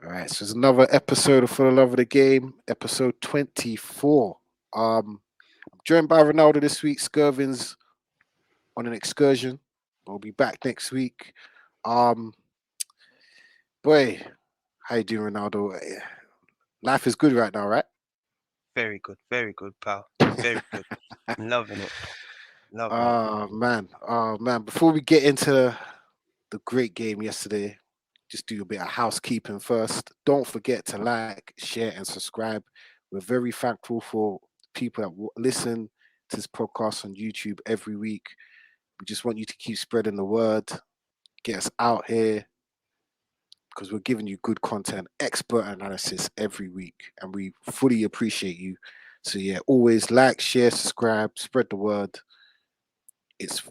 All right, so it's another episode of For the Love of the Game, episode 24. I'm joined by Ronaldo this week. Skirvin's on an excursion. We'll be back next week. Um, boy, how you doing, Ronaldo? Life is good right now, right? Very good, pal. Very good. I'm loving it. Loving it. Oh man. Before we get into the great game yesterday, just do a bit of housekeeping first. Don't forget to like, share, and subscribe. We're very thankful for people that listen to this podcast on YouTube every week. We just want you to keep spreading the word, get us out here because we're giving you good content, expert analysis every week, and we fully appreciate you. So yeah, always like, share, subscribe, spread the word. It's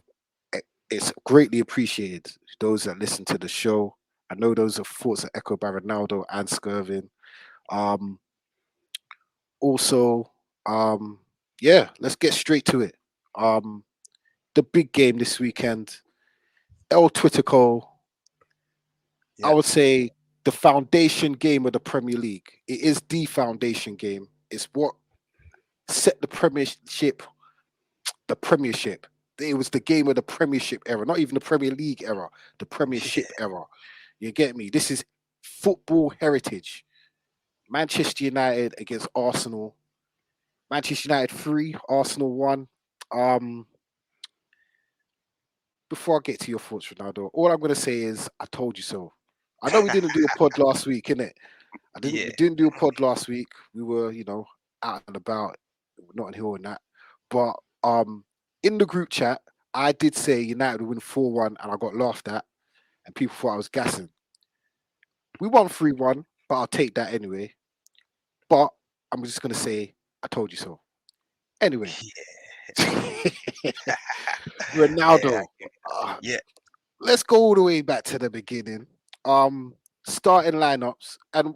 it's greatly appreciated. Those that listen to the show. I know those are thoughts that echoed by Ronaldo and Skirvin. Um, also, um, yeah, let's get straight to it. Um, the big game this weekend, El Twitico. I Yeah. would say the foundation game of the Premier League. It is the foundation game. It's what set the Premiership. The Premiership. It was the game of the Premiership era, not even the Premier League era. The Premiership Yeah. era. You get me? This is football heritage. Manchester United against Arsenal. Manchester United 3, Arsenal 1. Um, before I get to your thoughts, Ronaldo, all I'm gonna say is I told you so. I know we didn't do a pod last week, innit? I didn't Yeah. we didn't do a pod last week. We were, out and about, not in Hill and that. But in the group chat, I did say United would win 4-1 and I got laughed at and people thought I was gassing. We won 3-1, but I'll take that anyway. But I'm just gonna say I told you so. Anyway, Yeah. Ronaldo. Uh, Yeah. let's go all the way back to the beginning. Um, Starting lineups, and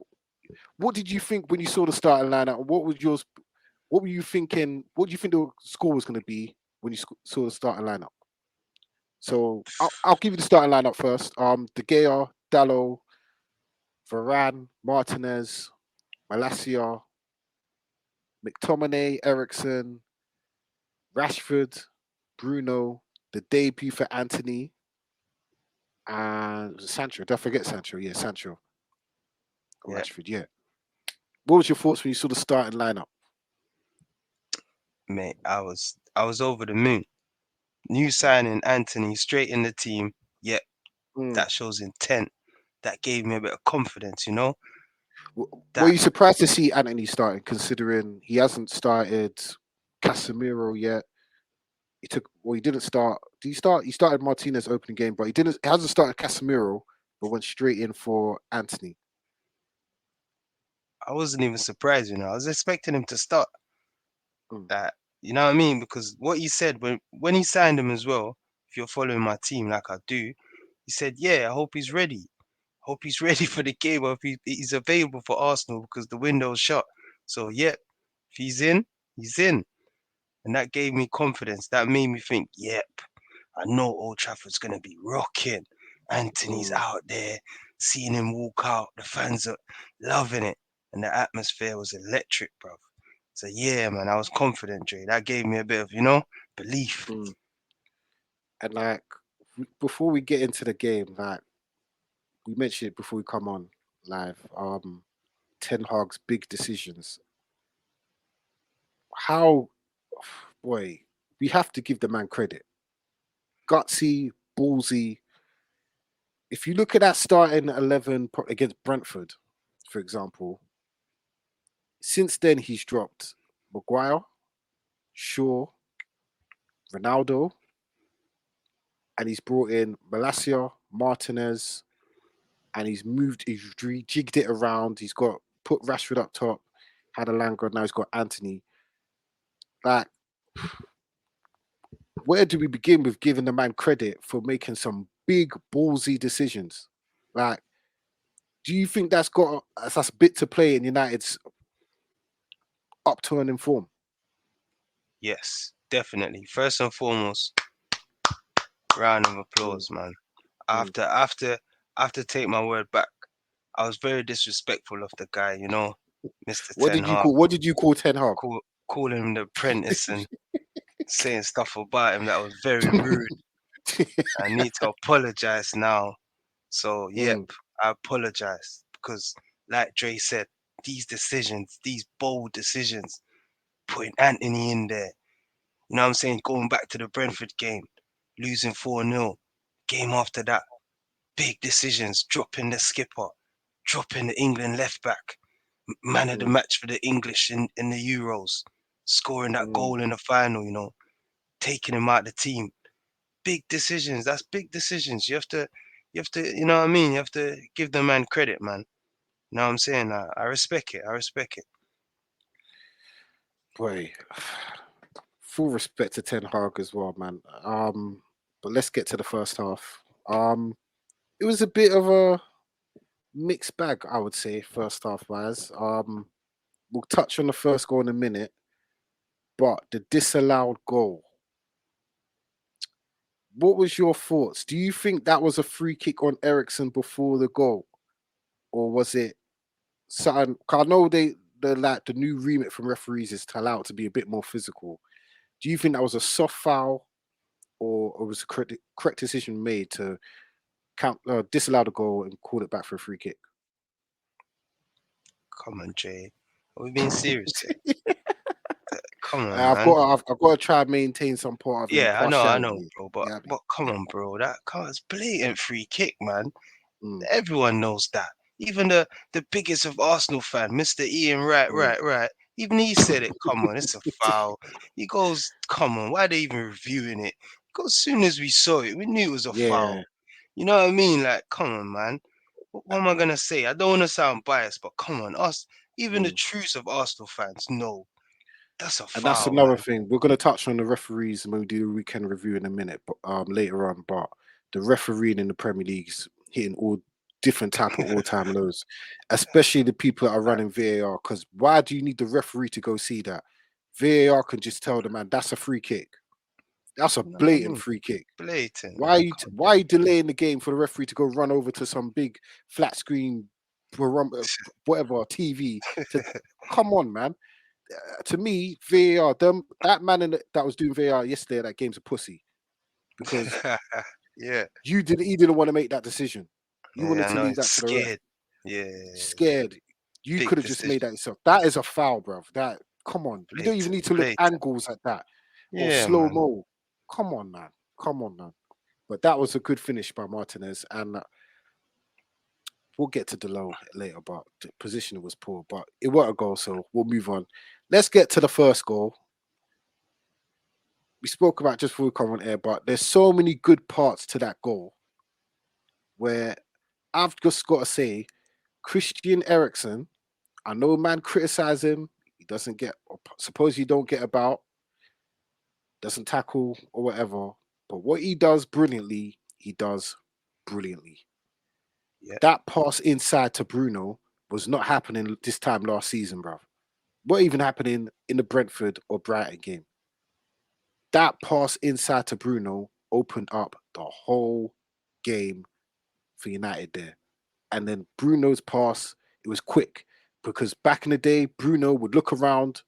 what did you think when you saw the starting lineup? What was yours? What were you thinking? What do you think the score was going to be when you saw the starting lineup? So I'll give you the starting lineup first. De Gea, Dallo, Varane, Martinez, Malacia, McTominay, Ericsson, Rashford, Bruno, the debut for Anthony, and was it Sancho. Don't forget Sancho. Yeah, Sancho. Yeah. Rashford. Yeah. What was your thoughts when you saw the starting lineup? Mate, I was over the moon. New signing Anthony straight in the team. Yeah, Mm. that shows intent. That gave me a bit of confidence. Were That you surprised to see Anthony starting, considering he hasn't started Casemiro yet? He took well, he didn't start. Did he start? He started Martinez opening game, but he didn't. He hasn't started Casemiro, but went straight in for Anthony. I wasn't even surprised. I was expecting him to start. Mm, That you know what I mean? Because what he said when he signed him as well, if you're following my team like I do, he said, "Yeah, I hope he's ready. Hope he's ready for the game. Hope he's available for Arsenal because the window's shut." So yeah, if he's in, he's in, and that gave me confidence. That made me think, "Yep, I know Old Trafford's gonna be rocking. Anthony's mm. out there, seeing him walk out. The fans are loving it, and the atmosphere was electric, bro." So yeah, man, I was confident, Dre. That gave me a bit of, belief. Mm. And like before we get into the game, like we mentioned it before we come on live, Ten Hag's big decisions. How, boy, we have to give the man credit. Gutsy, ballsy. If you look at that starting 11 against Brentford, for example, since then he's dropped Maguire, Shaw, Ronaldo, and he's brought in Malacia, Martinez, and he's rejigged it around. He's got put Rashford up top, had a Langard, now he's got Anthony. Like, where do we begin with giving the man credit for making some big ballsy decisions? Like, do you think that's a bit to play in United's upturn in form? Yes, definitely. First and foremost, round of Mm, applause, man. mm, After take my word back. I was very disrespectful of the guy, Mr. What Ten did you Hag. call? What did you call Ten Hag? Calling him the apprentice and saying stuff about him that was very rude. I need to apologize now. So, yep, Mm, I apologize because, like Dre said, these bold decisions, putting Anthony in there, you know what I'm saying? Going back to the Brentford game, losing 4-0. Game after that, big decisions, dropping the skipper, dropping the England left back, man of the mm, match for the English in the Euros, scoring that mm. goal in the final, taking him out of the team. Big decisions. That's big decisions. You know what I mean? You have to give the man credit, man. You know what I'm saying? I respect it. I respect it. Boy, full respect to Ten Hag as well, man. But let's get to the first half. It was a bit of a mixed bag, I would say, first half wise. We'll touch on the first goal in a minute, but the disallowed goal. What was your thoughts? Do you think that was a free kick on Ericsson before the goal, or was it something? 'Cause I know the new remit from referees is to allow it to be a bit more physical. Do you think that was a soft foul, or was a correct decision made to disallow the goal and call it back for a free kick? Come on, Jay. Are we being serious here? Come on, I've man. got I've got to try and maintain some part of Yeah, I know, impartiality. bro. But Yeah, but come on, bro. It's blatant free kick, man. mm, Everyone knows that. Even the biggest of Arsenal fan, Mr. Ian Wright, mm. right. Even he said it. Come on, it's a foul. He goes, come on, why are they even reviewing it? Because as soon as we saw it, we knew it was a Yeah, foul. You know what I mean? Like, come on, man. What am I gonna say? I don't want to sound biased, but come on, even the mm. truest of Arsenal fans know that's a And that's foul, another man. thing. We're going to touch on the referees when we do the weekend review in a minute, but later on. But the refereeing in the Premier League's hitting all different type of all-time lows, especially the people that are running Facts. VAR. Because why do you need the referee to go see that? VAR can just tell the man that's a free kick. That's a You know what I blatant mean? free kick. Blatant, Why are man. you Come why are you delaying the game for the referee to go run over to some big flat screen, whatever TV to? Come on, man. To me, VAR, that man that was doing VAR yesterday, that game's a pussy because on. Yeah, he didn't want to make that decision. You yeah, wanted I to know. leave It's that to the ref. scared. Yeah, Scared. You big could have just made decision. that yourself. That is a foul, bruv. That come on. You don't even Blatant, need to look blatant. angles at that or Yeah, slow man. mo. Come on, man. Come on, man. But that was a good finish by Martinez, and we'll get to Delo later. But the position was poor, but it was a goal, so we'll move on. Let's get to the first goal. We spoke about just before we come on air, but there's so many good parts to that goal where I've just got to say, Christian Eriksen, I know man criticize him. He doesn't get, suppose he don't get about, doesn't tackle or whatever. But what he does brilliantly, he does brilliantly. Yeah, That pass inside to Bruno was not happening this time last season, bro. What even happening in the Brentford or Brighton game? That pass inside to Bruno opened up the whole game for United there. And then Bruno's pass, it was quick because back in the day, Bruno would look around,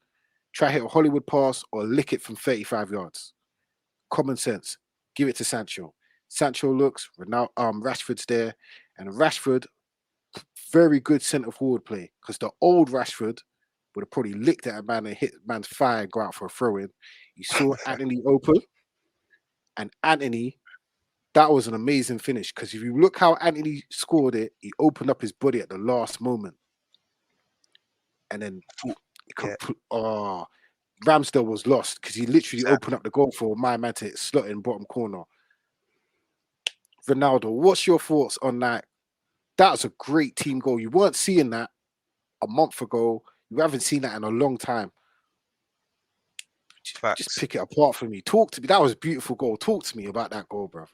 try hit a Hollywood pass or lick it from 35 yards. Common sense. Give it to Sancho. Sancho looks, Rashford's there, and Rashford, very good centre forward play because the old Rashford would have probably licked at a man and hit man's thigh and go out for a throw in. You saw Anthony open, and Anthony, that was an amazing finish because if you look how Anthony scored it, he opened up his body at the last moment, and then Full- yeah. Ramsdale was lost because he literally opened Exactly. up the goal for my man to hit slot in bottom corner. Ronaldo, what's your thoughts on that? That was a great team goal. You weren't seeing that a month ago. You haven't seen that in a long time. Just Facts. pick it apart for me. Talk to me. That was a beautiful goal. Talk to me about that goal, bro.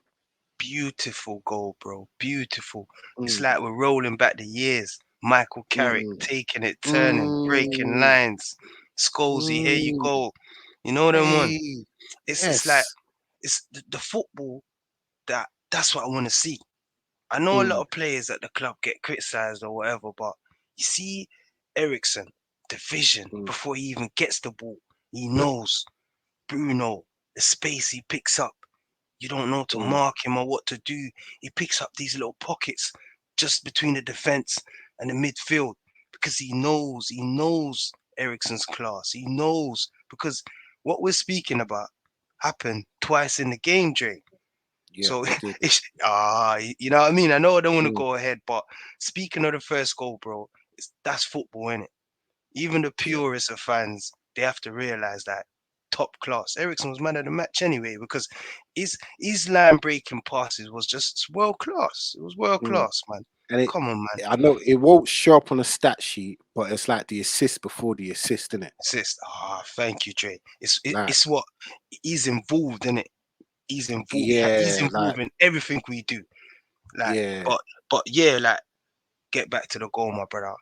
Beautiful goal, bro. Beautiful. It's Mm, like we're rolling back the years. Michael Carrick mm, taking it, turning, breaking mm, lines. Scholesy, here you mm. go. You know what I mean? Hey, It's like yes. it's the football that's what I want to see. I know a lot Mm, of players at the club get criticised or whatever, but you see Ericsson, the vision mm, before he even gets the ball, he knows Bruno, the space he picks up. You don't know to mm. mark him or what to do. He picks up these little pockets just between the defense and the midfield because he knows Ericsson's class. He knows because what we're speaking about happened twice in the game, Dre. Yeah, So it did. you know what I mean? I know I don't want to Mm, go ahead, but speaking of the first goal, bro, that's football, innit? Even the yeah. purest of fans, they have to realize that top class. Ericsson was man of the match anyway because his line breaking passes was just world class. It was world Mm. class, man. And it, Come on, man. I know it won't show up on a stat sheet, but it's like the assist before the assist, isn't it? Assist. Thank you, Dre. Like, It's what he's involved in it. He's involved. He's yeah, like, involved in everything we do. Like, yeah. but yeah, like get back to the goal, my brother,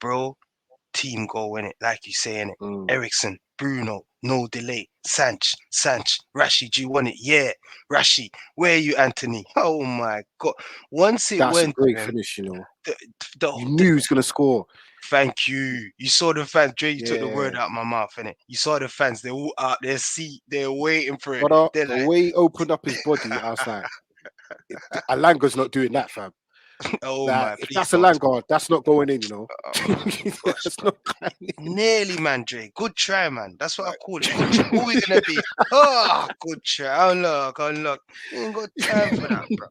bro. Team goal in it, like you say in it. Mm. Ericsson, Bruno, no delay. Sanch, Rashi, do you want it? Yeah, Rashi, where are you, Anthony? Oh my God! Once it That's a went to great him, finish, you know. the, the, You the knew he was gonna score. thank you. You saw the fans, Dre. You took the word Yeah. out of my mouth, innit? You saw the fans. They're all out their seat. They're waiting for it. But They're the like, way he opened up his body, I was like, Alanga's not doing that, fam. oh Like, my, if please that's don't. Alanga, that's not going in, you know. Oh gosh, That's bro. not going in. Nearly, man, Dre. Good try, man. That's what I call it. Good try. All we're Like, gonna be, good try. Unlock, unlock. We ain't got time for that, bro.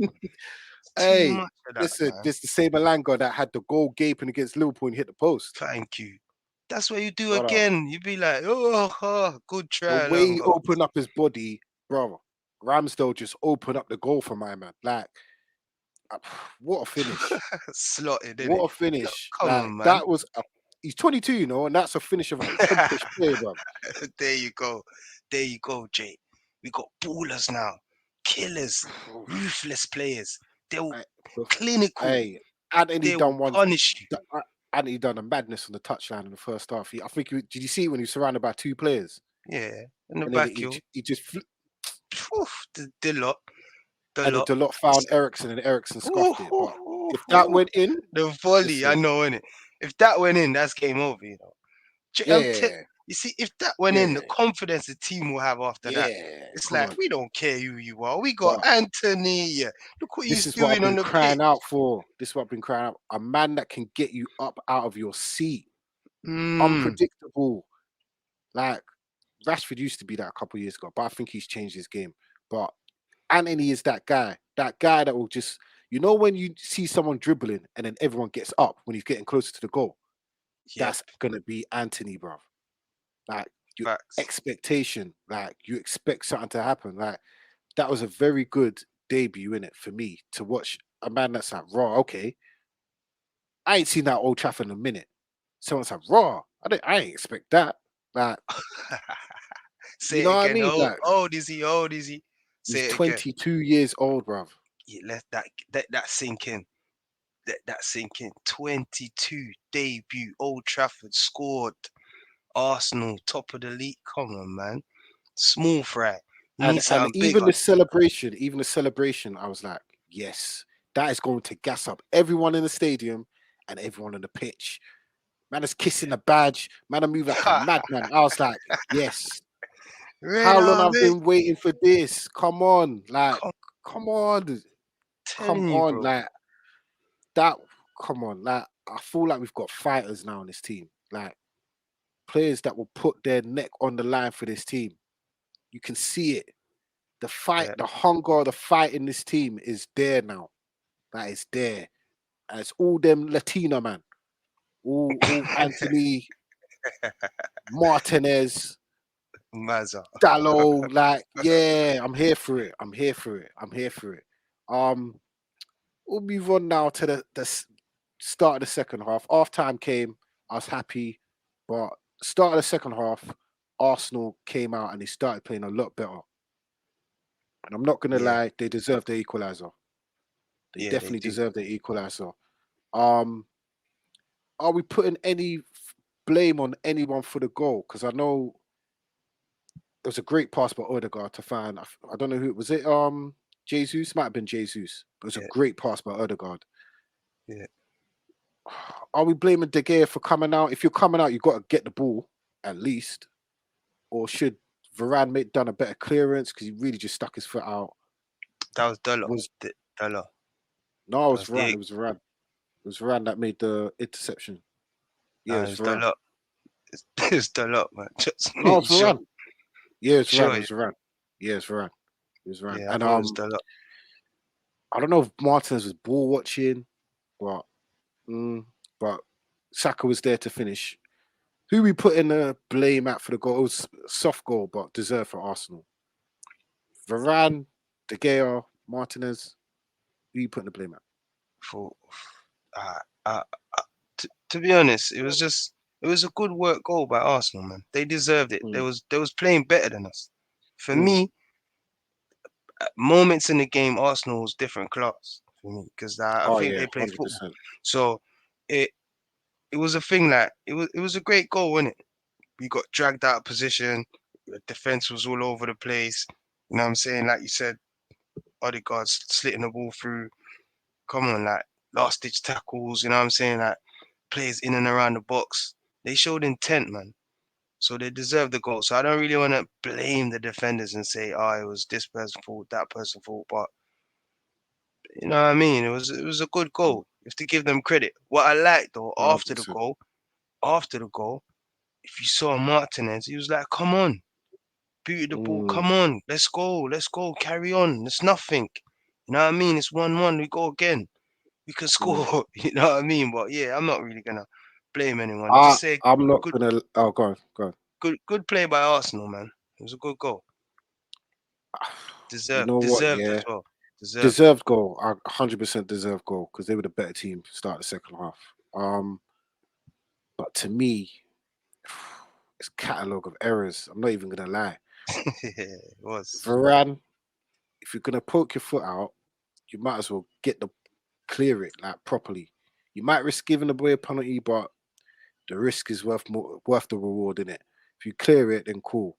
It's too hey, much of that, listen, man. this the same Alanga that had the goal gaping against Liverpool and hit the post. Thank you. That's what you do Brother, again. You be like, good the try, way he Longo. opened up his body, bro, Ramsdale just opened up the goal for my man. Like, uh, what a finish. Slotted, innit? What a finish. Come Like, on, man. that was he's 22, you know, and that's a finish of an accomplished player, bro. There you go. There you go, Jay. We got ballers now. Killers. Ruthless players. They'll I, bef- clinical. hey, Anthony They will done one. punish you. Anthony done a madness on the touchline in the first half. I think did you see when he was surrounded by two players Yeah. In the and then back, yo. he just The lot. The and the lot. Delot found Ericsson and Ericsson Ooh, scuffed it. ooh, But ooh, if that ooh. went in, The volley, I listen, know, innit? If that went in, that's game over, you know. yeah, You see, if that went in, the yeah, confidence the team will have after that. yeah, It's come like on. we don't care who you are. We got But Anthony. Look what this he's is what I've doing on been the pitch. crying out for. This is what I've been crying out. A man that can get you up out of your seat. Mm, Unpredictable. Like Rashford used to be that a couple of years ago, but I think he's changed his game. But Anthony is that guy. That guy that will just, when you see someone dribbling and then everyone gets up when he's getting closer to the goal. yep, That's gonna be Anthony, bro. Like your facts. expectation, like you expect something to happen. Like that was a very good debut in it for me to watch a man that's like raw. Okay, I ain't seen that Old Trafford in a minute. Someone's like raw. I ain't expect that. Like you Say know it what I again. mean? How Like old is he? How old is he? he's Say it again. 22 years old, bro. Yeah, let that sink in. Let that sink in. 22 debut. Old Trafford scored. Arsenal top of the league. Come on, man. Small fry. You need And something bigger. even the celebration, I was like, yes, that is going to gas up everyone in the stadium and everyone on the pitch. Man is kissing the badge. Man, I move like a madman. I was like, yes. How long I've Ronaldo. been waiting for this? Come on, like, Come come on, come telling you, on, bro. like that. Come on, like I feel like we've got fighters now in this team, like players that will put their neck on the line for this team. You can see it. The fight, Yeah. the hunger, the fight in this team is there now. That is there. And it's all them Latina man, all Anthony Martinez, Mazza. Dallo. Like, yeah, I'm here for it. I'm here for it. I'm here for it. Um, we'll move on now to the start of the second half. Half time came. I was happy, but start of the second half, Arsenal came out and they started playing a lot better. And I'm not gonna Yeah, lie, they deserve the equalizer. They yeah, they definitely do. deserve the equalizer. Um, are we putting any blame on anyone for the goal? Because I know it was a great pass by Odegaard to find. I don't know who was it. Jesus might have been Jesus. It was a Yeah, great pass by Odegaard. yeah. Are we blaming De Gea for coming out? If you're coming out, you got to get the ball at least. Or should Varane make done a better clearance because he really just stuck his foot out? That was Dollar. Was Dollar. no, it That was was Varane. the It was Varane. It was Varane that made the interception. Yeah, it no, was it's Varane. Dollar. It's Dollar, man. Just No, make it's sure. Varane. Yeah, it's Varane. Sure, It yeah. was Varane. Yeah, it's Varane. It was Varane. Yeah, I And thought it was Dollar. I don't know if Martinez was ball watching, but mm, but Saka was there to finish. Who we put in the blame at for the goal? It was a soft goal, but deserved for Arsenal. Varane, De Gea, Martinez. Who you putting the blame at? For uh, uh, to be honest, it was a good work goal by Arsenal, man. They deserved it. Mm, They was playing better than us. For mm. me, moments in the game, Arsenal was different class for me because I Oh think yeah, they play football. 100%. So it it was a thing that it was a great goal, wasn't it? We got dragged out of position. The defense was all over the place. You know what I'm saying? Like you said, Odegaard slitting the ball through. Come on, like last ditch tackles. You know what I'm saying? Like players in and around the box. They showed intent, man. So they deserve the goal. So I don't really want to blame the defenders and say, oh, it was this person's fault, that person's fault. But you know what I mean? It was a good Mm, goal. You have to give them credit. What I liked though, 100%. after the goal, if you saw Martinez, he was like, come on, booted the ball, Mm, come on, let's go, carry on. It's nothing. You know what I mean? It's 1-1, we go again. We can mm. score. You know what I mean? But yeah, I'm not really gonna blame anyone. I Just say I'm not good gonna. Oh, go on, go on. good play by Arsenal, man. It was a good goal. You know what? Deserved as Yeah, well. Deserved. deserved goal. 100% deserved goal because they were the better team to start the second half. But to me, it's catalogue of errors. I'm not even gonna lie. It was. Varane, if you're gonna poke your foot out, you might as well clear it like properly. You might risk giving away a penalty, but the risk is worth the reward in it. If you clear it, then cool.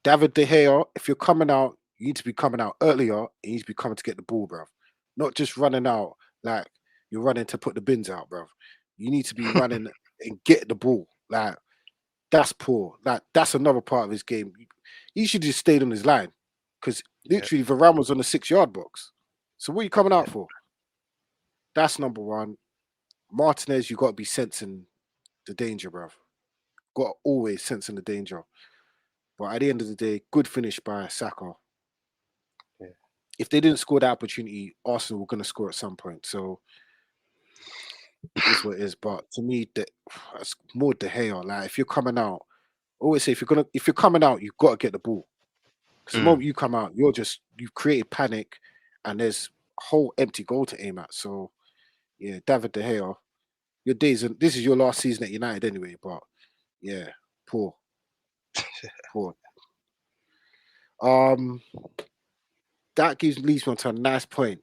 David De Gea, if you're coming out, you need to be coming out earlier. You need to be coming to get the ball, bruv. Not just running out like you're running to put the bins out, bruv. You need to be running and get the ball. Like that's poor. Like that's another part of his game. He should just stayed on his line because Yeah, literally Varane was on the 6 yard box. So what are you coming yeah. out for? That's number one. Martinez, you got to be sensing the danger, bruv. Got to always sensing the danger. But at the end of the day, good finish by Saka. Yeah. If they didn't score that opportunity, Arsenal were going to score at some point. So it is what it is. But to me, it's more De Gea. Like if you're coming out, I always say if you're coming out, you've got to get the ball. Because the Mm. moment you come out, you've created panic, and there's a whole empty goal to aim at. So yeah, David De Gea, your days. And this is your last season at United anyway. But yeah, poor, poor. Um, that leads me on to a nice point.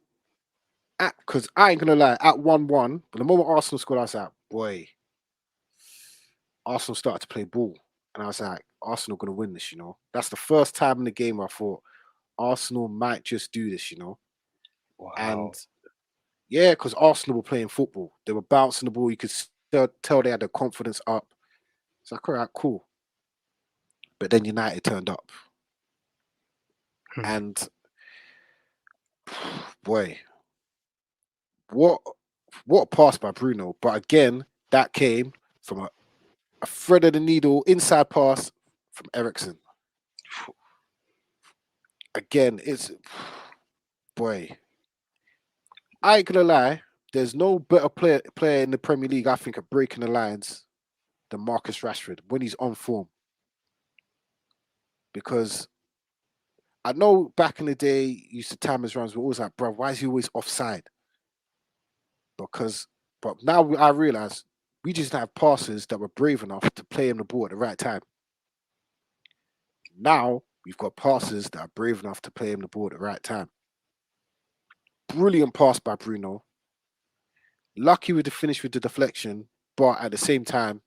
Because I ain't gonna lie, at 1-1, but the moment Arsenal scored, I was like, boy, Arsenal started to play ball. And I was like, Arsenal gonna win this, you know. That's the first time in the game I thought Arsenal might just do this, you know. And Wow. yeah, because Arsenal were playing football. They were bouncing the ball. You could tell they had the confidence up. It's like, all right, cool. But then United turned up. Hmm. And boy, what what a pass by Bruno. But again, that came from a thread of the needle inside pass from Ericsson. Again, it's boy. I ain't gonna lie. There's no better player in the Premier League, I think, at breaking the lines than Marcus Rashford when he's on form. Because I know back in the day, used to time his runs, we're always like, bro, why is he always offside? Because, but now I realize we just have passers that were brave enough to play him the ball at the right time. Now we've got passers that are brave enough to play him the ball at the right time. Brilliant pass by Bruno. Lucky with the finish with the deflection, but at the same time,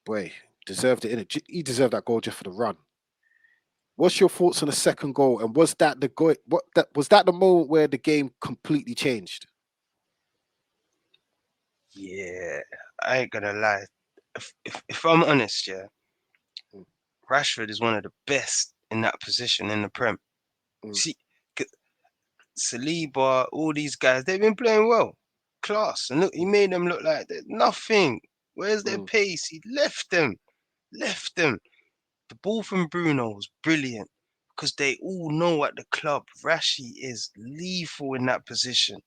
boy, deserved it. He deserved that goal just for the run. What's your thoughts on the second goal? And was that the goal? What that was that the moment where the game completely changed? Yeah, I ain't gonna lie. If I'm honest, yeah, Mm, Rashford is one of the best in that position in the Prem. mm, See, Saliba, all these guys, they've been playing well, class, and look, he made them look like they're nothing. Where's their mm, pace? He left them. The ball from Bruno was brilliant because they all know at the club Rashi is lethal in that position.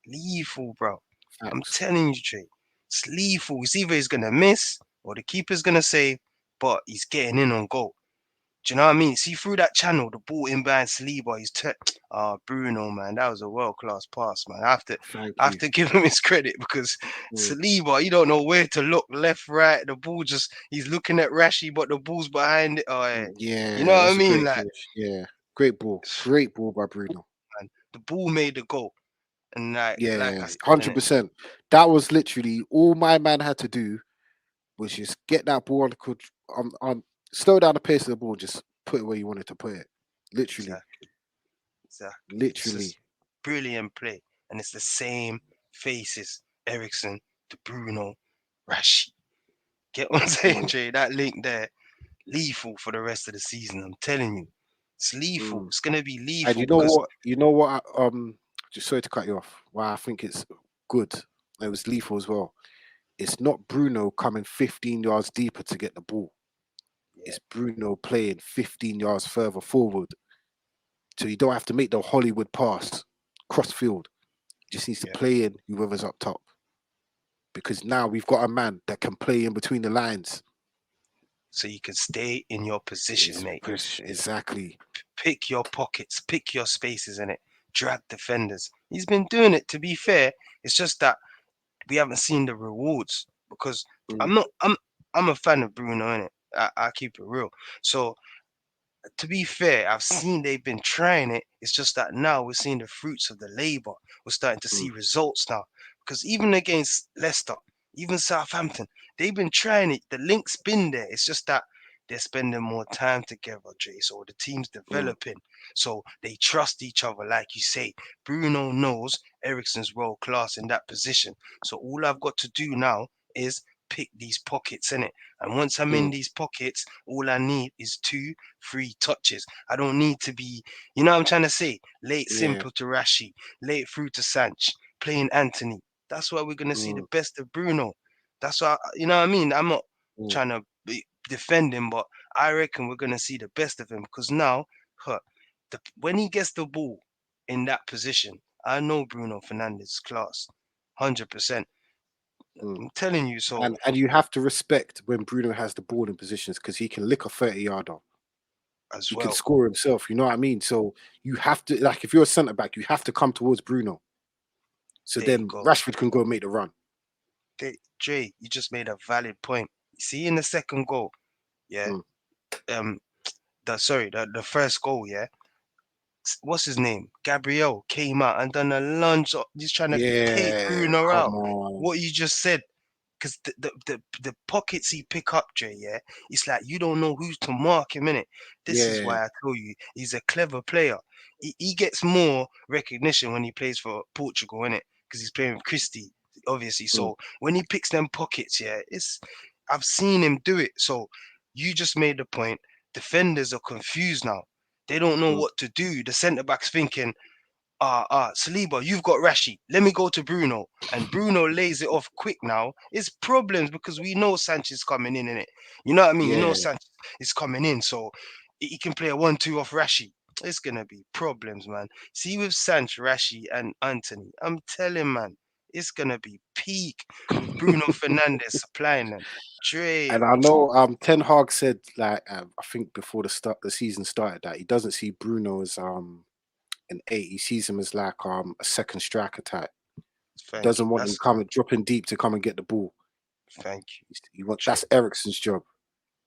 Lethal, bro. I'm facts. telling you, Trey. It's lethal. It's either he's gonna miss or the keeper's gonna save, but he's getting in on goal. Do you know what I mean? See through that channel, the ball in behind Saliba, Bruno, man, that was a world class pass, man. Thank I have you. to give him his credit because Mm, Saliba, you don't know where to look, left, right. The ball just he's looking at Rashi, but the ball's behind it. Oh, yeah. You know yeah, what I that's a mean? great Like, finish. Yeah, great ball. Great ball by Bruno. man, the ball made the goal, and like I Yeah, said, in 100%. That was literally all my man had to do was just get that ball on slow down the pace of the ball, just put it where you wanted to put it. Literally, exactly, exactly. It's literally. just brilliant play, and it's the same faces: Ericsson, De Bruno, Rashi. Get what I'm saying, Mm, Jay? That link there, lethal for the rest of the season. I'm telling you, it's lethal. mm. It's gonna be And lethal you know because what? You know what? Just sorry to cut you off. Why I think it's good. It was lethal as well. It's not Bruno coming 15 yards deeper to get the ball. yeah, It's Bruno playing 15 yards further forward. So you don't have to make the Hollywood pass cross field. He just needs to yeah. play in whoever's up top. Because now we've got a man that can play in between the lines. So you can stay in your position, mate. Exactly. Pick your pockets, pick your spaces in it. Drag defenders. He's been doing it. To be fair, it's just that we haven't seen the rewards because Mm, I'm not. I'm a fan of Bruno in it. I keep it real. So to be fair, I've seen they've been trying it. It's just that now we're seeing the fruits of the labor. We're starting to mm, see results now. Because even against Leicester, even Southampton, they've been trying it. The link's been there. It's just that they're spending more time together, Jay. So the team's mm, developing. So they trust each other, like you say. Bruno knows Ericsson's world class in that position. So all I've got to do now is pick these pockets in it. And once I'm in mm. these pockets, all I need is 2, 3 touches. I don't need to be, you know what I'm trying to say? Late Yeah. simple to Rashi, late through to Sanch, playing Anthony. That's why we're gonna see the Mm, best of Bruno. That's why you know what I mean. I'm not mm, trying to defend him, but I reckon we're gonna see the best of him because now, huh, when he gets the ball in that position, I know Bruno Fernandes class, 100%. mm. I'm telling you so And you have to respect when Bruno has the ball in positions because he can lick a 30 yarder. as He can well. score himself. You know what I mean? So you have to like if you're a centre back, you have to come towards Bruno. So There you then go. Rashford can go and make the run. Dre, you just made a valid point. See, in the second goal, yeah, Mm. um, the first goal, yeah, what's his name? Gabriel came out and done a lunge. He's trying to take Yeah, Bruno come out. on. What you just said, because the pockets he pick up, Jay, yeah, it's like you don't know who's to mark him in it. This is Yeah. why I tell you he's a clever player. He gets more recognition when he plays for Portugal, in it, because he's playing with Christie, obviously. Mm, So when he picks them pockets, yeah, it's I've seen him do it. So you just made the point. Defenders are confused now. They don't know mm, what to do. The centre back's thinking, Saliba, you've got Rashi. Let me go to Bruno. And Bruno lays it off quick now. It's problems because we know Sanchez coming in it. You know what I mean? You know yeah. Sanchez is coming in, so he can play a 1-2 off Rashi. It's gonna be problems, man. See with Sanch, Rashi, and Anthony, I'm telling man, it's gonna be peak with Bruno Fernandes supplying them. And Dre, I know Ten Hag said like I think before the season started that he doesn't see Bruno as an eight. He sees him as like a second striker type. thank Doesn't you. want him That's coming dropping deep to come and get the ball. thank you, He want Dre. that's Ericsson's job.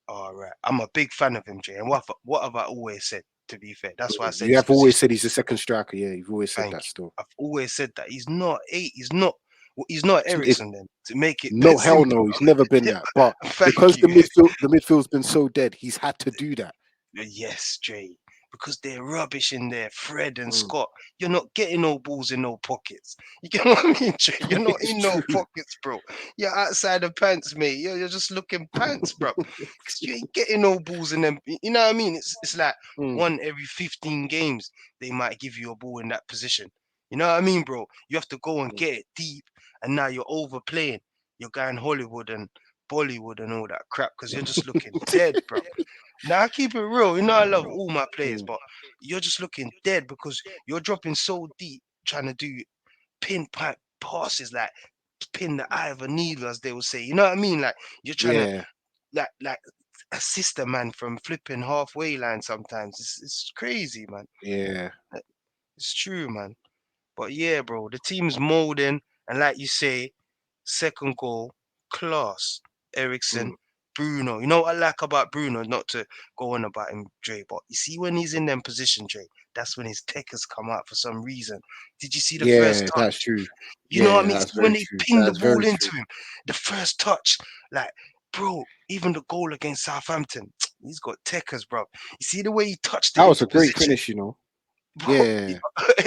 All right. I'm a big fan of him, Jay. And what have I always said, to be fair? That's why I said You his have always position. said he's a second striker. Yeah, you've always said Thank that you. still. I've always said that. He's not eight. He's not It's Ericsson then, to make it no hell simple. no. He's never been that. But Thank because you. the midfield's been so dead, he's had to do that. Yes, Dre. Because they're rubbish in there, Fred and Mm. Scott. You're not getting no balls in no pockets. You get what I mean, Dre? You're not It's in no true. pockets, bro. You're outside the pants, mate. You're just looking pants, bro. Because you ain't getting no balls in them. You know what I mean? It's like Mm. one every 15 games, they might give you a ball in that position. You know what I mean, bro? You have to go and Mm. get it deep, and now you're overplaying. You're going Hollywood and Bollywood and all that crap because you're just looking dead, bro. Now I keep it real. You know I love all my players, Mm. but you're just looking dead because you're dropping so deep, trying to do pinpoint passes like pin the eye of a needle, as they will say. You know what I mean? Like you're trying to Yeah, like assist a man from flipping halfway line. Sometimes it's crazy, man. yeah, It's true, man. But yeah, bro, the team's molding, and like you say, second goal, class. Ericsson, mm. Bruno. You know what I like about Bruno? Not to go on about him, Dre, but you see when he's in them position, Dre, that's when his techers come out for some reason. Did you see the first Yeah, that's touch? true. You know what I Yeah, mean? that's See when very they true. ping the That's ball very true. into him, the first touch, like, bro, even the goal against Southampton, he's got techers, bro. You see the way he touched That it was into a great position? finish, you know. Bro, Yeah,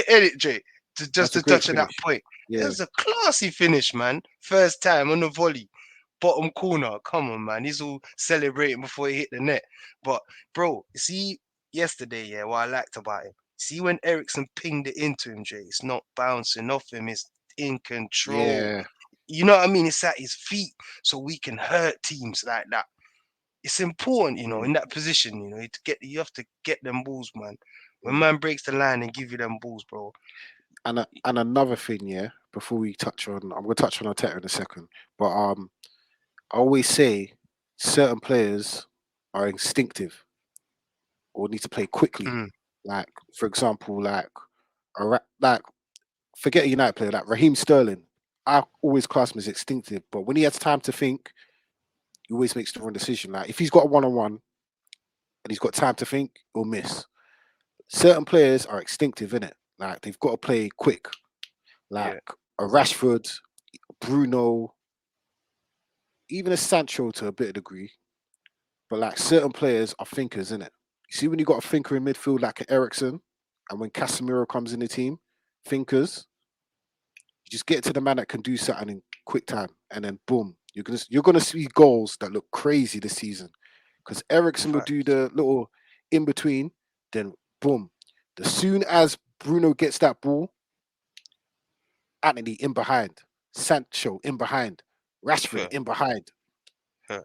edit Jay. Just that's a to great touch on that finish. point. It Yeah, was a classy finish, man. First time on the volley, bottom corner. Come on, man. He's all celebrating before he hit the net. But bro, see yesterday, yeah, what I liked about him. See when Ericsson pinged it into him, Jay. It's not bouncing off him. It's in control. yeah, You know what I mean? It's at his feet, so we can hurt teams like that. It's important, mm. in that position, you have to get them balls, man. When Mm. man breaks the line and give you them balls, bro. And another thing, yeah. Before we touch on, I'm gonna touch on Arteta in a second, but I always say certain players are instinctive or need to play quickly. Mm, Like for example, like forget a United player like Raheem Sterling. I always class him as instinctive, but when he has time to think, he always makes the wrong decision. Like if he's got a one-on-one and he's got time to think, he'll miss. Certain players are instinctive in it. Like they've got to play quick. Like yeah, a Rashford, Bruno, even a Sancho to a bit of degree. But like certain players are thinkers in it. You see when you got a thinker in midfield like an Ericsson, and when Casemiro comes in the team, thinkers, you just get to the man that can do something in quick time, and then boom, you're gonna see goals that look crazy this season. Because Ericsson will do facts. the little in between, then boom. As soon as Bruno gets that ball, Anthony in behind, Sancho in behind, Rashford Huh, in behind. huh.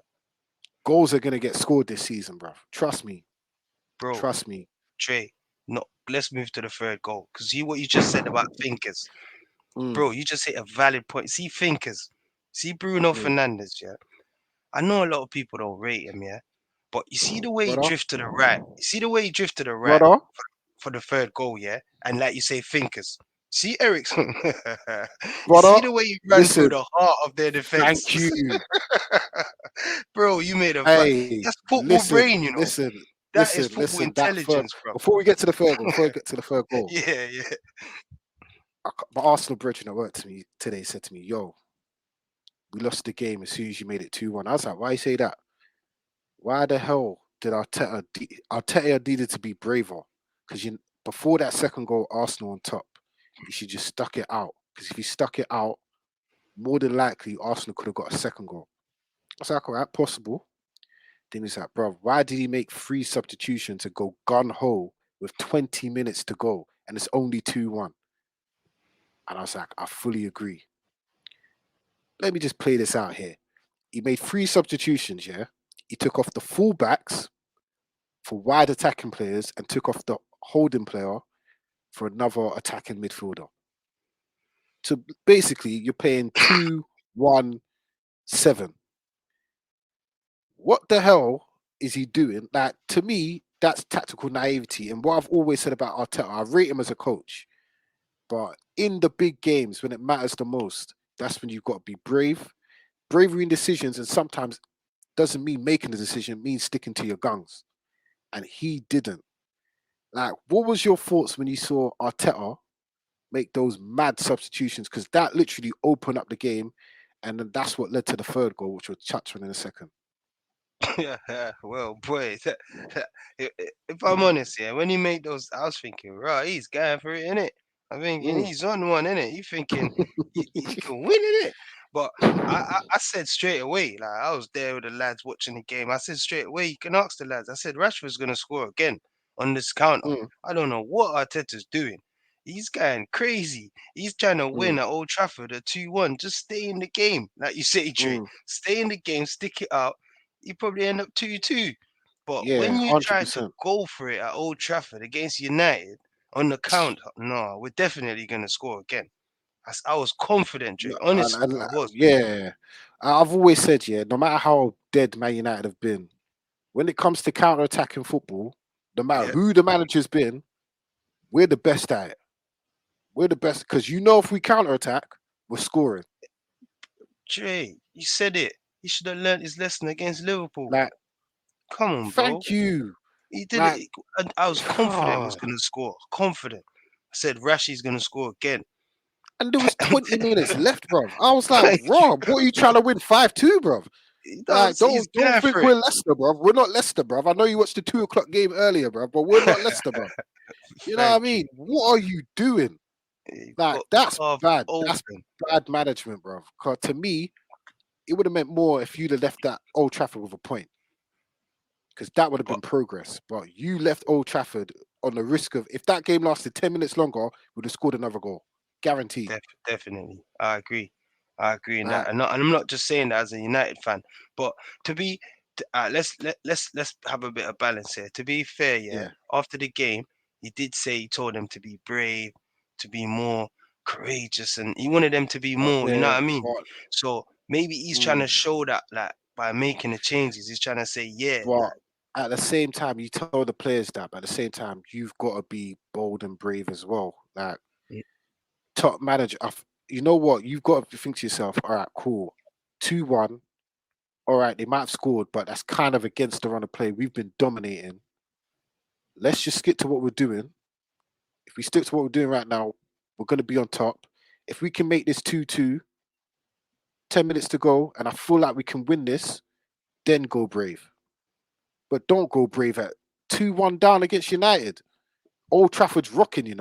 Goals are gonna get scored this season, bro. Trust me. Bro, Trust me. Trey, no, let's move to the third goal. Because see what you just said about thinkers. Mm, Bro, you just hit a valid point. See thinkers. See Bruno mm. Fernandez, yeah? I know a lot of people don't rate him, yeah? But you see the way he Brother, drift to the right. You see the way he drift to the right brother, for the third goal, yeah? And like you say, thinkers. See Ericsson. You see brother. the way he ran through Listen, the heart of their defense. thank you. Bro, you made a Hey, that's football listen, brain, listen, That is listen, football listen. That third. intelligence, bro. Before we get to the third goal, before we get to the third goal, Yeah, yeah. my Arsenal brethren at work to me today said to me, "Yo, we lost the game as soon as you made it 2-1." I was like, "Why you say that? Why the hell did Arteta needed to be braver? Because you before that second goal, Arsenal on top. You should just stuck it out. Because if you stuck it out, more than likely Arsenal could have got a second goal." I was like, "All right, possible." Then he's like, "Bro, why did he make three substitutions to go gun ho with 20 minutes to go and it's only 2-1?" And I was like, "I fully agree." Let me just play this out here. He made three substitutions, yeah. He took off the fullbacks for wide attacking players and took off the holding player for another attacking midfielder. So basically, you're playing 2-1-7. What the hell is he doing? Like, to me, that's tactical naivety. And what I've always said about Arteta, I rate him as a coach. But in the big games, when it matters the most, that's when you've got to be brave. Bravery in decisions, and sometimes doesn't mean making the decision, it means sticking to your guns. And he didn't. Like, what was your thoughts when you saw Arteta make those mad substitutions? Because that literally opened up the game, and then that's what led to the third goal, which we'll touch on in a second. Yeah, well, boy, if I'm honest, yeah, when he made those, I was thinking, right, he's going for it, innit? I'm thinking Mm. he's on one, innit? You thinking he can win, innit? But I said straight away, like I was there with the lads watching the game. I said straight away, you can ask the lads. I said Rashford's gonna score again on this counter. Mm, I don't know what Arteta's doing. He's going crazy. He's trying to win mm, at Old Trafford at 2-1. Just stay in the game, like you say, Trey. mm. Stay in the game, stick it out, you probably end up 2-2. But Yeah, when you try to 100%. go for it at Old Trafford against United on the counter, no, we're definitely going to score again. I was confident, Dre. No, Honestly, I was. yeah, I've always said, yeah, no matter how dead Man United have been, when it comes to counter attacking football, no matter Yeah, who the manager's been, we're the best at it. We're the best because if we counter attack, we're scoring. Dre, you said it. He should have learned his lesson against Liverpool. Like, Come on, bro. thank you. He did Like, it. I was confident he was going to score. Confident. I said Rashi's going to score again. and there was 20 minutes left, bro. I was like, Thank you. Rob, what are you trying to win 5-2, bro? He Like, does. He's don't going think for we're it. Leicester, bro. We're not Leicester, bro. I know you watched the 2 o'clock game earlier, bro, but we're not Leicester, bro. You know what I Thank mean? you. What are you doing? He Like, got that's carved bad. That's open. bad management, bro. Because to me, it would have meant more if you'd have left that Old Trafford with a point, because that would have But been progress. But you left Old Trafford on the risk of, if that game lasted 10 minutes longer, we'd have scored another goal. Guaranteed. Definitely, I agree. I agree in that, Like, and I'm not just saying that as a United fan, but to be, let's have a bit of balance here. To be fair, yeah, yeah. after the game, he did say he told them to be brave, to be more courageous, and he wanted them to be But more. You know what there, I mean? but, So maybe he's trying to mm, show that, like, by making the changes, he's trying to say, yeah, but like, at the same time, you tell the players that, but at the same time, you've got to be bold and brave as well. Like, mm, top manager, you know what? You've got to think to yourself, all right, cool. 2-1. All right, they might have scored, but that's kind of against the run of play. We've been dominating. Let's just stick to what we're doing. If we stick to what we're doing right now, we're going to be on top. If we can make this 2-2, 10 minutes to go, and I feel like we can win this, then go brave. But don't go brave at 2-1 down against United. Old Trafford's rocking.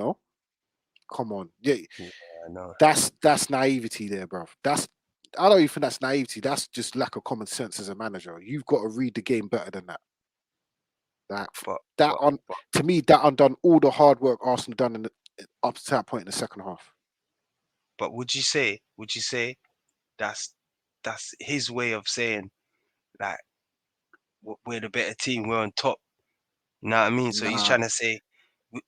Come on. Yeah, yeah, I know. that's naivety there, bro. I don't even think that's naivety. That's just lack of common sense as a manager. You've got to read the game better than that. Like But that but on but to me, that undone all the hard work Arsenal done up to that point in the second half. but would you say that's his way of saying, like, we're the better team, we're on top. You know what I mean? So he's Nah. trying to say,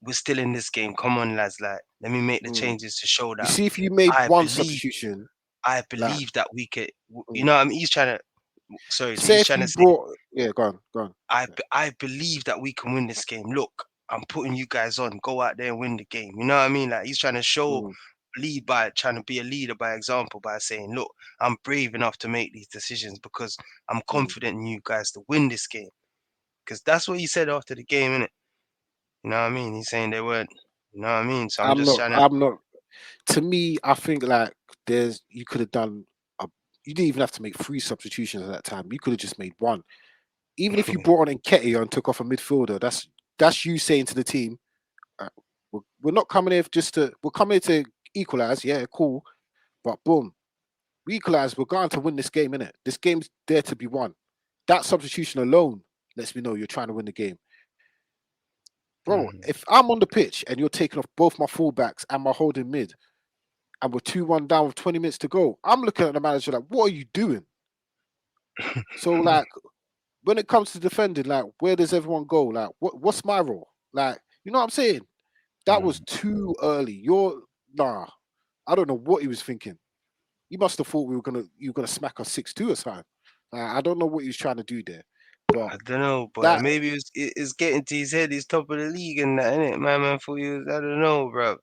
We're still in this game. Come on, lads. Like, let me make the Mm. changes to show You that see, if you made I one believe, substitution, I like believe that we could. You mm. know what I mean? He's trying to. Sorry, Jay, Say he's if trying to you say, brought, yeah, go on. Yeah. I believe that we can win this game. Look, I'm putting you guys on. Go out there and win the game. You know what I mean? Like, he's trying to show Mm, lead by trying to be a leader by example, by saying, look, I'm brave enough to make these decisions because I'm mm. confident in you guys to win this game. Because that's what he said after the game, innit? You know what I mean? He's saying they weren't. You know what I mean? So I'm I'm just not. trying to. I'm not. To me, I think like you could have done. You didn't even have to make three substitutions at that time. You could have just made one. Even if you brought on Nketiah and took off a midfielder, that's you saying to the team, uh, we're not coming here just to. We're coming here to equalize. Yeah, cool. But boom, we equalize. We're going to win this game, innit? This game's there to be won. That substitution alone lets me know you're trying to win the game. Bro, Mhm. if I'm on the pitch and you're taking off both my fullbacks and my holding mid, and we're 2-1 down with 20 minutes to go, I'm looking at the manager like, what are you doing? So, like, when it comes to defending, like, where does everyone go? Like, what's my role? Like, you know what I'm saying? That was Mhm. too early. Nah. I don't know what he was thinking. He must have thought you were gonna smack us 6-2 or something. I don't know what he was trying to do there, but I don't know, but that maybe it's getting to his head. He's top of the league and that, innit? Man, thought he was. I don't know, bro.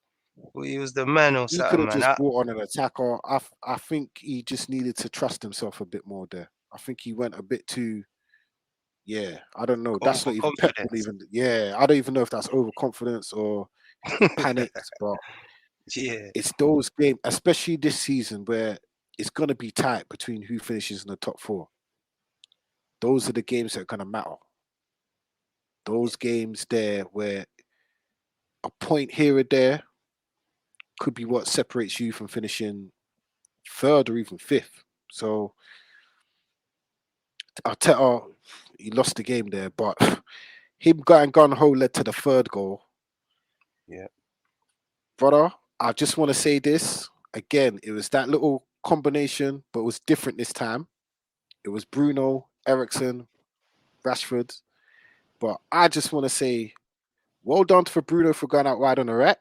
Thought he was the man or he could something, have man. just brought on an attacker. I think he just needed to trust himself a bit more there. I think he went a bit too. Yeah, I don't know. That's not even Pep would Overconfidence. even. Yeah, I don't even know if that's overconfidence or he panicked. But Yeah, it's those games, especially this season, where it's gonna be tight between who finishes in the top four. those are the games that are gonna matter. Those games there where a point here or there could be what separates you from finishing third or even fifth. So Arteta, he lost the game there, but him going gun ho led to the third goal. Yeah. Brother, I just want to say this again. It was that little combination, but it was different this time. It was Bruno, Ericsson, Rashford. But I just want to say, well done for Bruno for going out wide on the right.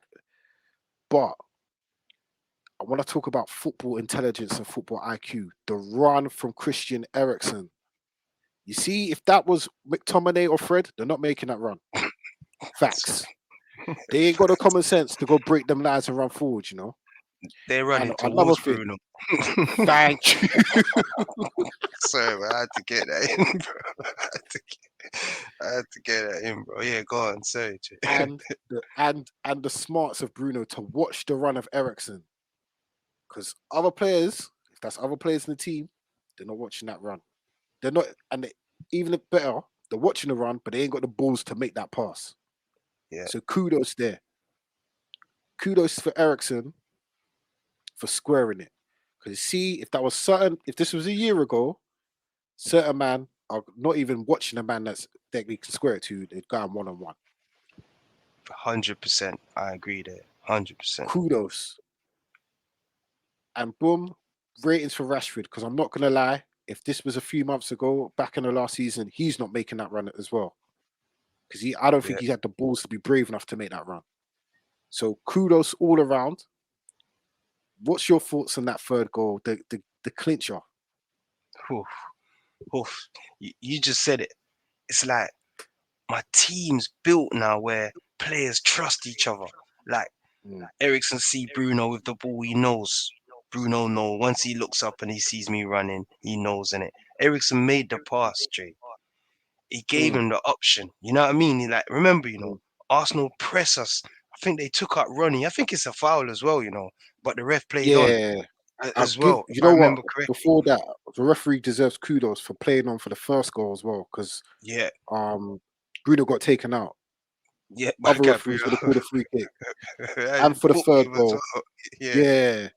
But I want to talk about football intelligence and football IQ. The run from Christian Eriksen. You see, if that was McTominay or Fred, they're not making that run. Facts. They ain't got the common sense to go break them lines and run forward, you know. They're And running another towards thing, Bruno. thank you. Sorry, man, I had to get that in, bro. I had to get that in, bro. Yeah, go on. Sorry, Jay. And the smarts of Bruno to watch the run of Ericsson. Because other players, if that's other players in the team, they're not watching that run. They're not, and even if better, they're watching the run, but they ain't got the balls to make that pass. Yeah, So kudos there. Kudos for Ericsson for squaring it. Because see, if that was certain, if this was a year ago, certain man are not even watching a man that we can square it to. They've gone 1-on-1. 100%. I agree there. 100%. Kudos. And boom, ratings for Rashford. Because I'm not gonna lie, if this was a few months ago, back in the last season, he's not making that run as well. Because I don't Yeah. think he had the balls to be brave enough to make that run. So kudos all around. What's your thoughts on that third goal, the clincher? Oof, oof. You just said it. It's like my team's built now where players trust each other. Like Mm, Ericsson see Bruno with the ball, he knows. Bruno know once he looks up and he sees me running, he knows in it. Ericsson made the pass, Jay. He gave mm, him the option. You know what I mean? He like remember, mm. Arsenal press us. I think they took out Ronnie. I think it's a foul as well, but the ref played on Yeah, I'll as give. well, if You I know what? remember correctly. Before that, the referee deserves kudos for playing on for the first goal as well, because Yeah, um, Bruno got taken out. yeah, my Other Gabriel. referees would have called a free kick, And and for the booked third him as goal, well. Yeah, yeah,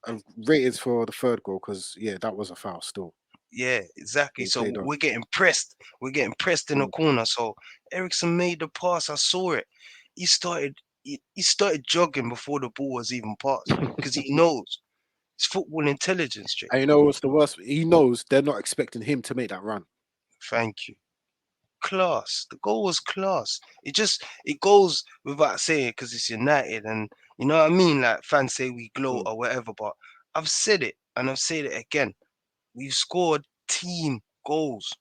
and ratings for the third goal because yeah, that was a foul still. yeah, exactly. They So played on. we're getting pressed. We're getting pressed in the Mm. corner. So Ericsson made the pass. I saw it. He started. He started jogging before the ball was even passed because he knows it's football intelligence, Jay. And you know what's the worst? He knows they're not expecting him to make that run. Thank you. Class. The goal was class. It goes without saying because it's United, and you know what I mean. Like fans say we gloat Mm. or whatever, but I've said it and I've said it again. We've scored team goals.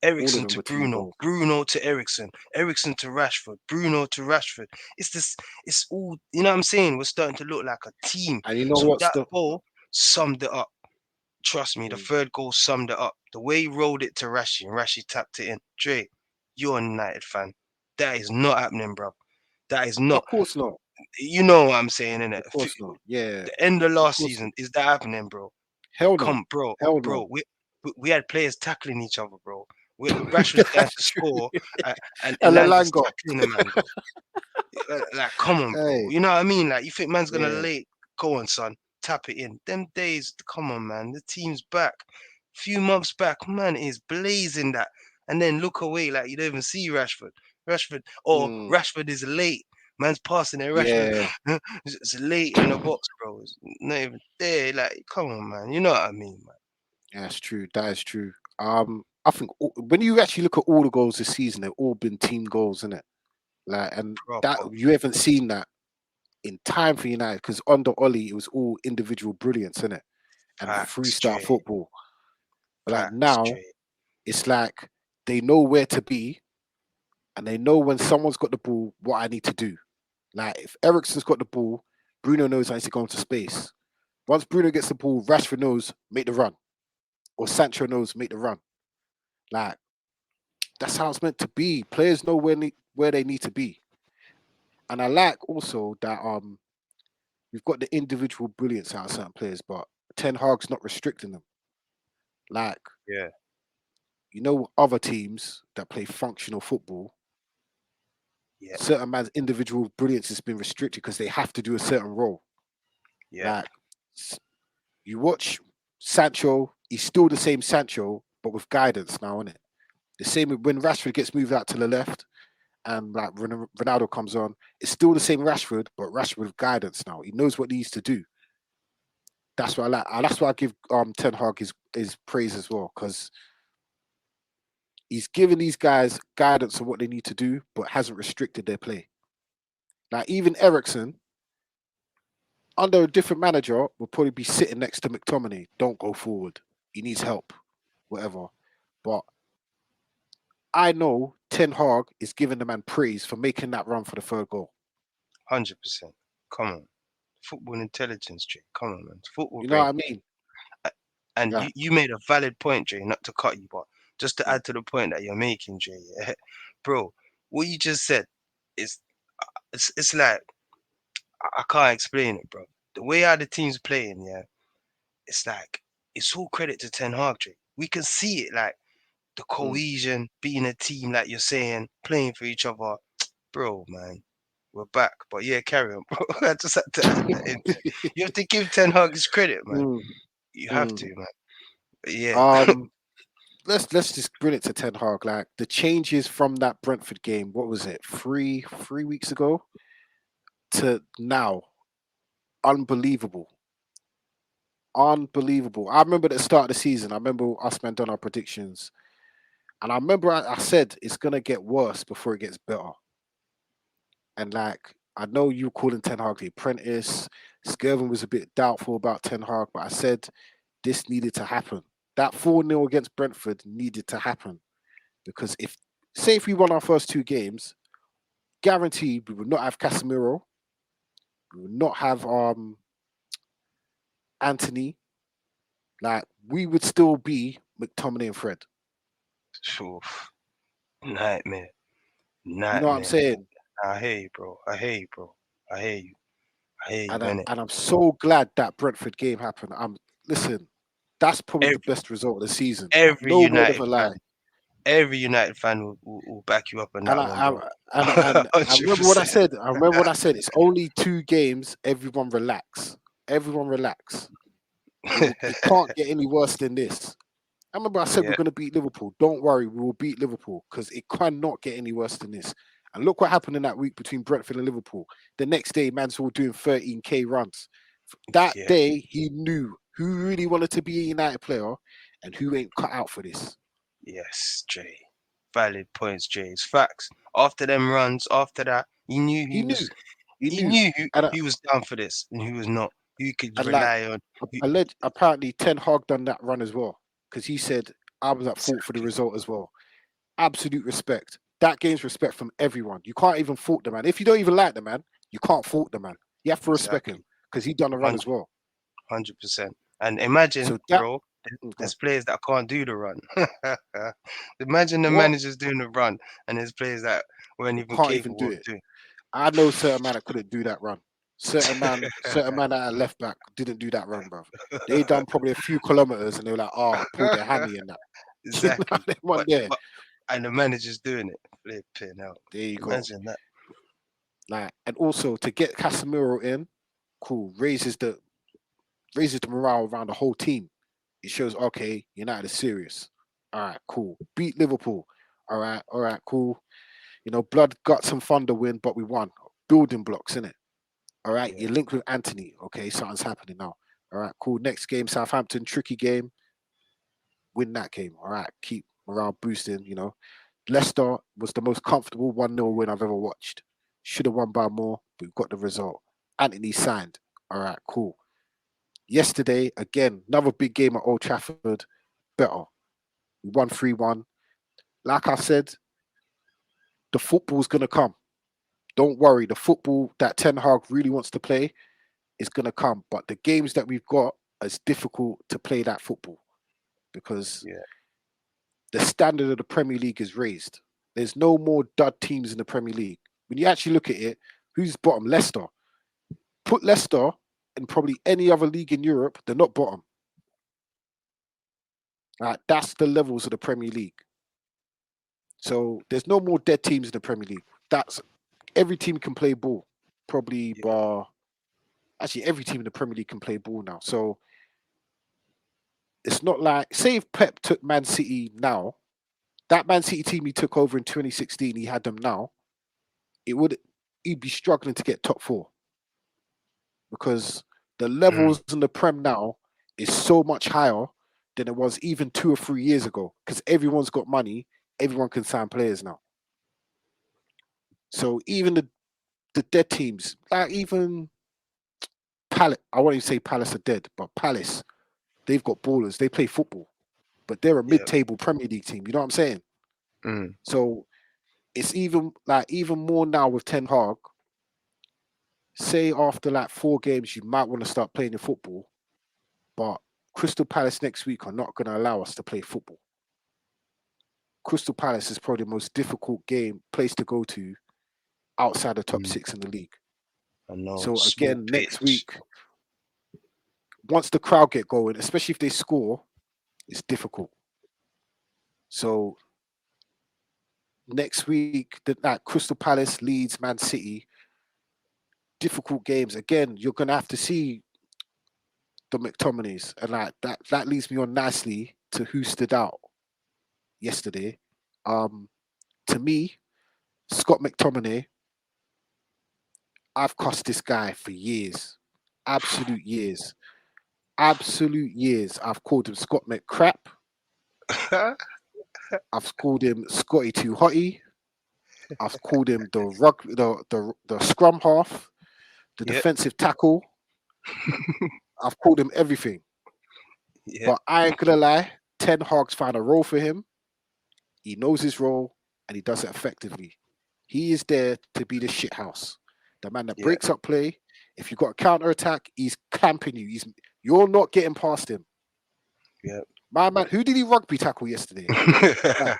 All of Ericsson them to were team Bruno, goals. Bruno to Ericsson, Ericsson to Rashford, Bruno to Rashford. It's this. It's all. You know what I'm saying? We're starting to look like a team. And you know So what's that the goal summed it up. Trust me, the mm, third goal summed it up. The way he rolled it to Rashi and Rashi tapped it in. Dre, you're a United fan. That is not happening, bro. That is not. of course not. You know what I'm saying, innit? Of course not. Yeah. The end of Of last course season not. is that happening, bro? Hell no. Come, bro, Hell bro. no. We had players tackling each other, bro. Rashford's going That's to true. score, and And Landis Lalango. tackling the man, bro. Like, come on, bro. Hey, You know what I mean? Like, you think man's gonna yeah. late? Go on, son. Tap it in. Them days, come on, man. The team's back. Few months back, man is blazing that, and then look away like you don't even see Rashford. Mm, Rashford is late. Man's passing it. Rashford yeah. is late in the box, bro. It's not even there. Like, come on, man. You know what I mean, man. That's true. That is true. I think when you actually look at all the goals this season, they've all been team goals, isn't it? Like, and that Proper you haven't seen that in time for United because under Ollie it was all individual brilliance, isn't it? And pack freestyle straight, football. But like pack now, straight. it's like they know where to be and they know when someone's got the ball what I need to do. Like if Ericsson's got the ball, Bruno knows I need to go into space. Once Bruno gets the ball, Rashford knows make the run, or Sancho knows make the run. Like that's how it's meant to be. Players know where they need to be, and I like also that we've got the individual brilliance out of certain players, but Ten Hag's not restricting them. Like Yeah, you know, other teams that play functional football, Yeah, certain man's individual brilliance has been restricted because they have to do a certain role. yeah, Like s- you watch Sancho, he's still the same Sancho, but with guidance now, isn't it? The same when Rashford gets moved out to the left and like Ronaldo comes on, it's still the same Rashford, but Rashford with guidance now. He knows what he needs to do. That's what I like. That's why I give Ten Hag his praise as well, because he's given these guys guidance on what they need to do, but hasn't restricted their play. Like even Ericsson, under a different manager, will probably be sitting next to McTominay. Don't go forward. He needs help, whatever. But I know Ten Hag is giving the man praise for making that run for the third goal. 100%. Come on, football intelligence, Jay. Come on, man. Football You know what brain. I mean? A- And Yeah. you made a valid point, Jay. Not to cut you, but just to Mm. add to the point that you're making, Jay. Yeah? Bro, what you just said is it's like I can't explain it, bro. The way how the team's playing, yeah, it's like it's all credit to Ten Hag, Jay. We can see it, like the Mm. cohesion, being a team, like you're saying, playing for each other. Bro, man, we're back. But yeah, carry on, bro. I just had to add that in there. You have to give Ten Hag his credit, man. Mm. You have Mm. to, man. But yeah, Um, let's just bring it to Ten Hag. Like the changes from that Brentford game. What was it? Three weeks ago to now. Unbelievable. Unbelievable. I remember at the start of the season. I remember us man done our predictions, and I remember I said it's gonna get worse before it gets better. And like I know you calling Ten Hag the apprentice. Skirvin was a bit doubtful about Ten Hag, but I said this needed to happen. That 4-0 against Brentford needed to happen because if we won our first two games, guaranteed we would not have Casemiro, we would not have Anthony. Like we would still be McTominay and Fred. oof, nightmare, You know what I'm nightmare. saying? I hear you, bro. I hear you, bro. I hear you. I hear you, innit? And I'm so glad that Brentford game happened. Listen, that's probably the Every best result of the season. every No word of United a lie. fan, every United fan will back you up on And that one, bro. I remember what I 100%. said. I remember what I said. It's only two games. Everyone relax. Everyone relax. It can't get any worse than this. I remember I said we're Yeah, going to beat Liverpool. Don't worry, we will beat Liverpool because it cannot get any worse than this. And look what happened in that week between Brentford and Liverpool. The next day, man's all doing 13K runs. That yeah. day, he knew who really wanted to be a United player and who ain't cut out for this. Yes, Jay. Valid points, Jay. It's facts. After them runs, after that, he knew He knew. He he knew. knew And, who was down for this and who was not. Who you could like, rely on. Who, apparently, Ten Hag done that run as well because he said, I was at fault for the exactly. result as well. Absolute respect. That gains respect from everyone. You can't even fault the man. If you don't even like the man, you can't fault the man. You have to respect him Exactly. because he done a run as 100, well. 100%. And imagine, So that bro, okay, there's players that can't do the run. Imagine the what managers doing the run and there's players that weren't even can't even capable do of it. doing. I know certain man that couldn't do that run. Certain man at left back didn't do that run, bro. They done probably a few kilometers and they were like, oh, pulled their hammy and that. You know, Exactly. they one But there. but and the manager's doing it. Flipping out. There you go. Imagine that. Like, and also to get Casemiro in, cool, raises the morale around the whole team. It shows okay, United is serious. All right, cool. Beat Liverpool. All right, cool. You know, blood, guts, and thunder win, but we won. Building blocks, innit? All right, Yeah. you're linked with Anthony. Okay, something's happening now. All right, cool. Next game, Southampton, tricky game. Win that game. All right, keep morale boosting. You know, Leicester was the most comfortable 1-0 win I've ever watched. Should have won by more, but we got the result. Anthony signed. All right, cool. Yesterday, again, another big game at Old Trafford. Better. We won 3-1. Like I said, the football's going to come. Don't worry. The football that Ten Hag really wants to play is going to come. But the games that we've got, it's difficult to play that football because Yeah. the standard of the Premier League is raised. There's no more dud teams in the Premier League. When you actually look at it, who's bottom? Leicester. Put Leicester in probably any other league in Europe, they're not bottom. Like that's the levels of the Premier League. So there's no more dead teams in the Premier League. That's every team can play ball. Probably Yeah, bar actually every team in the Premier League can play ball now. So it's not like say if Pep took Man City now, that Man City team he took over in 2016, he had them now, it would he'd be struggling to get top four because the mm, levels in the Prem now is so much higher than it was even 2 or 3 years ago. Because everyone's got money, everyone can sign players now. So even the dead teams, like even Palace, I won't even say Palace are dead, but Palace, they've got ballers, they play football, but they're a yeah, mid-table Premier League team. You know what I'm saying? mm, So it's even more now with Ten Hag. Say after like 4 games, you might want to start playing the football, but Crystal Palace next week are not going to allow us to play football. Crystal Palace is probably the most difficult place to go to outside the top mm. six in the league. I know. So Small again, next pitch. week, once the crowd get going, especially if they score, it's difficult. So next week, that Crystal Palace, Leeds, Man City, difficult games. Again, you're gonna have to see the McTominays, and like that leads me on nicely to who stood out yesterday. Um, to me, Scott McTominay, I've cussed this guy for years, absolute years, absolute years. I've called him Scott McCrap. I've called him Scotty Too Hotty. I've called him the scrum half, the Yep, defensive tackle. I've called him everything. yep, But I ain't gonna lie, Ten Hag's found a role for him. He knows his role and he does it effectively. He is there to be the shit house. The man that yep, breaks up play. If you got a counter attack, he's camping you. You're not getting past him. yep. My man, who did he rugby tackle yesterday? Like,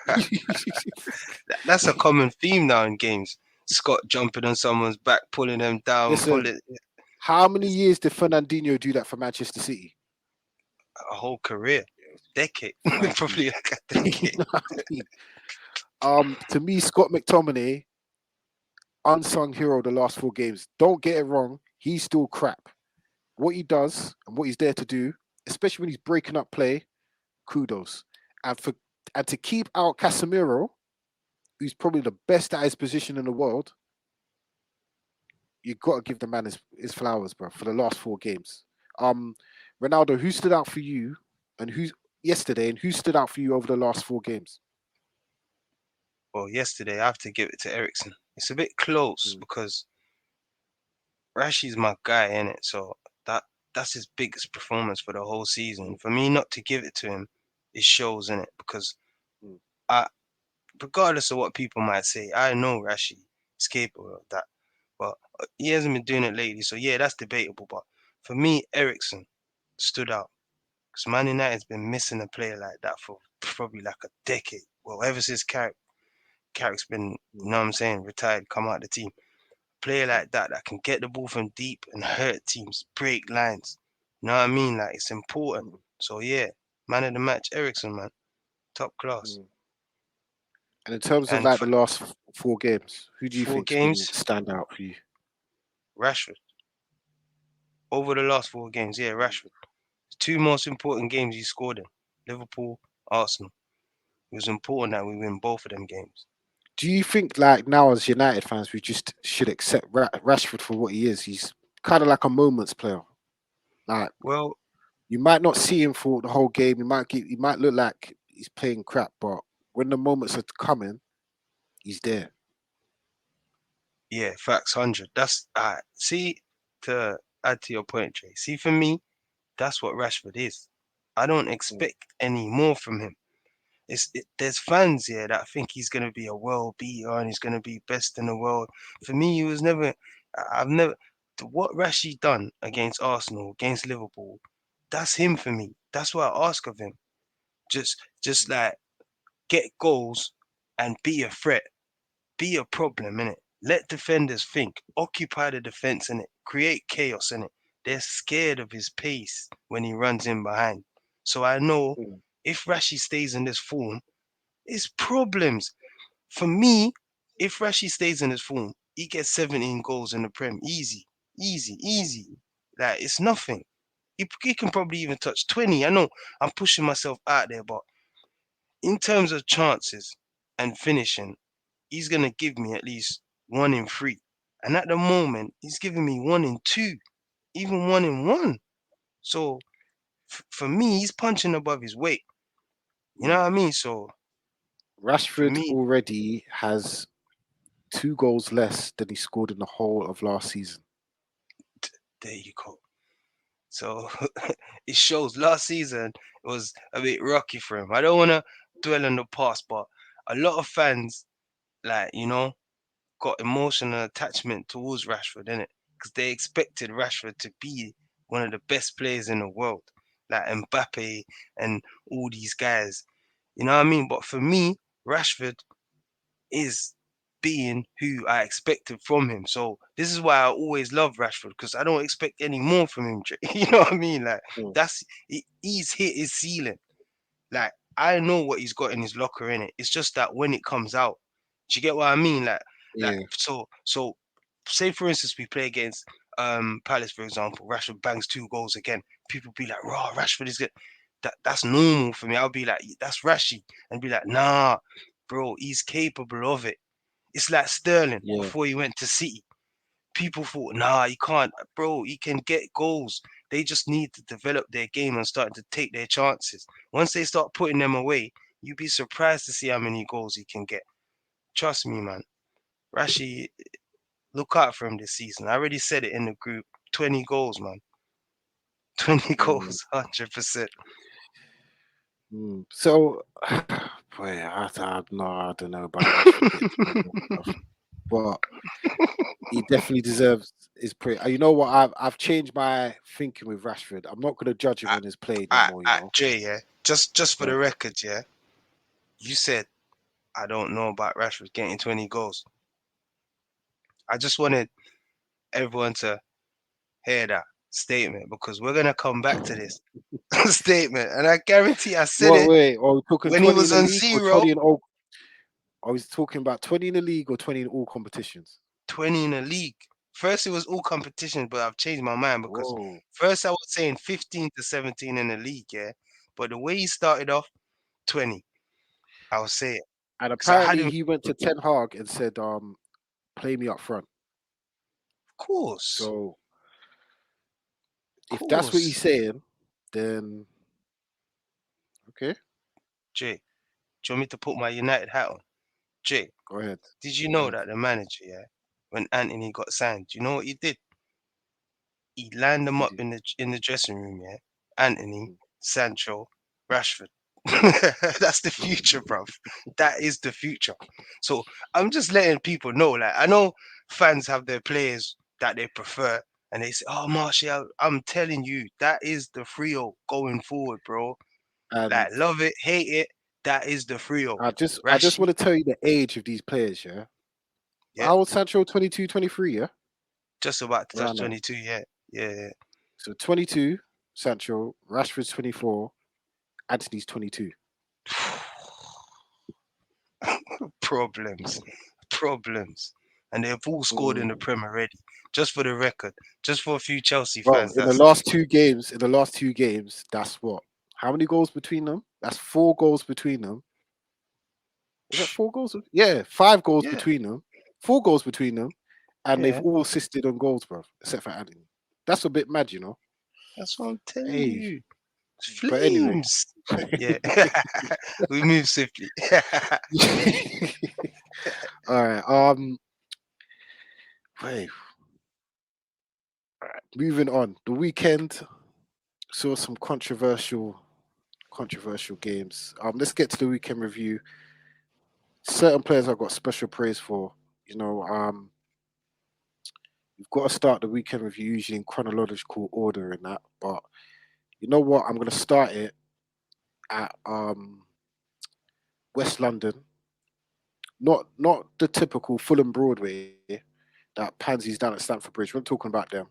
That's a common theme now in games. Scott jumping on someone's back, pulling them down, listen, pulling how many it's years did Fernandinho do that for Manchester City? a whole career, decade, Thank you. probably like a You decade. know what I mean? To me, Scott McTominay, unsung hero of the last 4 games. Don't get it wrong, he's still crap. What he does and what he's there to do, especially when he's breaking up play, kudos. And for and to keep out Casemiro, who's probably the best at his position in the world, you got to give the man his flowers, bro. For the last 4 games, um, Ronaldo, who stood out for you, and who's yesterday, and who stood out for you over the last 4 games? Well, yesterday I have to give it to Ericsson. It's a bit close Mm, because Rashi's my guy in it, so that's his biggest performance for the whole season. mm, For me not to give it to him, it shows in it because mm, I, regardless of what people might say, I know Rashi is capable of that, but he hasn't been doing it lately. So yeah, that's debatable. But for me, Ericsson stood out because Man United's been missing a player like that for probably like a decade. Well, ever since Carrick's been, mm, you know what I'm saying, retired, come out of the team. Player mm, like that can get the ball from deep and hurt teams, break lines. You know what I mean? Like it's important. mm, So yeah, man of the match, Ericsson, man, top class. mm. And in terms of And like the for last 4 games, who do you four think's been games, stand out for you? Rashford. Over the last 4 games, yeah, Mm. Rashford. The two most important games he scored in Liverpool, Arsenal. It was important that we win both of them games. Do you think like now as United fans, we just should accept Rashford for what he is? He's kind of like a moments player. Like Well, you might not see him for the whole game. He might look like he's playing crap, but when the moments are coming, he's there. yeah, facts 100. That's see, to add to your point, Jay. See, for me, that's what Rashford is. I don't Mm, expect any more from him. There's fans here that think he's gonna be a world beater and he's gonna be best in the world. For me, he was never. I've never. What Rashi done against Arsenal, against Liverpool, that's him for me. That's what I ask of him. Just mm, like get goals and be a threat, be a problem in it. Let defenders think, occupy the defense in it, create chaos in it. They're scared of his pace when he runs in behind. So I know mm. If Rashi stays in this form, it's problems. For me, if Rashi stays in his form, he gets 17 goals in the Prem. Easy, easy, easy. Like, it's nothing. He can probably even touch 20. I know I'm pushing myself out there, but in terms of chances and finishing, he's going to give me at least 1 in 3. And at the moment, he's giving me 1 in 2, even 1 in 1. So for me, he's punching above his weight. You know Mm. what I mean? So for Rashford me, already has 2 goals less than he scored in the whole of last season. there you go. So it shows last season was a bit rocky for him. I don't want to dwell on the past, but a lot of fans, like, got emotional attachment towards Rashford, innit? Because they expected Rashford to be one of the best players in the world, like Mbappe and all these guys. You know what I mean? But for me, Rashford is being who I expected from him. So this is why I always love Rashford, because I don't expect any more from him. You know what I mean? Like, Mm. he's hit his ceiling. Like, I know what he's got in his locker in it. It's just that when it comes out, do you get what I mean? Like, Yeah, so say for instance we play against Palace, for example, Rashford bangs 2 goals again. People be like, raw, Rashford is good. That's normal for me. I'll be like, that's Rashi, and be like, nah, bro, he's capable of it. It's like Sterling yeah. before he went to City. People thought, nah, he can't, bro. He can get goals. They just need to develop their game and start to take their chances. Once they start putting them away, you'd be surprised to see how many goals he can get. Trust me, man. Rashi, look out for him this season. I already said it in the group. 20 goals, man. 20 Mm. goals, 100%. So, boy, no, I don't know about Rashford getting 20 goals, bruv. But he definitely deserves his praise. You know what? I've changed my thinking with Rashford. I'm not going to judge him I, on his play no more. Jay, yeah. Just for Yeah. the record, yeah. You said I don't know about Rashford getting 20 goals. I just wanted everyone to hear that statement, because we're gonna come back to this statement, and I guarantee I said What? it Wait, are we talking when he 20 in was the on league or zero. 20 in all? Are we talking about 20 in the league or 20 in all competitions? 20 in the league. First, it was all competition, but I've changed my mind, because Whoa. first I was saying 15 to 17 in the league, yeah. But the way he started off, 20, I'll say it. And Because I had apparently him, he went to Ten Hag and said, play me up front. of course, So of if that's what course. he's saying, then okay, Jay, do you want me to put my United hat on? Jay, go ahead. did you Go know ahead. that the manager, yeah, when Anthony got signed, do you know what he did? He lined them Did up he? in the dressing room, yeah. Anthony, Mm. Sancho, Rashford. That's the future, bruv. That is the future. So I'm just letting people know. Like, I know fans have their players that they prefer, and they say, "Oh, Martial," I'm telling you, that is the trio going forward, bro. And Like, love it, hate it, that is the trio. I just Rashi, want to tell you the age of these players, yeah. yeah, How old Sancho? 22, 23, yeah? just about to touch Around there. 22, yeah, yeah, yeah. So 22, Sancho, Rashford's 24, Anthony's 22. Problems, problems, and they've all scored in the Mm. Prem already. Just for the record, just for a few Chelsea Bro, fans, in the that's last 2 games, that's what? How many goals between them? That's 4 goals between them. Is that 4 goals? Yeah, 5 goals yeah, between them. 4 goals between them. And they've yeah. all assisted on goals, bro, except for Anthony. That's a bit mad, you know. That's what I'm telling Hey, you. but anyway. Flames. Yeah, we move swiftly. All right. Wait, moving on. The weekend saw some controversial games. Let's get to the weekend review. Certain players I've got special praise for. You know, you've got to start the weekend review usually in chronological order and that. But you know what? I'm gonna start it at West London. Not the typical Fulham Broadway that pansies down at Stamford Bridge. We're not talking about them.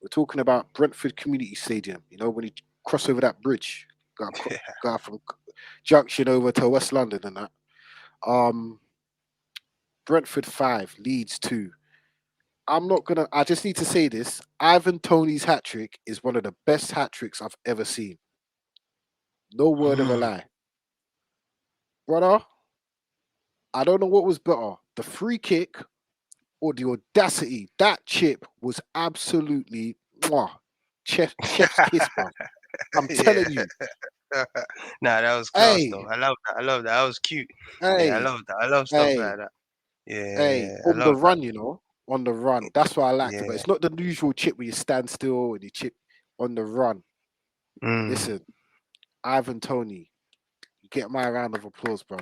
We're talking about Brentford Community Stadium. You know, when you cross over that bridge Got from Junction over to West London and that. Um, Brentford 5, Leeds 2. I'm not gonna. I just need to say this. Ivan Tony's hat trick is one of the best hat tricks I've ever seen. No word of a lie, brother. I don't know what was better, the free kick or the audacity. That chip was absolutely mwah, chef's kiss, bro. I'm Yeah. telling you. Nah, that was class though. Hey, I love that. I love that. That was cute. Yeah, I hey, love that. I love stuff hey, like that. hey. Yeah, I On the love that. run, on the run. That's what I liked about it. Yeah. It's not the usual chip where you stand still and you chip on the run. Mm, Listen, Ivan Tony, you get my round of applause, bro.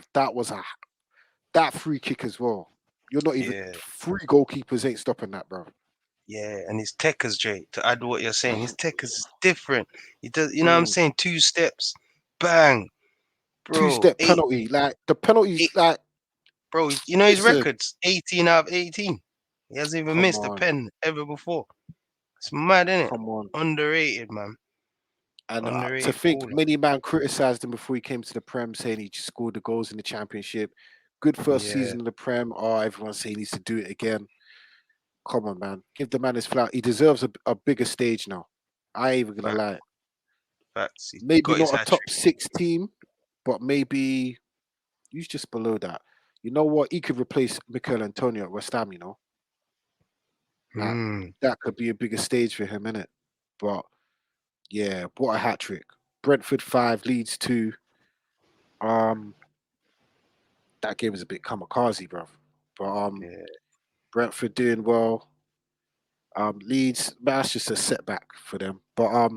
That free kick as well. You're not even yeah. three goalkeepers ain't stopping that, bro. Yeah. And his techers, Jay, to add what you're saying, his techers is different. He does, you know what I'm Mm. saying? Two steps, bang, Two bro. step penalty, like the penalties, Eight, like bro. You know his listen, records, 18 out of 18. He hasn't even come missed a on, pen ever before. It's mad, isn't it? come on. Underrated, man. And to Underrated think baller. many man criticised him before he came to the Prem, saying he just scored the goals in the Championship. Good first Yeah, season in the Prem. Oh, everyone's saying he needs to do it again. Come on, man. Give the man his flower. He deserves a bigger stage now. I ain't even gonna fact, lie. facts. He Maybe got his not a hat top trick. six team, but maybe he's just below that. You know what? He could replace Mikel Antonio at West Ham, Like Mm, that could be a bigger stage for him, innit? But yeah, what a hat trick. Brentford 5, Leeds 2. Um, that game was a bit kamikaze, bro. But yeah, Brentford doing well. Leeds, that's just a setback for them. But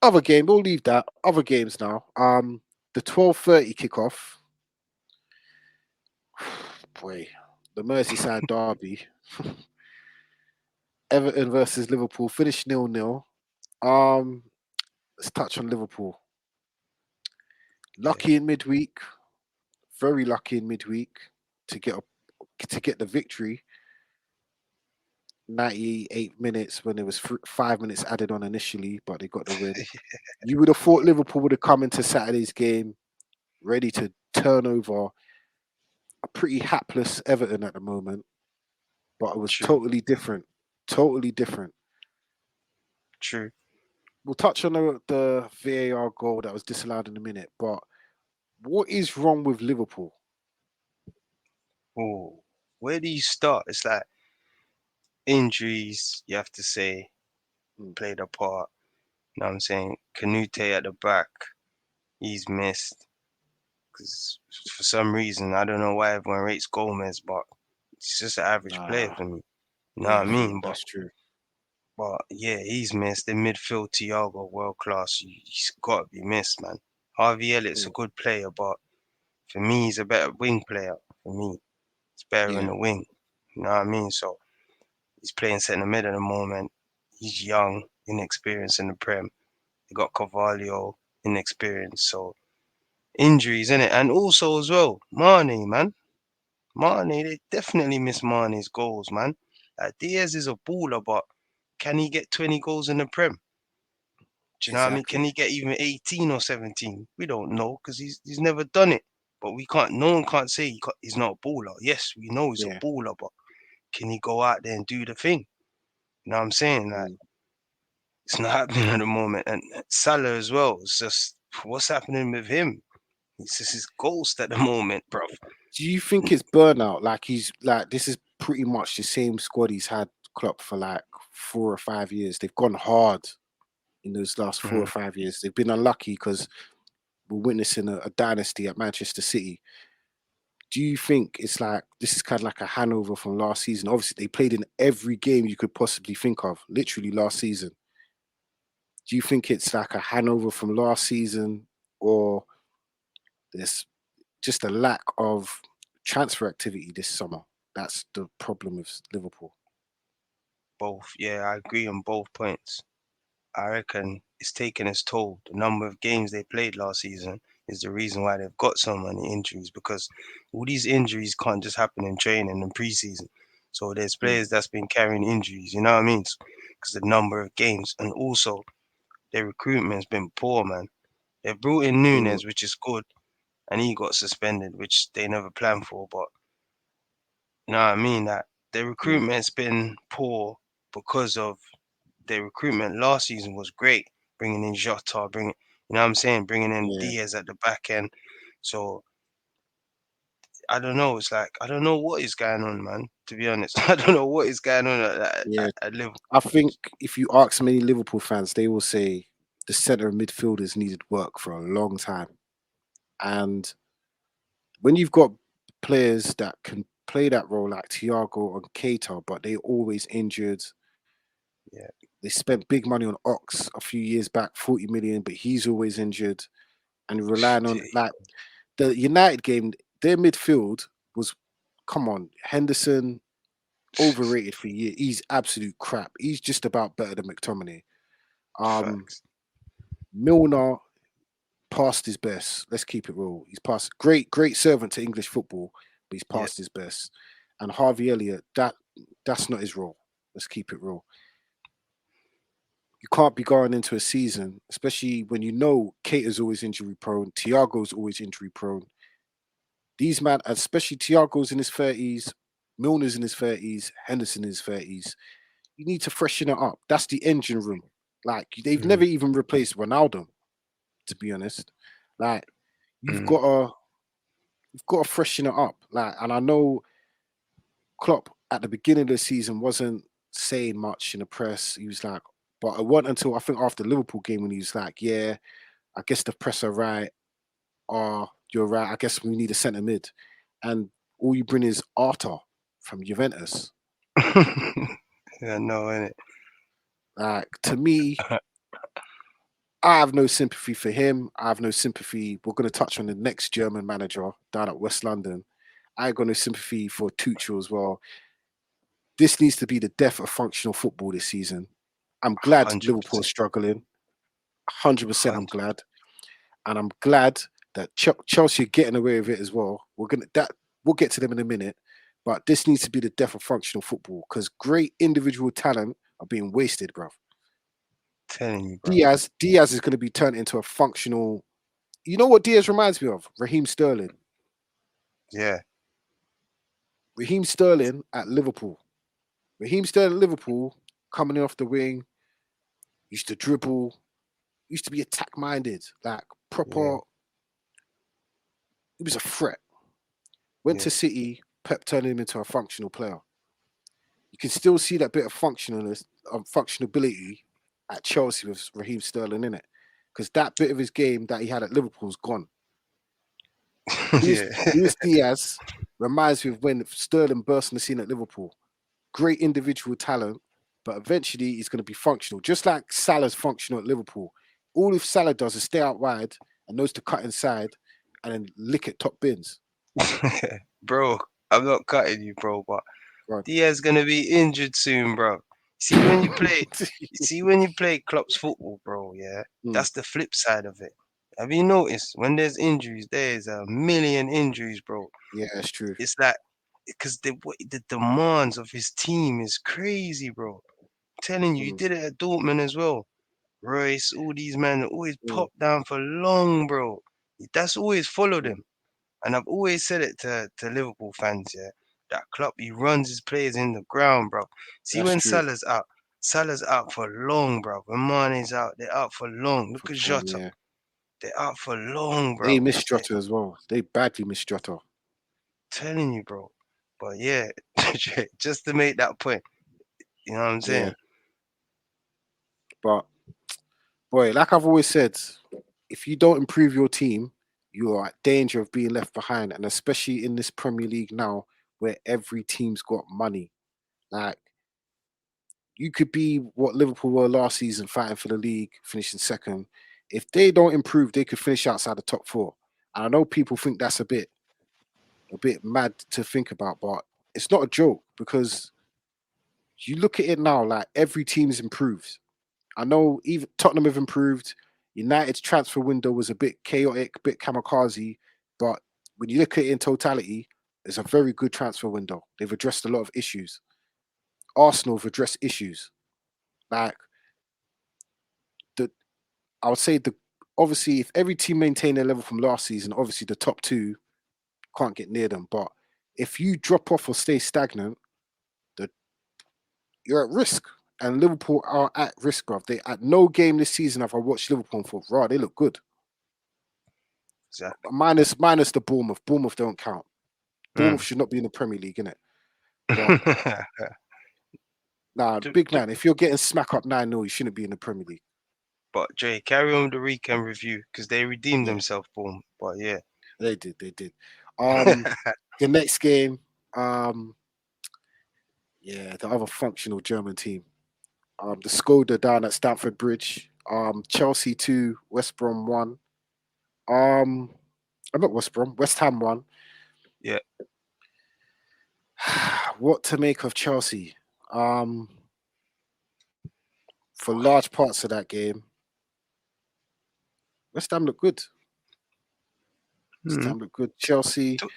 other game, we'll leave that. Other games now. The 12:30 kickoff. Boy, the Merseyside derby. Everton versus Liverpool finished 0-0. Um, let's touch on Liverpool. yeah, Lucky in midweek, very lucky in midweek to get to get the victory. 98 minutes when there was 5 minutes added on initially, but they got the win. You would have thought Liverpool would have come into Saturday's game ready to turn over a pretty hapless Everton at the moment, but it was true, totally different. Totally different. true. We'll touch on the VAR goal that was disallowed in a minute, but what is wrong with Liverpool? Oh, where do you start? It's like injuries, you have to say, Mm, played a part. You know what I'm saying? Canute at the back, he's missed. Because for some reason, I don't know why everyone rates Gomez, but he's just an average player nah, for me. You know what yeah, I mean? that's true. But yeah, he's missed. In midfield, Thiago, world class. He's got to be missed, man. Harvey Elliott's a Mm, good player, but for me, he's a better wing player. For me, it's better in yeah, the wing. You know what I mean? So he's playing centre mid at the moment. He's young, inexperienced in the Prem. They got Carvalho, inexperienced. So injuries, in it, and also as well, Mane, man. Mane, they definitely miss Mane's goals, man. Diaz is a baller, but can he get 20 goals in the Prem? Do you know what I mean? Can exactly. he get even 18 or 17? We don't know because he's never done it. But we can't. No one can't say he's not a baller. Yes, we know he's a Yeah. baller, but can he go out there and do the thing? You know what I'm saying? Like Mm. it's not happening at the moment. And Salah as well. It's just what's happening with him. He's just his ghost at the moment, bro. Do you think it's burnout? Like he's like this is pretty much the same squad he's had Klopp for like 4 or 5 years. They've gone hard in those last four or Mhm. 5 years. They've been unlucky because we're witnessing a dynasty at Manchester City. Do you think it's like this is kind of like a hangover from last season? Obviously, they played in every game you could possibly think of, literally last season. Do you think it's like a hangover from last season, or there's just a lack of transfer activity this summer? That's the problem with Liverpool. Both. Yeah, I agree on both points. I reckon it's taken its toll. The number of games they played last season is the reason why they've got so many injuries because all these injuries can't just happen in training and preseason. So there's Mm, players that's been carrying injuries, you know what I mean? Because the number of games and also their recruitment's been poor, man. They brought in Mm, Nunes, which is good, and he got suspended, which they never planned for. But you know what I mean? That their mm, recruitment's been poor because of their recruitment last season was great, bringing in Jota, you know what I'm saying, bringing in yeah, Diaz at the back end. So I don't know. It's like I don't know what is going on, man. To be honest, I don't know what is going on yeah. at Liverpool. I think if you ask many Liverpool fans, they will say the centre midfielders needed work for a long time. And when you've got players that can play that role like Thiago and Keita, but they always injured. Yeah, They spent big money on Ox a few years back, 40 million, but he's always injured. And relying on like the United game, their midfield was, come on, Henderson overrated for years. He's absolute crap. He's just about better than McTominay. Um, facts. Milner past his best. Let's keep it real. He's past great servant to English football, but he's Yeah. past his best. And Harvey Elliott, that's not his role. Let's keep it real. You can't be going into a season, especially when you know Keita's always injury prone, Thiago's always injury prone. These man, especially Thiago's in his 30s, Milner's in his 30s, Henderson in his 30s. You need to freshen it up. That's the engine room. Like they've Mm, never even replaced Ronaldo, to be honest. Like you've mm. got to you've got to freshen it up. Like, and I know Klopp at the beginning of the season wasn't saying much in the press. He was like, but it wasn't until I think after the Liverpool game when he was like, yeah, I guess the press are right. Oh, you're right. I guess we need a centre mid. And all you bring is Arta from Juventus. Yeah, no, innit? Like to me, I have no sympathy for him. I have no sympathy. We're going to touch on the next German manager down at West London. I got no sympathy for Tuchel as well. This needs to be the death of functional football this season. I'm glad Liverpool are 100%, struggling. 100% I'm 100. glad. And I'm glad that Chelsea are getting away with it as well. We'll get to them in a minute. But this needs to be the death of functional football because great individual talent are being wasted, bruv. Telling you, bro. Diaz is going to be turned into a functional. You know what Diaz reminds me of? Raheem Sterling. Yeah, Raheem Sterling at Liverpool. Raheem Sterling at Liverpool coming in off the wing, used to dribble, used to be attack minded, like yeah, proper. He was a threat. Went yeah. to City, Pep turned him into a functional player. You can still see that bit of functionability at Chelsea with Raheem Sterling in it, because that bit of his game that he had at Liverpool's gone. Luis, Yeah. Luis Diaz reminds me of when Sterling burst on the scene at Liverpool. Great individual talent, but eventually he's going to be functional, just like Salah's functional at Liverpool. All if Salah does is stay out wide and knows to cut inside and then lick at top bins. Bro, I'm not cutting you, bro, but Right. Diaz gonna be injured soon, bro. See when you play, see when you play Klopp's football, bro. Yeah, Mm, that's the flip side of it. Have you noticed when there's injuries, there's a million injuries, bro. yeah, that's true. It's like because the demands of his team is crazy, bro. Telling you, he Mm, did it at Dortmund as well. Royce, all these men always mm, pop down for long, bro. That's always followed mm. him. And I've always said it to Liverpool fans, yeah, that Klopp, he runs his players in the ground, bro. See That's when true. Salah's out for long, bro. When Mane's out, they're out for long. Look For at long, Jota, yeah. they're out for long, They bro. miss They're Jota as well. They badly miss Jota. telling you, bro. But yeah, just to make that point, you know what I'm Yeah. saying? But boy, like I've always said, if you don't improve your team, you are at danger of being left behind. And especially in this Premier League now, where every team's got money. Like you could be what Liverpool were last season, fighting for the league, finishing second. If they don't improve, they could finish outside the top four. And I know people think that's a bit mad to think about, but it's not a joke because you look at it now, like every team's improved. I know even Tottenham have improved. United's transfer window was a bit chaotic, a bit kamikaze, but when you look at it in totality, it's a very good transfer window. They've addressed a lot of issues. Arsenal have addressed issues. Like the I would say obviously, if every team maintain their level from last season, obviously the top two can't get near them. But if you drop off or stay stagnant, the, you're at risk. And Liverpool are at risk, bruv. They at no game this season have I watched Liverpool and thought, right, they look good. Exactly. Minus the Bournemouth. Bournemouth don't count. Bournemouth Mm. should not be in the Premier League, innit? But nah, Ju- big ju- man, if you're getting smack up 9-0, you shouldn't be in the Premier League. but Jay, carry on with the weekend review because they redeemed Yeah, themselves, boom. But yeah. they did. Um, the next game, yeah, the other functional German team. The Skoda down at Stamford Bridge. Chelsea 2, West Brom 1. I'm not West Brom, West Ham 1. Yeah. What to make of Chelsea? Um, for large parts of that game, West Ham look good. West Mm. Ham look good. Chelsea, Took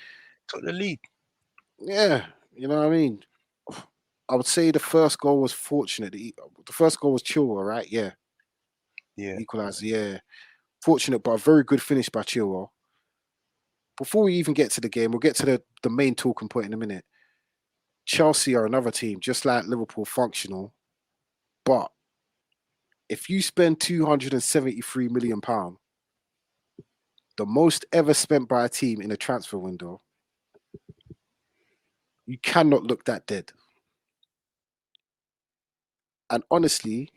took the lead. yeah, you know what I mean. I would say the first goal was fortunate. The first goal was Chilwell, right? Yeah, Yeah. equalizer. Yeah, fortunate, but a very good finish by Chilwell. Before we even get to the game, we'll get to the main talking point in a minute. Chelsea are another team, just like Liverpool, functional. But if you spend £273 million, the most ever spent by a team in a transfer window, you cannot look that dead. And honestly,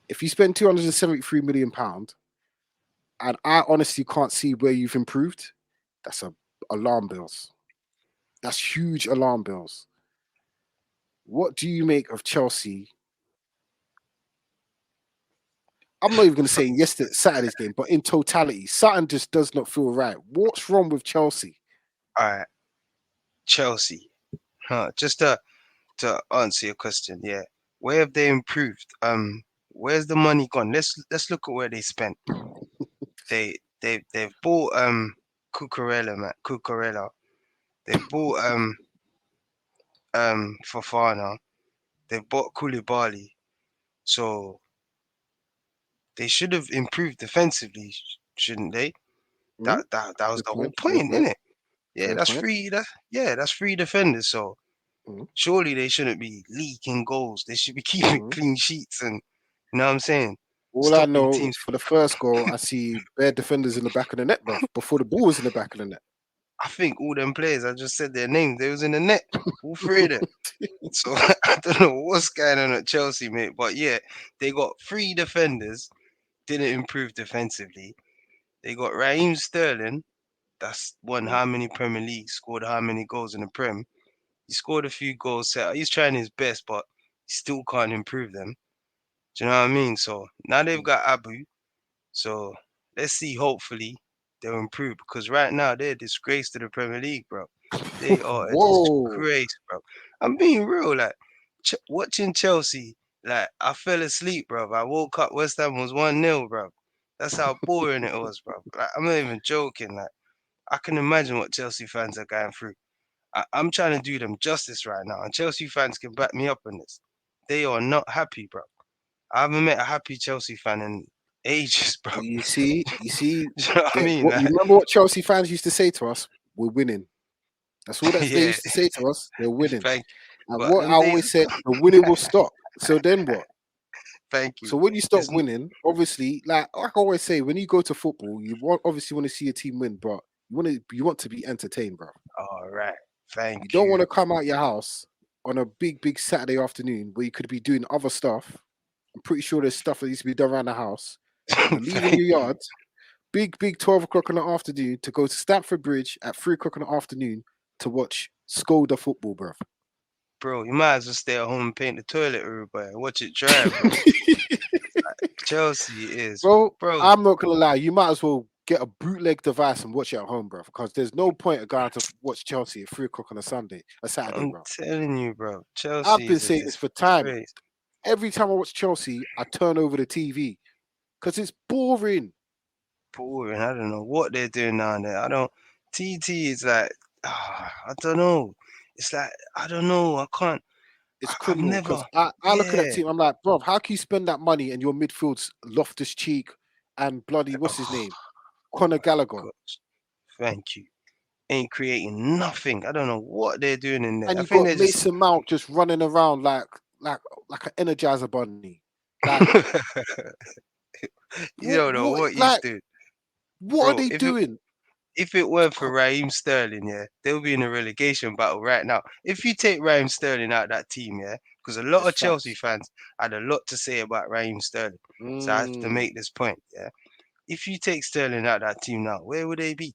if you spend £273 million, and I honestly can't see where you've improved, that's a alarm bells. That's huge alarm bells. What do you make of Chelsea? I'm not even going to say in yesterday Saturday's game, but in totality, something just does not feel right. What's wrong with Chelsea? All right. Chelsea. Huh. Just to answer your question, yeah. Where have they improved? Where's the money gone? Let's look at where they spent. They've bought Cucurella, man. Cucurella. They've bought Fofana. They've bought Koulibaly. So they should have improved defensively, shouldn't they? Mhm. That was Good the whole point. Fair point, point. isn't it? Yeah, Fair that's point. three. That's three defenders. So Mhm. surely they shouldn't be leaking goals. They should be keeping Mhm. clean sheets and you know what I'm saying? All I Stopping know teams. is for the first goal, I see bare defenders in the back of the net, bruv, before the ball was in the back of the net. I think all them players, I just said their names, they was in the net. All three of them. So I don't know what's going on at Chelsea, mate. But yeah, they got three defenders, didn't improve defensively. They got Raheem Sterling, that's won Mhm. how many Premier Leagues, scored how many goals in the Prem. He scored a few goals. So he's trying his best, but he still can't improve them. Do you know what I mean? So now they've got Abu. So let's see. Hopefully they'll improve because right now they're a disgrace to the Premier League, bro. They are a Whoa. disgrace, bro. I'm being real. Like watching Chelsea, like I fell asleep, bro. I woke up. West Ham was 1-0, bro. That's how boring it was, bro. Like I'm not even joking. Like I can imagine what Chelsea fans are going through. I'm trying to do them justice right now, and Chelsea fans can back me up on this. They are not happy, bro. I haven't met a happy Chelsea fan in ages, bro. You see, Do you know what I mean? what you Like, remember what Chelsea fans used to say to us? We're winning. That's all that they yeah, used to say to us. They're winning. thank you. And But what I them days, always said, the winning will stop. So then what? thank you. So when you stop It's winning, obviously, like I always say, when you go to football, obviously want to see your team win, but you want to be entertained, bro. all right. Thank You don't want you. to come out your house on a big Saturday afternoon where you could be doing other stuff. I'm pretty sure there's stuff that needs to be done around the house. You're leaving Thank your you, yard, big 12 o'clock in the afternoon to go to Stamford Bridge at 3 o'clock in the afternoon to watch Skoda football, bro. bro. You might as well stay at home and paint the toilet, everybody. Watch it dry, bro. Chelsea is, Bro, bro. I'm not gonna lie. You might as well get a bootleg device and watch it at home, bro. Because there's no point of going to watch Chelsea at 3 o'clock on a Saturday, I'm bro. telling you, bro. I've Chelsea been is a saying this for time. disgrace. Every time I watch Chelsea, I turn over the TV because it's boring. Boring. I don't know what they're doing down there. I don't. TT is like, I don't know. It's like I don't know. I can't. It's I've criminal because never. I look at that Yeah. team. I'm like, bro, how can you spend that money and your midfield's Loftus Cheek and bloody what's his Oh name, Conor my Gallagher, God. Thank you. Ain't creating nothing. I don't know what they're doing in there. and I you think got they're just Mason Mount just running around like like an Energizer bunny. Like you don't know what he's like doing. what are Bro, they if it doing? if it weren't for Co- Raheem Sterling, yeah, they'll be in a relegation battle right now. If you take Raheem Sterling out of that team, yeah, because a lot It's of Chelsea facts. fans had a lot to say about Raheem Sterling. So I have to Mm. make this point, yeah. If you take Sterling out of that team now, where would they be?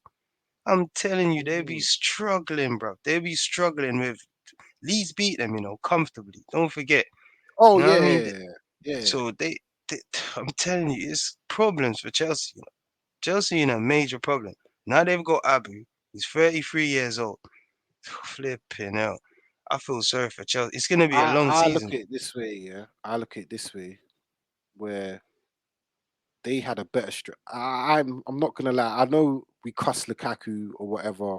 I'm telling you, they'll be Mm. struggling, bro. They'll be struggling with Leeds beat them, comfortably. Don't forget. Oh You know what yeah, I mean? yeah, yeah. Yeah. So they I'm telling you, it's problems for Chelsea. Chelsea in a major problem. Now they've got Abu. He's 33 years old. Flipping hell. I feel sorry for Chelsea. It's gonna be a long I look season. at it this way, yeah. I look at it this way, where they had a better I'm not gonna lie. I know we cuss Lukaku or whatever,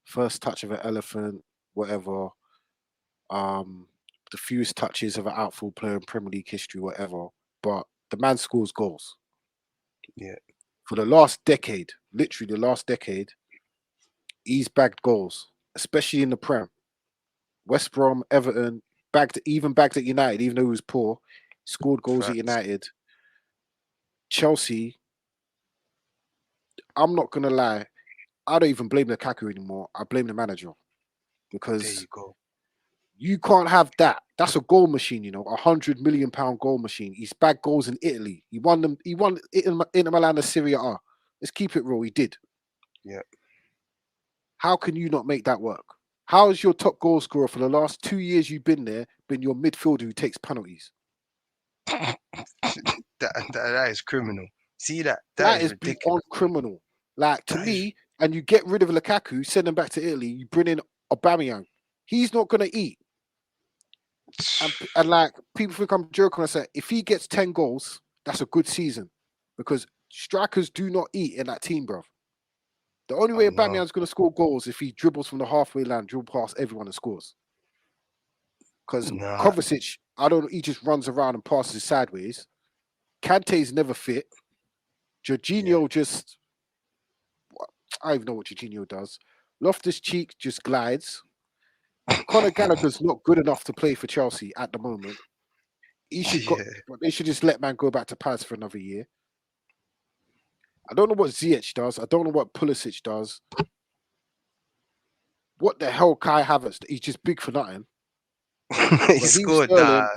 first touch of an elephant, whatever. Um, the fewest touches of an outfield player in Premier League history, whatever. But the man scores goals Yeah, for the last decade. Literally, the last decade, he's bagged goals, especially in the Prem. West Brom, Everton, bagged at United, even though he was poor. Scored goals at facts. United. Chelsea, I'm not gonna lie. I don't even blame Lukaku anymore. I blame the manager There because you go. you can't have that. That's a goal machine, £100 million goal machine. He's bagged goals in Italy. He won them. He won Inter Milan the Serie A. Let's keep it real. He did. Yeah. How can you not make that work? How is your top goal scorer for the last 2 years you've been there been your midfielder who takes penalties? That is criminal. See that? That That is is beyond ridiculous. criminal. Like to That is me, and you get rid of Lukaku, send him back to Italy. You bring in Aubameyang. He's not gonna eat. And like people think I'm joking when I say if he gets 10 goals, that's a good season. Because strikers do not eat in that team, bro. The only way I know. Aubameyang's gonna score goals if he dribbles from the halfway line, dribble past everyone and scores. Because Nah. Kovacic, I don't know, he just runs around and passes sideways. Kante's never fit. Yeah. Jorginho just I don't even know what Jorginho does. Loftus Cheek just glides. Conor Gallagher's not good enough to play for Chelsea at the moment. He should go. Yeah. They should just let man go back to Palace for another year. I don't know what Ziyech does. I don't know what Pulisic does. What the hell, Kai Havertz? He's just big for nothing. He Raheem scored. Nah, Sterling,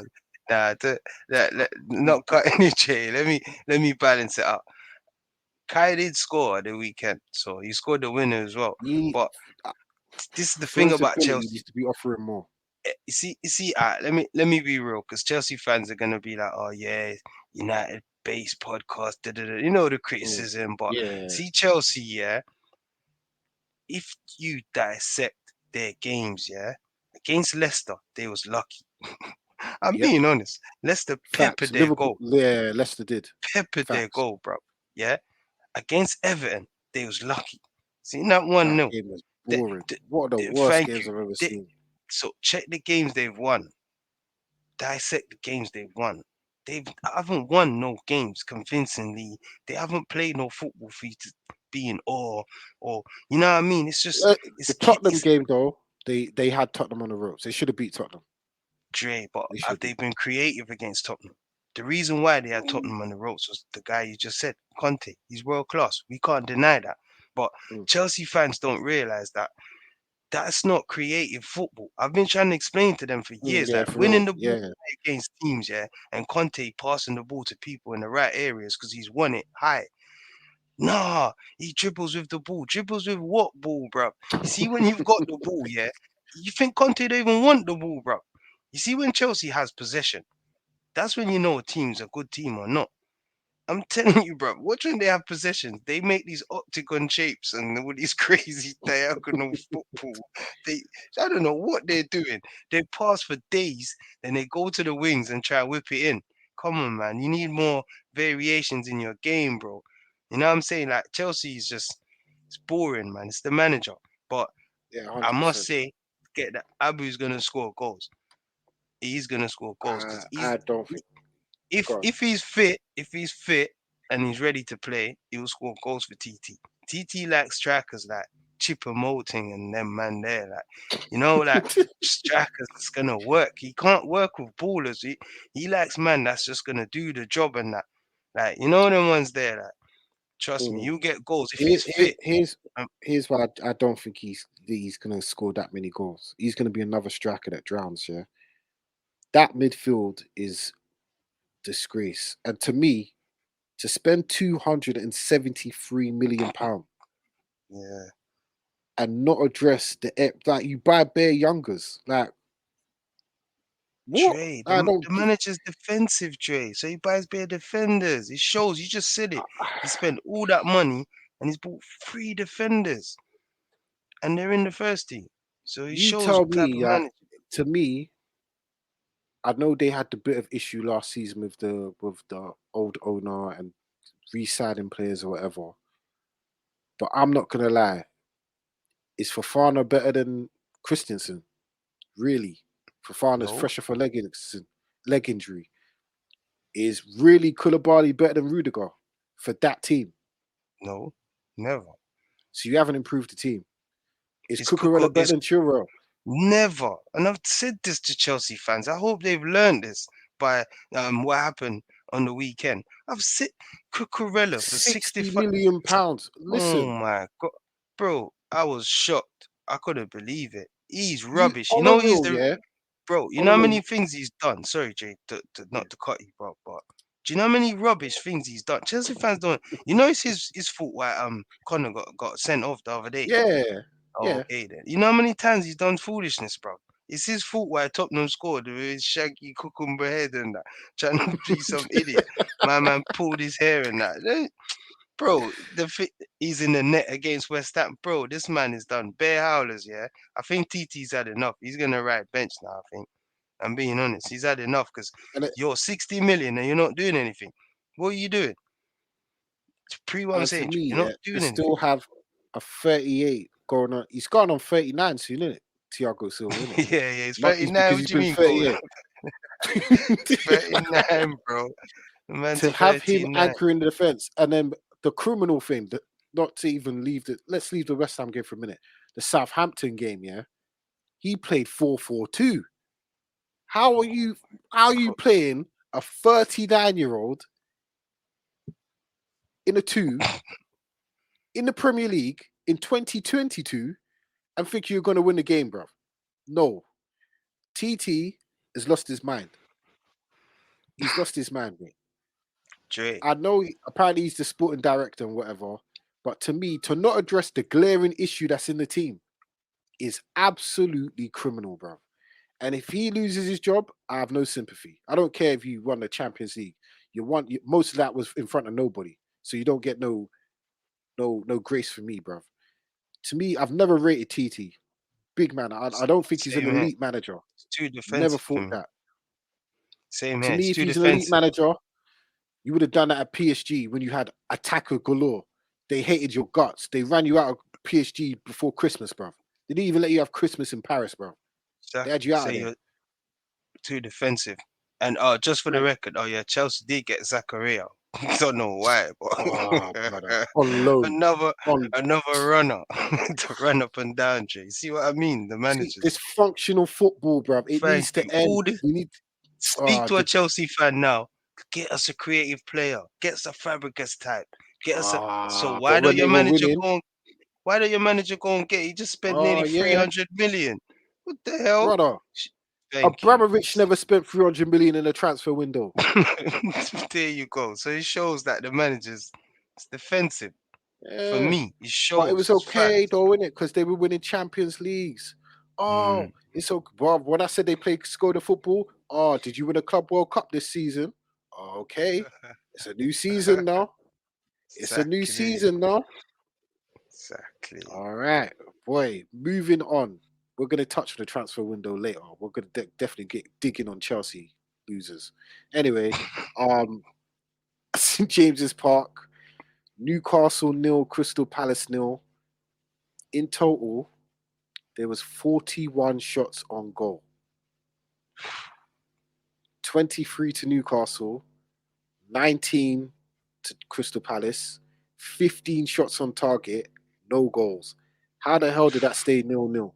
nah. he, Not cutting you, Jay. Let me balance it out. Kai did score at the weekend, so he scored the winner as well. he But this is the for thing his about ability, he Chelsea. needs to be offering more. You see. Let me be real, because Chelsea fans are gonna be like, "Oh yeah, United based podcast, da, da, da," the Mm. criticism. But Yeah. see, Chelsea, yeah, if you dissect their games, yeah, against Leicester, they was lucky. I'm Yep. being honest. Leicester Facts. peppered their Liverpool. goal, Yeah, Leicester did. Facts. bro. Yeah, against Everton, they was lucky. See that 1-0. Game was The, boring. One of the worst Thank games you. I've ever They, seen. so check the games they've won. Dissect the games they've won. They haven't won no games convincingly. They haven't played no football for you to be in awe, or you know what I mean. It's just The it's Tottenham it's game though, they had Tottenham on the ropes. They should have beat Tottenham. Dre, but They have should have. they been creative against Tottenham? The reason why they had Mm, Tottenham on the ropes was the guy you just said, Conte. He's world class. We can't deny that. But mm, Chelsea fans don't realize that that's not creative football. I've been trying to explain to them for years, yeah, like for winning real. the ball Yeah. against teams, yeah, and Conte passing the ball to people in the right areas because he's won it high. Nah, he dribbles with the ball. Dribbles with what ball, bro? You see, when you've got the ball, yeah, you think Conte don't even want the ball, bro. You see, when Chelsea has possession, that's when you know a team's a good team or not. I'm telling you, bro. Watch when they have possessions. They make these octagon shapes and all these crazy diagonal football. They, I don't know what they're doing. They pass for days, then they go to the wings and try to whip it in. Come on, man. You need more variations in your game, bro. You know what I'm saying? Like Chelsea is just, it's boring, man. It's the manager. But Yeah, I must 100%. say, get that Abu's gonna score goals. He's gonna score goals because I he's don't think. if Go on. if he's fit, and he's ready to play, he will score goals for TT. TT likes strikers like Chipper Moting and them man there, like like strikers that's gonna work. He can't work with ballers. He likes man that's just gonna do the job and that. Like them ones there. Like trust me, Mm. you'll get goals if Here, he's here, fit. here's Um, here's why I don't think he's gonna score that many goals. He's gonna be another striker that drowns. Yeah, that midfield is disgrace, and to me, to spend £273 million yeah, and not address like you buy bare youngers, like what? Dre, I the, don't. the manager's defensive, Dre. So he buys better defenders. It shows. You just said it. He spent all that money and he's bought three defenders, and they're in the first team. So he You shows tell what type me, of manager. to me, I know they had the bit of issue last season with the old owner and re-signing players or whatever. But I'm not gonna lie, is Fofana better than Christensen? Really? Fofana's No, fresher for leg injury. Is really Koulibaly better than Rudiger for that team? no, never. So you haven't improved the team. Is It's Cuckoo. Cucurella better than Chilwell? Never. And I've said this to Chelsea fans. I hope they've learned this by what happened on the weekend. I've said Cucurella for 60 65. million pounds. Oh Listen, my God. Bro, I was shocked. I couldn't believe it. He's you rubbish. on a He's real, the yeah? bro. You On know a how real, many things he's done? Sorry, Jay, yeah. not to cut you, bro, but do you know how many rubbish things he's done? Chelsea fans don't. It's his fault why Connor got sent off the other day. Yeah, Oh, yeah. okay then. You know how many times he's done foolishness, bro? It's his fault why Tottenham scored with his shaggy cucumber head and that, trying to be some idiot. My man pulled his hair and that. Bro, he's in the net against West Ham. Bro, this man is done bare howlers, yeah? I think TT's had enough. He's going to ride bench now, I think. I'm being honest. He's had enough because And you're 60 million and you're not doing anything. What are you doing? It's pre-one's to age. me, You're yeah, not to doing anything. still have a 38 going on. He's gone on 39 soon, isn't it? Thiago Silva, isn't it? Yeah, he's Monkeys 39. because What he's do you been mean, going 38. It's 39, bro. The man's To have him 39. anchoring the defense, and then the criminal thing, that not to even leave let's leave the West Ham game for a minute. The Southampton game, yeah, he played 4-4-2. How are you? How It's are you cooked. playing a 39-year-old in a two in the Premier League in 2022 and think you're going to win the game, bro? No, TT has lost his mind. He's lost his mind, mate. Dre. I know apparently he's the sporting director and whatever, but to me, to not address the glaring issue that's in the team is absolutely criminal, bro. And if he loses his job, I have no sympathy. I don't care if you won the Champions League. Most of that was in front of nobody, so you don't get no grace from me, bro. To me, I've never rated TT. Big man. I don't think he's an Same here. elite manager. It's too Never defensive for thought me. that. Same To here. me, It's if too he's an elite defensive. manager, you would have done that at PSG when you had attacker galore. They hated your guts. They ran you out of PSG before Christmas, bro. They didn't even let you have Christmas in Paris, bro. They had Exactly. you out of Say there. you're too defensive. And just for the Man, record, oh yeah, Chelsea did get Zakaria. Don't know why, oh, brother. but On loan. another On another runner to run up and down, Jay. See what I mean? The See, managers. this functional football, bro. It Thank needs you. to end. All the We need speak to a the Chelsea fan now. Get us a creative player. Get us a Fabregas type. Get us a. So but when they were winning, why don't your manager go and get? He just spent nearly three yeah, hundred million. What the hell? brother. Sh- Thank you. Abramovich never spent 300 million in a transfer window. There you go. So it shows that the manager's it's defensive. For Yeah. me, it But it shows. was It's okay facts. though, innit? Because they were winning Champions Leagues. Oh, Mm. it's okay. Well, when I said they played Skoda football, oh, did you win a Club World Cup this season? Okay. It's a new season now. It's a new Exactly. season now. Exactly. All right, boy. Moving on. We're gonna touch on the transfer window later. We're gonna definitely get digging on Chelsea losers. Anyway, St James's Park, Newcastle nil, Crystal Palace nil. In total, there was 41 shots on goal. 23 to Newcastle, 19 to Crystal Palace, 15 shots on target, no goals. How the hell did that stay 0-0?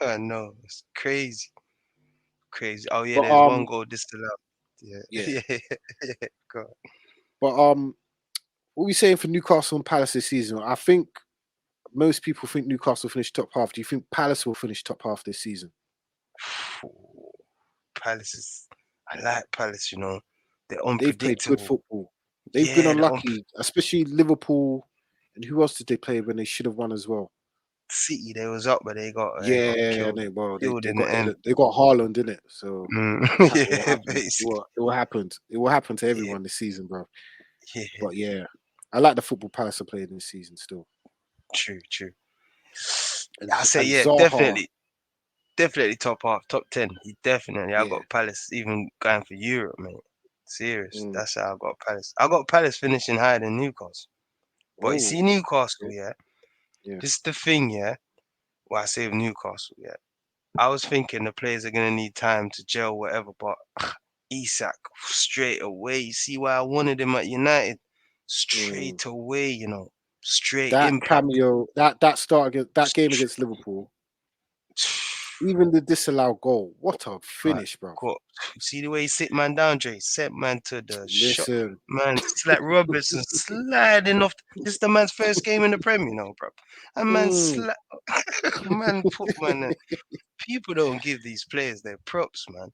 I know. It's crazy. Crazy. Oh yeah, But there's one goal disallowed. Yeah. yeah. Yeah. God. But what we saying for Newcastle and Palace this season? I think most people think Newcastle finish top half. Do you think Palace will finish top half this season? Palace is. I like Palace. They're They've played good unpredictable. football. They've been Yeah, unlucky, especially Liverpool. And who else did they play when they should have won as well? City. They was up, but they got Yeah, killed. Killed they in the got end. they got Haaland in it, so it will Yeah, happen. basically. It will happen. It will happen to Yeah, everyone this season, bro. yeah. But yeah, I like the football Palace are playing this season still. True, true. And I say yeah, Zaha, definitely top half, top 10. He definitely. I yeah, got Palace even going for Europe, mate. Serious. mm, That's how I got Palace. I got Palace finishing higher than Newcastle. But you oh, see, Newcastle, okay, yeah. yeah, This is the thing, yeah. What I say of Newcastle, yeah. I was thinking the players are gonna need time to gel, whatever. But Isak straight away. You see why I wanted him at United? mm. Straight away, straight That impact. cameo, that game against Liverpool, even the disallowed goal, what a But finish, bro. got see the way he sit man down, Dre. Set man to the shot. Listen, Man, slap Robertson sliding off. This is the man's first game in the Prem, bro. And man mm. slap man put man. People don't give these players their props, man.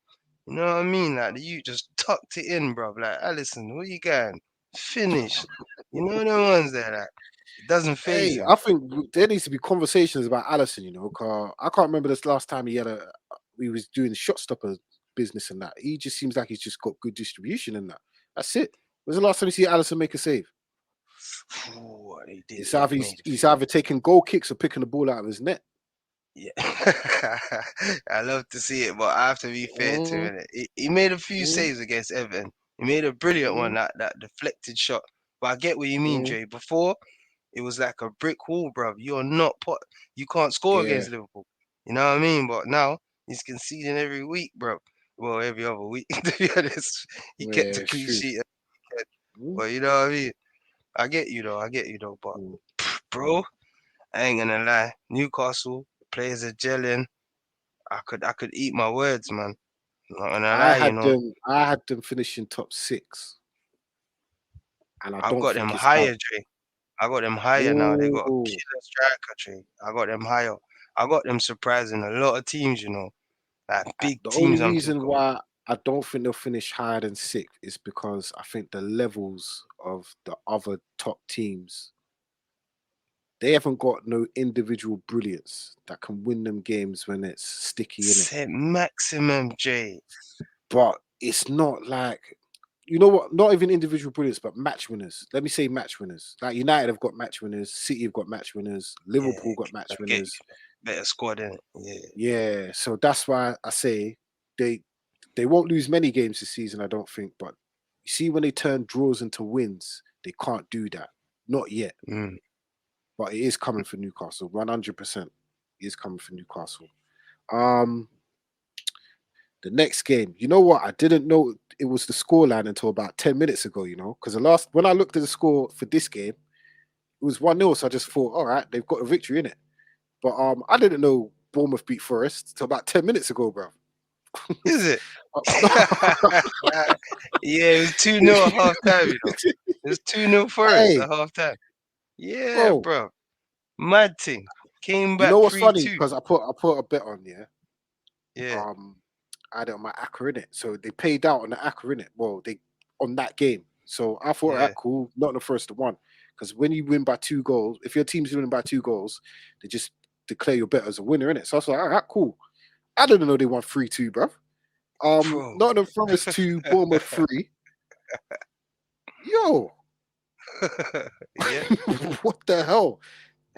You know what I mean? Like you just tucked it in, bro. Like Allison, where you going? Finish. You know the ones there, like it doesn't phase Hey, them. I think there needs to be conversations about Allison. Cause I can't remember this last time he was doing shot stopper business and that. He just seems like he's just got good distribution and that. That's it. When's the last time you see Allison make a save? Ooh, he did. It's He either made a he's few. either taking goal kicks or picking the ball out of his net. Yeah, I love to see it, but I have to be fair to Mm, him. He made a few mm, saves against Everton. He made a brilliant one, mm, that deflected shot. But I get what you mean, mm. Jay. Before it was like a brick wall, bruv. You're not pot. You can't score Yeah, against Liverpool. You know what I mean? But now he's conceding every week, bruv. Well, every other week, to be honest. He kept yeah, a it's clean true. sheet. Mm, But you know what I mean? I get you though. I get you though. But mm. bro, I ain't gonna lie. Newcastle players are gelling. I could eat my words, man. Not gonna I lie. had them. I had them finishing top six, and I I've don't got them think it's out. higher, Dre. I got them higher now. They got a Ooh. killer striker, Dre. I got them higher. I got them surprising a lot of teams. Like big The only teams I'm reason talking. why I don't think they'll finish higher than sixth is because I think the levels of the other top teams, they haven't got no individual brilliance that can win them games when it's sticky in it. Set maximum, J. But it's not like, you know what? Not even individual brilliance, but match winners. Let me say match winners. Like United have got match winners, City have got match winners, Yeah, Liverpool got I match get winners. you. Better squad in it. Yeah. Yeah, so that's why I say they they won't lose many games this season, I don't think. But you see, when they turn draws into wins, they can't do that. Not yet, Mm. but it is coming for Newcastle. 100% is coming for Newcastle. Um, the next game, you know what? I didn't know it was the scoreline until about 10 minutes ago. Because the last when I looked at the score for this game, it was 1-0. So I just thought, all right, they've got a victory in it. But I didn't know Bournemouth beat Forest till about 10 minutes ago, bro. Is it? Yeah, it was 2-0 at half time. It was 2-0 for us Hey, at half time. Yeah, bro, bro. Mad thing. Came you back know what's funny? 3-2. Because I put a bet on, yeah. Yeah, Um, I had it on my Acca in it, so they paid out on the Acca in it. Well, they on that game, so I thought, yeah. that cool, not the first to one. Because when you win by 2 goals, if your team's winning by 2 goals, they just declare your bet as a winner in it. So I was like, all right, cool. I didn't know they won 3-2, bro. Bro. Nottingham Forest 2, Bournemouth 3. Yo, Yeah, what the hell?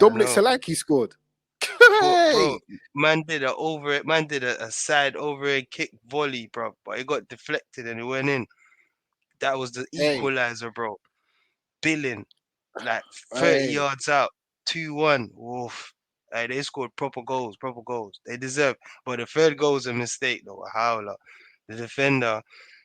I Dominic know. Solanke scored. Bro, Hey, man did a side overhead kick volley, bro, but it got deflected and it went in. That was the hey, equalizer, bro. Billing, like 30 hey. yards out, 2-1. Oof. Hey, they scored proper goals, proper goals. They deserve. But the third goal was a mistake, though, a howler. The defender,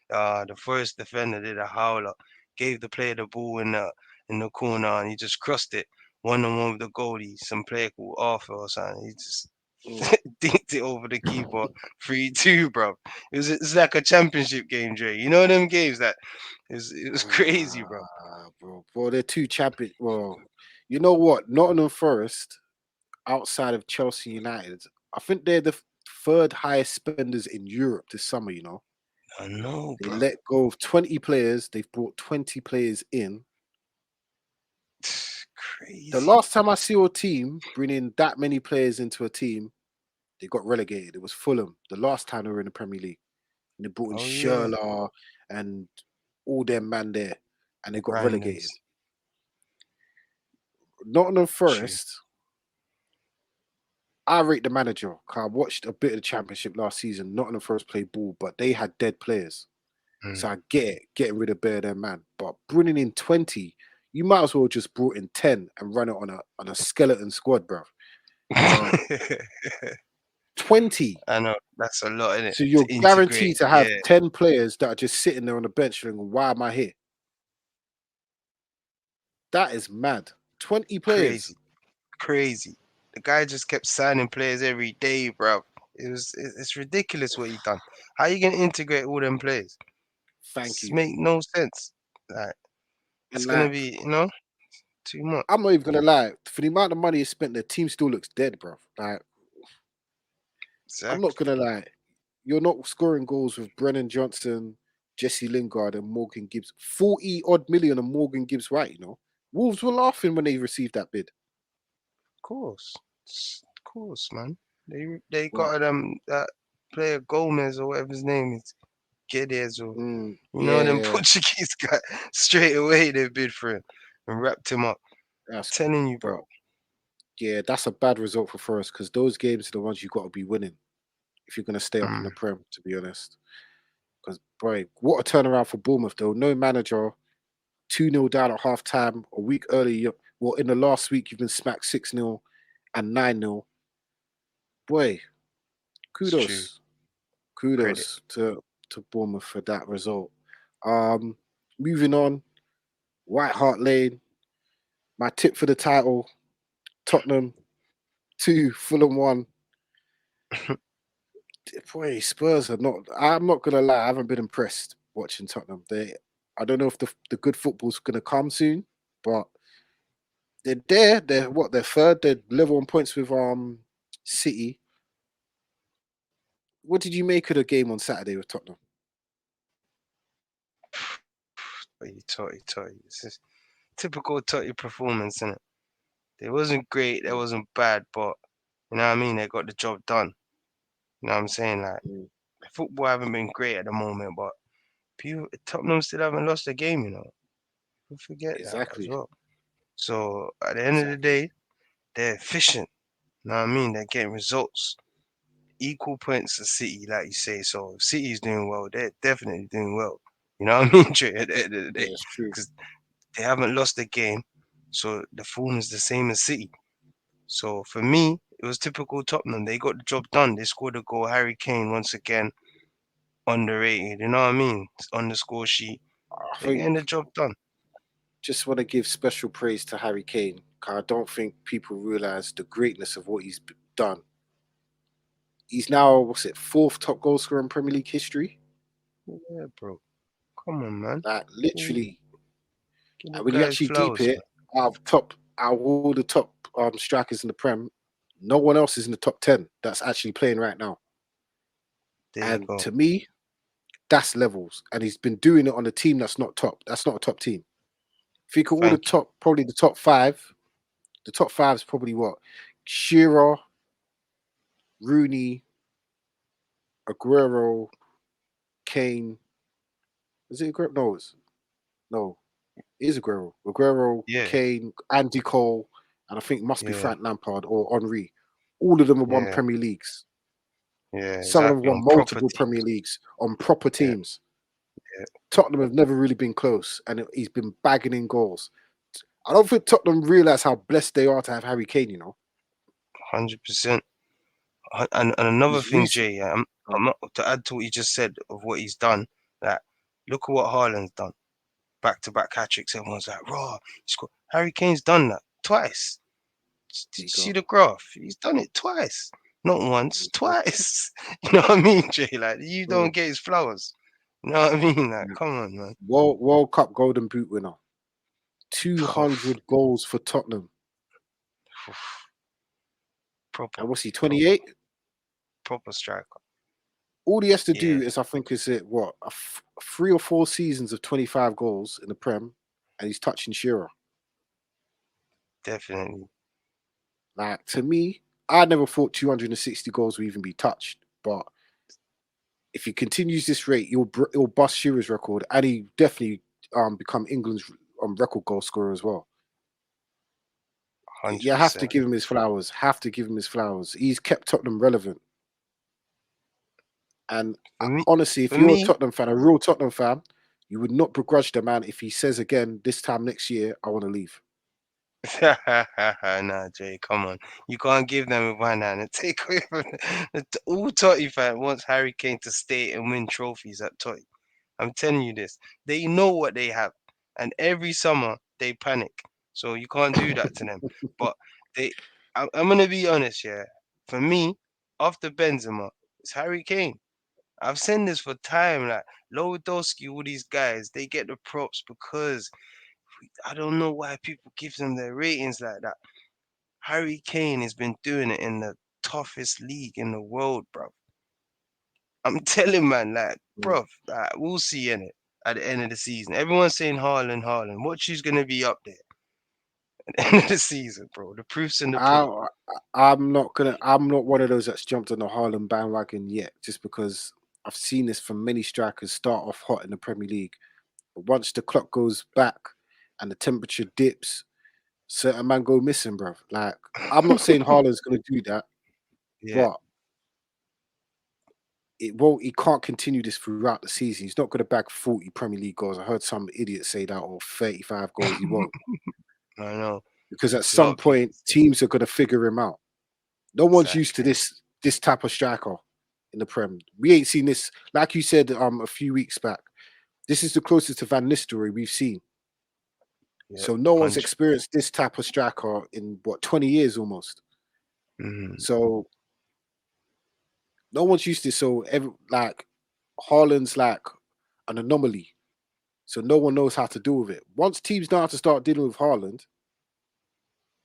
the first defender did a howler. gave the player the ball in the corner, and he just crossed it 1-on-1 with the goalie. Some player called Arthur or something. He just Mm. dinked it over the keeper, 3-2, bro. It's like a championship game, Dre. You know them games that it was crazy, bro. Bro, they're two champion. Well, you know what? Nottingham Forest, outside of Chelsea United, I think they're the third highest spenders in Europe this summer. You know, I know, they bro. let go of 20 players. They've brought 20 players in. The Crazy. last time I saw a team bringing that many players into a team, they got relegated. It was Fulham. The last time they were in the Premier League, and they brought in Oh yeah, Sherla and all them man there, and they got relegated. randoms. Nottingham True. Forest, I rate the manager. 'Cause I watched a bit of the championship last season. Nottingham Forest played ball, but they had dead players. Mm. So I get it, getting rid of bare their man. But bringing in 20, you might as well just brought in 10 and run it on a skeleton squad, bro. But 20. I know that's a lot in it So to you're integrate. guaranteed to have Yeah, 10 players that are just sitting there on the bench thinking, why am I here? That is mad. 20 players. crazy, crazy. The guy just kept signing players every day, bro. It's ridiculous what he done. How you gonna integrate all them players? Thank This you. make no sense. Like it's And gonna like, be, too much. I'm not even gonna lie, for the amount of money he spent, the team still looks dead, bro. Like, I'm not Exactly. gonna lie. You're not scoring goals with Brennan Johnson, Jesse Lingard, and Morgan Gibbs. 40 odd million and Morgan Gibbs White, you know. Wolves were laughing when they received that bid. Of course, of course, man. They But got that player Gomez or whatever his name is, Guedes or them yeah, Portuguese guy. Straight away they bid for him and wrapped him up. that's Telling you, bro. but yeah, that's a bad result for Forest because those games are the ones you got to be winning if you're gonna stay up in the Mm, Prem. To be honest, because boy, what a turnaround for Bournemouth though. No manager, 2-0 down at half time. A week earlier, well, in the last week you've been smacked 6-0 and 9-0. Boy, it's true. kudos, Credit. kudos to Bournemouth for that result. Um, moving on, White Hart Lane. My tip for the title: Tottenham 2, Fulham 1. Boy, Spurs are not. I'm not gonna lie. I haven't been impressed watching Tottenham. I don't know if the good football's gonna come soon, but they're there. They're what? They're third. They're level on points with City. What did you make of the game on Saturday with Tottenham? Totty. This is typical Totty performance, innit? They wasn't great, they Mm, wasn't bad, but you know what I mean? They got the job done. You know what I'm saying? Like mm, football haven't been great at the moment, but Tottenham still haven't lost a game, you know. Don't forget that as exactly. well. So at the end of the Exactly. day, they're efficient. You know what I mean? They're getting results. Equal points to City, like you say. So if City's doing well, they're definitely doing well. You know what I mean, Trey, at the end of the day? Yeah, it's true. Because they haven't lost a game. So the form is the same as City. So for me, it was typical Tottenham. They got the job done. They scored a goal. Harry Kane, once again, underrated. You know what I mean? It's on the score sheet. I They're think getting the job done. just want to give special praise to Harry Kane. 'Cause I don't think people realize the greatness of what he's done. He's now what's it, fourth top goal scorer in Premier League history. Yeah, bro. Come on, man. Like Give literally, the when you guy actually deep flowers, it, out of all the top strikers in the Prem, no one else is in the top 10 that's actually playing right now. There you And go. to me, that's levels. And he's been doing it on a team that's not top. That's not a top team. Think of all the Thank you. top, probably the top five. The top five is probably what? Shearer, Rooney, Aguero, Kane. Is it Aguero? No. It is Aguero. Aguero, Yeah, Kane, Andy Cole, and I think it must be yeah, Frank Lampard or Henri. All of them have won yeah, Premier Leagues. yeah. Some of them have Exactly. won On multiple property. Premier Leagues on proper Yeah, teams. yeah. Tottenham have never really been close, and he's been bagging in goals. I don't think Tottenham realise how blessed they are to have Harry Kane. 100%. And another He's thing, recent. Jay, I'm not to add to what you just said of what he's done. Like, look at what Haaland's done. back-to-back hat tricks. Everyone's like, "Raw, Harry Kane's done that twice." There Did you you see go. the graph? He's done it twice, not There once, you go. twice. You know what I mean, Jay? Like you don't Mm, get his flowers. You know what I mean? Like, yeah. come on, man. World Cup Golden Boot winner. Oof, 200 goals for Tottenham. oof, proper, And what's he, proper, 28? proper striker. All he has to Yeah, do is, I think, is it what, 3 or 4 seasons of 25 goals in the Prem, and he's touching Shearer. definitely. Like, to me, I never thought 260 goals would even be touched. But if he continues this rate, he'll bust Shearer's record, and he definitely become England's record goal scorer as well. Hundred You have to percent. give him his flowers. Have to give him his flowers. He's kept Tottenham relevant. And For me, honestly, if for you're a me, Tottenham fan, a real Tottenham fan, you would not begrudge the man if he says again this time next year, I want to leave. nah, Jay, come on. You can't give them with one hand and take away from all Totty fan wants Harry Kane to stay and win trophies at Totty. I'm telling you this. They know what they have, and every summer they panic. So you can't do that to them. But they, I'm gonna be honest, yeah. For me, after Benzema, it's Harry Kane. I've said this for time. Like Lewandowski, all these guys, they get the props because I don't know why people give them their ratings like that. Harry Kane has been doing it in the toughest league in the world, bro. I'm telling man, like, Mm. bro, like, we'll see in it at the end of the season. Everyone's saying Haaland, Haaland. What she's gonna be up there at the end of the season, bro? The proof's in the I, pudding. I'm not one of those that's jumped on the Haaland bandwagon yet, just because I've seen this from many strikers start off hot in the Premier League. But once the clock goes back and the temperature dips, certain man go missing, bro. Like, I'm not saying Haaland's gonna do that, Yeah, but it won't. He can't continue this throughout the season. He's not going to bag 40 Premier League goals. I heard some idiot say that, or 35 goals. He won't, I know. because at A lot some of people point teams are going to figure him out. No one's used to exactly. this type of striker in the Prem. We ain't seen this, like you said a few weeks back. This is the closest to Van Nistelrooy we've seen. Yeah, So no one's 100. experienced this type of striker in what, 20 years almost. Mhm. So no one's used to this. So like Haaland's like an anomaly. So no one knows how to deal with it. Once teams know how to start dealing with Haaland,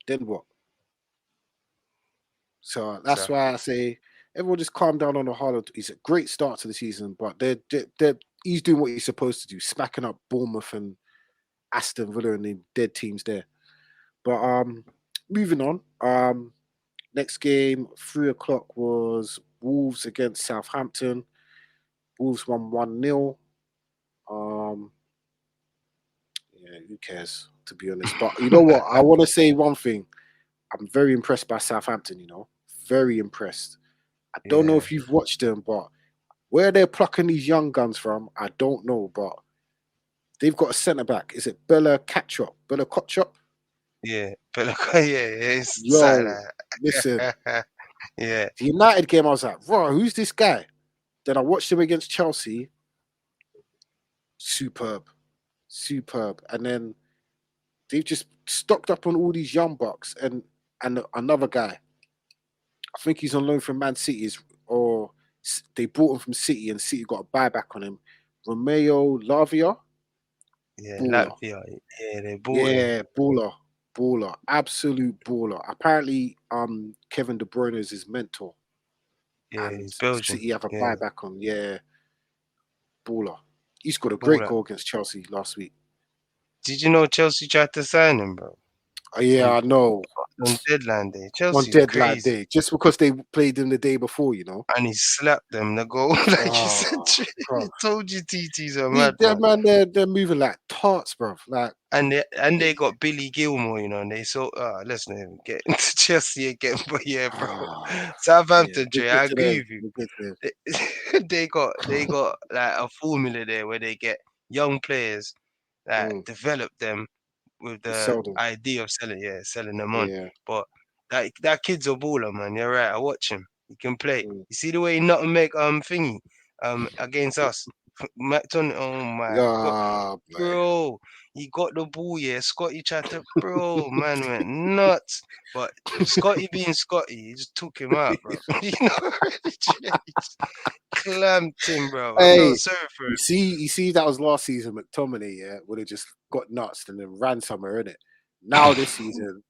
then what? So that's why Exactly. I say everyone just calm down on the Haaland. He's a great start to the season, but he's doing what he's supposed to do, smacking up Bournemouth and Aston Villa and the dead teams there. But moving on. Next game, 3 o'clock, was Wolves against Southampton. Wolves won 1-0. Um, yeah, who cares, to be honest? But you know what? I want to say one thing. I'm very impressed by Southampton, very impressed. I don't know Yeah, if you've watched them, but where they're plucking these young guns from, I don't know. But they've got a centre back. Is it Bella Catchop? Bella Kotchop? yeah. But look, yeah, yeah, it's sad. Yo, listen, Yeah, the United game, I was like, bro, who's this guy? Then I watched him against Chelsea. Superb, superb. And then they've just stocked up on all these young bucks and another guy. I think he's on loan from Man City, or they bought him from City, and City got a buyback on him. Romeo Lavia, yeah. baller. Latvia, yeah, they bought him. Yeah, baller, baller, absolute baller. Apparently, Kevin De Bruyne is his mentor, Yeah, and he's Belgian. City have a Yeah, buyback on. Yeah, baller. He scored a great baller. goal against Chelsea last week. Did you know Chelsea tried to sign him, bro? Yeah, On I know. on deadline day. On Chelsea's deadline crazy. day, just because they played him the day before. And he slapped them the goal, like you said. Oh, He bro. told you TT's a madman. That man, they're moving like tarts, bro. Like, And they got Billy Gilmore, and they so let's not even get into Chelsea again. But yeah, bro. yeah, Southampton, we'll Jay, get I to agree them. with you. We'll get to them. They got like a formula there where they get young players that Mm, develop them with and the sell them. idea of selling them on. Yeah. But that kid's a baller, man. You're right. I watch him. He can play. Mm. You see the way he not make thingy against us. McTominay, oh my God. Yeah, boy. Bro, he got the ball, yeah. Scotty tried to, bro, man went nuts. But Scotty being Scotty, he just took him out, bro. You know, he just clamped him, bro. I felt Hey, sorry for him. you see, that was last season. McTominay, yeah, would have just got nuts and then ran somewhere in it. Now this season,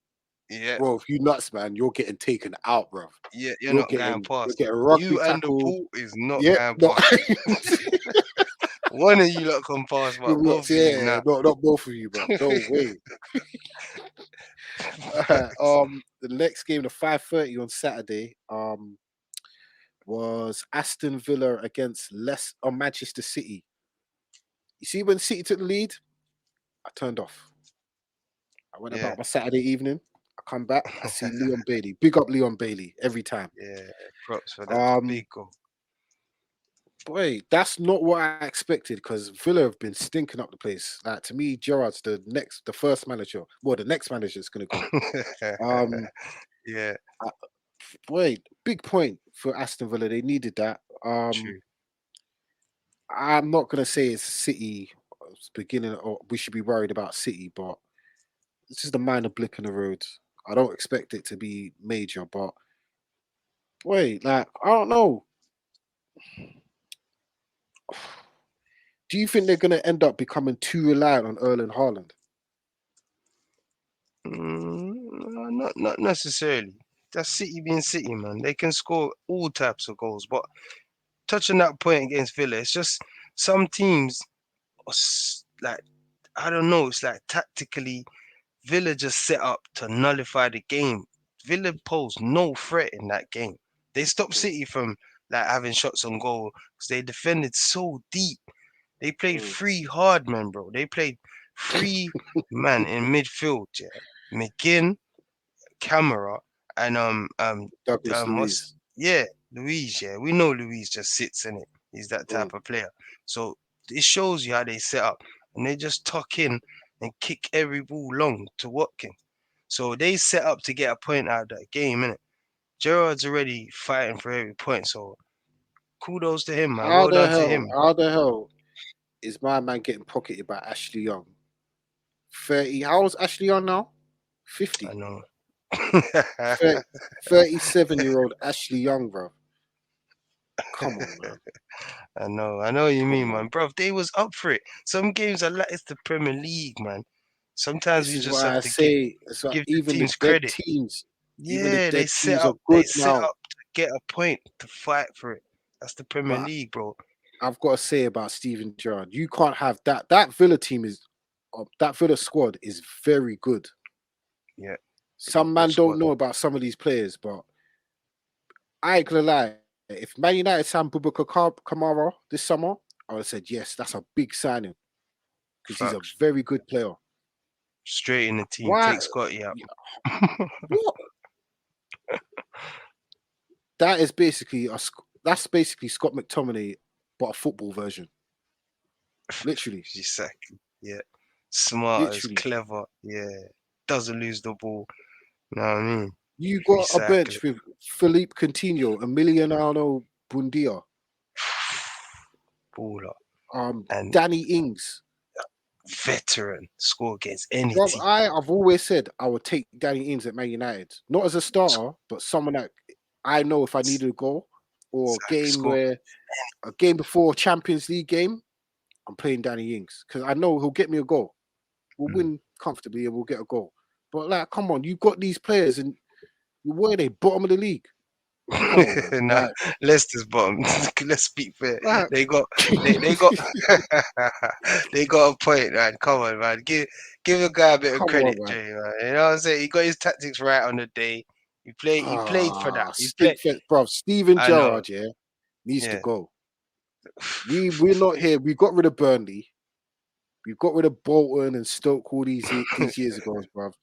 Yeah, bro, if you nuts, man, you're getting taken out, bro. yeah, you're not going You're past. getting rugby You and the tackle. ball is not Yeah, going no, past. One of you lot come past, but both of you, yeah, nah. not both of you, bro. No way. The next game, the 5:30 on Saturday, was Aston Villa against Manchester City. You see, when City took the lead, I turned off. I went Yeah, about my Saturday evening. I come back, I see Leon Bailey. Big up Leon Bailey every time. yeah, props for that. Um, Big goal. boy, that's not what I expected because Villa have been stinking up the place. Like to me, Gerrard's the first manager. Well, the next manager is gonna go. Um, Yeah, I- boy, big point for Aston Villa. They needed that. true. I'm not gonna say it's City beginning, or we should be worried about City, but it's just a minor blip in the road. I don't expect it to be major, but wait, like I don't know. Do you think they're gonna end up becoming too reliant on Erling Haaland? No, not necessarily. That's City being City, man. They can score all types of goals, but touching that point against Villa, it's just some teams like I don't know. It's like tactically, Villa just set up to nullify the game. Villa posed no threat in that game. They stopped Mm, City from like having shots on goal because they defended so deep. They played mm. free hard, man, bro. They played free man in midfield, yeah. McGinn, Camera, and Douglas what's Luiz. yeah, Luis, yeah. We know Luis just sits in it. He's that Mm. type of player. So it shows you how they set up. And they just tuck in and kick every ball long to Watkins. So they set up to get a point out of that game, innit? Gerard's already fighting for every point, so kudos to him, man. Well done to him. How the hell is my man getting pocketed by Ashley Young? 30. How old's Ashley Young now? I 50. know. 37-year-old Ashley Young, bro. Come on, man. I know what you Come mean, on. man. Bro, they was up for it. Some games are like it's the Premier League, man. Sometimes This we is just why have I to give say so give the even the teams dead credit. teams, even the Yeah, dead teams are they good set now. up to get a point to fight for it. That's the Premier But League, bro. I've got to say about Steven Gerrard, you can't have that. That Villa team that Villa squad is very good. Yeah, they got Some good man don't squad. know about some of these players, but I ain't gonna lie. If Man United signed Boubacar Kamara this summer, I would have said yes, that's a big signing because he's a Facts. very good player. Straight in the team. Why? Take Scotty out. What? That is basically that's basically Scott McTominay, but a football version. Literally, Exactly. Yeah. Smart as literally. clever. Yeah. Doesn't lose the ball. You know what I mean? You got a Recycle bench it. with Philippe Coutinho, Emiliano Bundia, Baller. um, And Danny Ings. veteran. Score against any Bro, team. I've always said I would take Danny Ings at Man United, not as a starter, but someone that I know if I needed a goal or Exactly. Score. a game before Champions League game, I'm playing Danny Ings because I know he'll get me a goal. We'll Mm. win comfortably and we'll get a goal. But like, come on, you've got these players and where are they? Bottom of the league. Come on, man. Nah, Leicester's bottom. Let's speak fair. Like, They got they got they got a point, man. Come on, man. Give a guy a bit of come on, credit, man. Jay, man. You know what I'm saying? He got his tactics right on the day. He played for that. He played. Stink fest, bro. Steven I know. Gerrard, yeah, needs to Yeah. go. We're not here. We got rid of Burnley. We got rid of Bolton and Stoke all these years ago, bruv.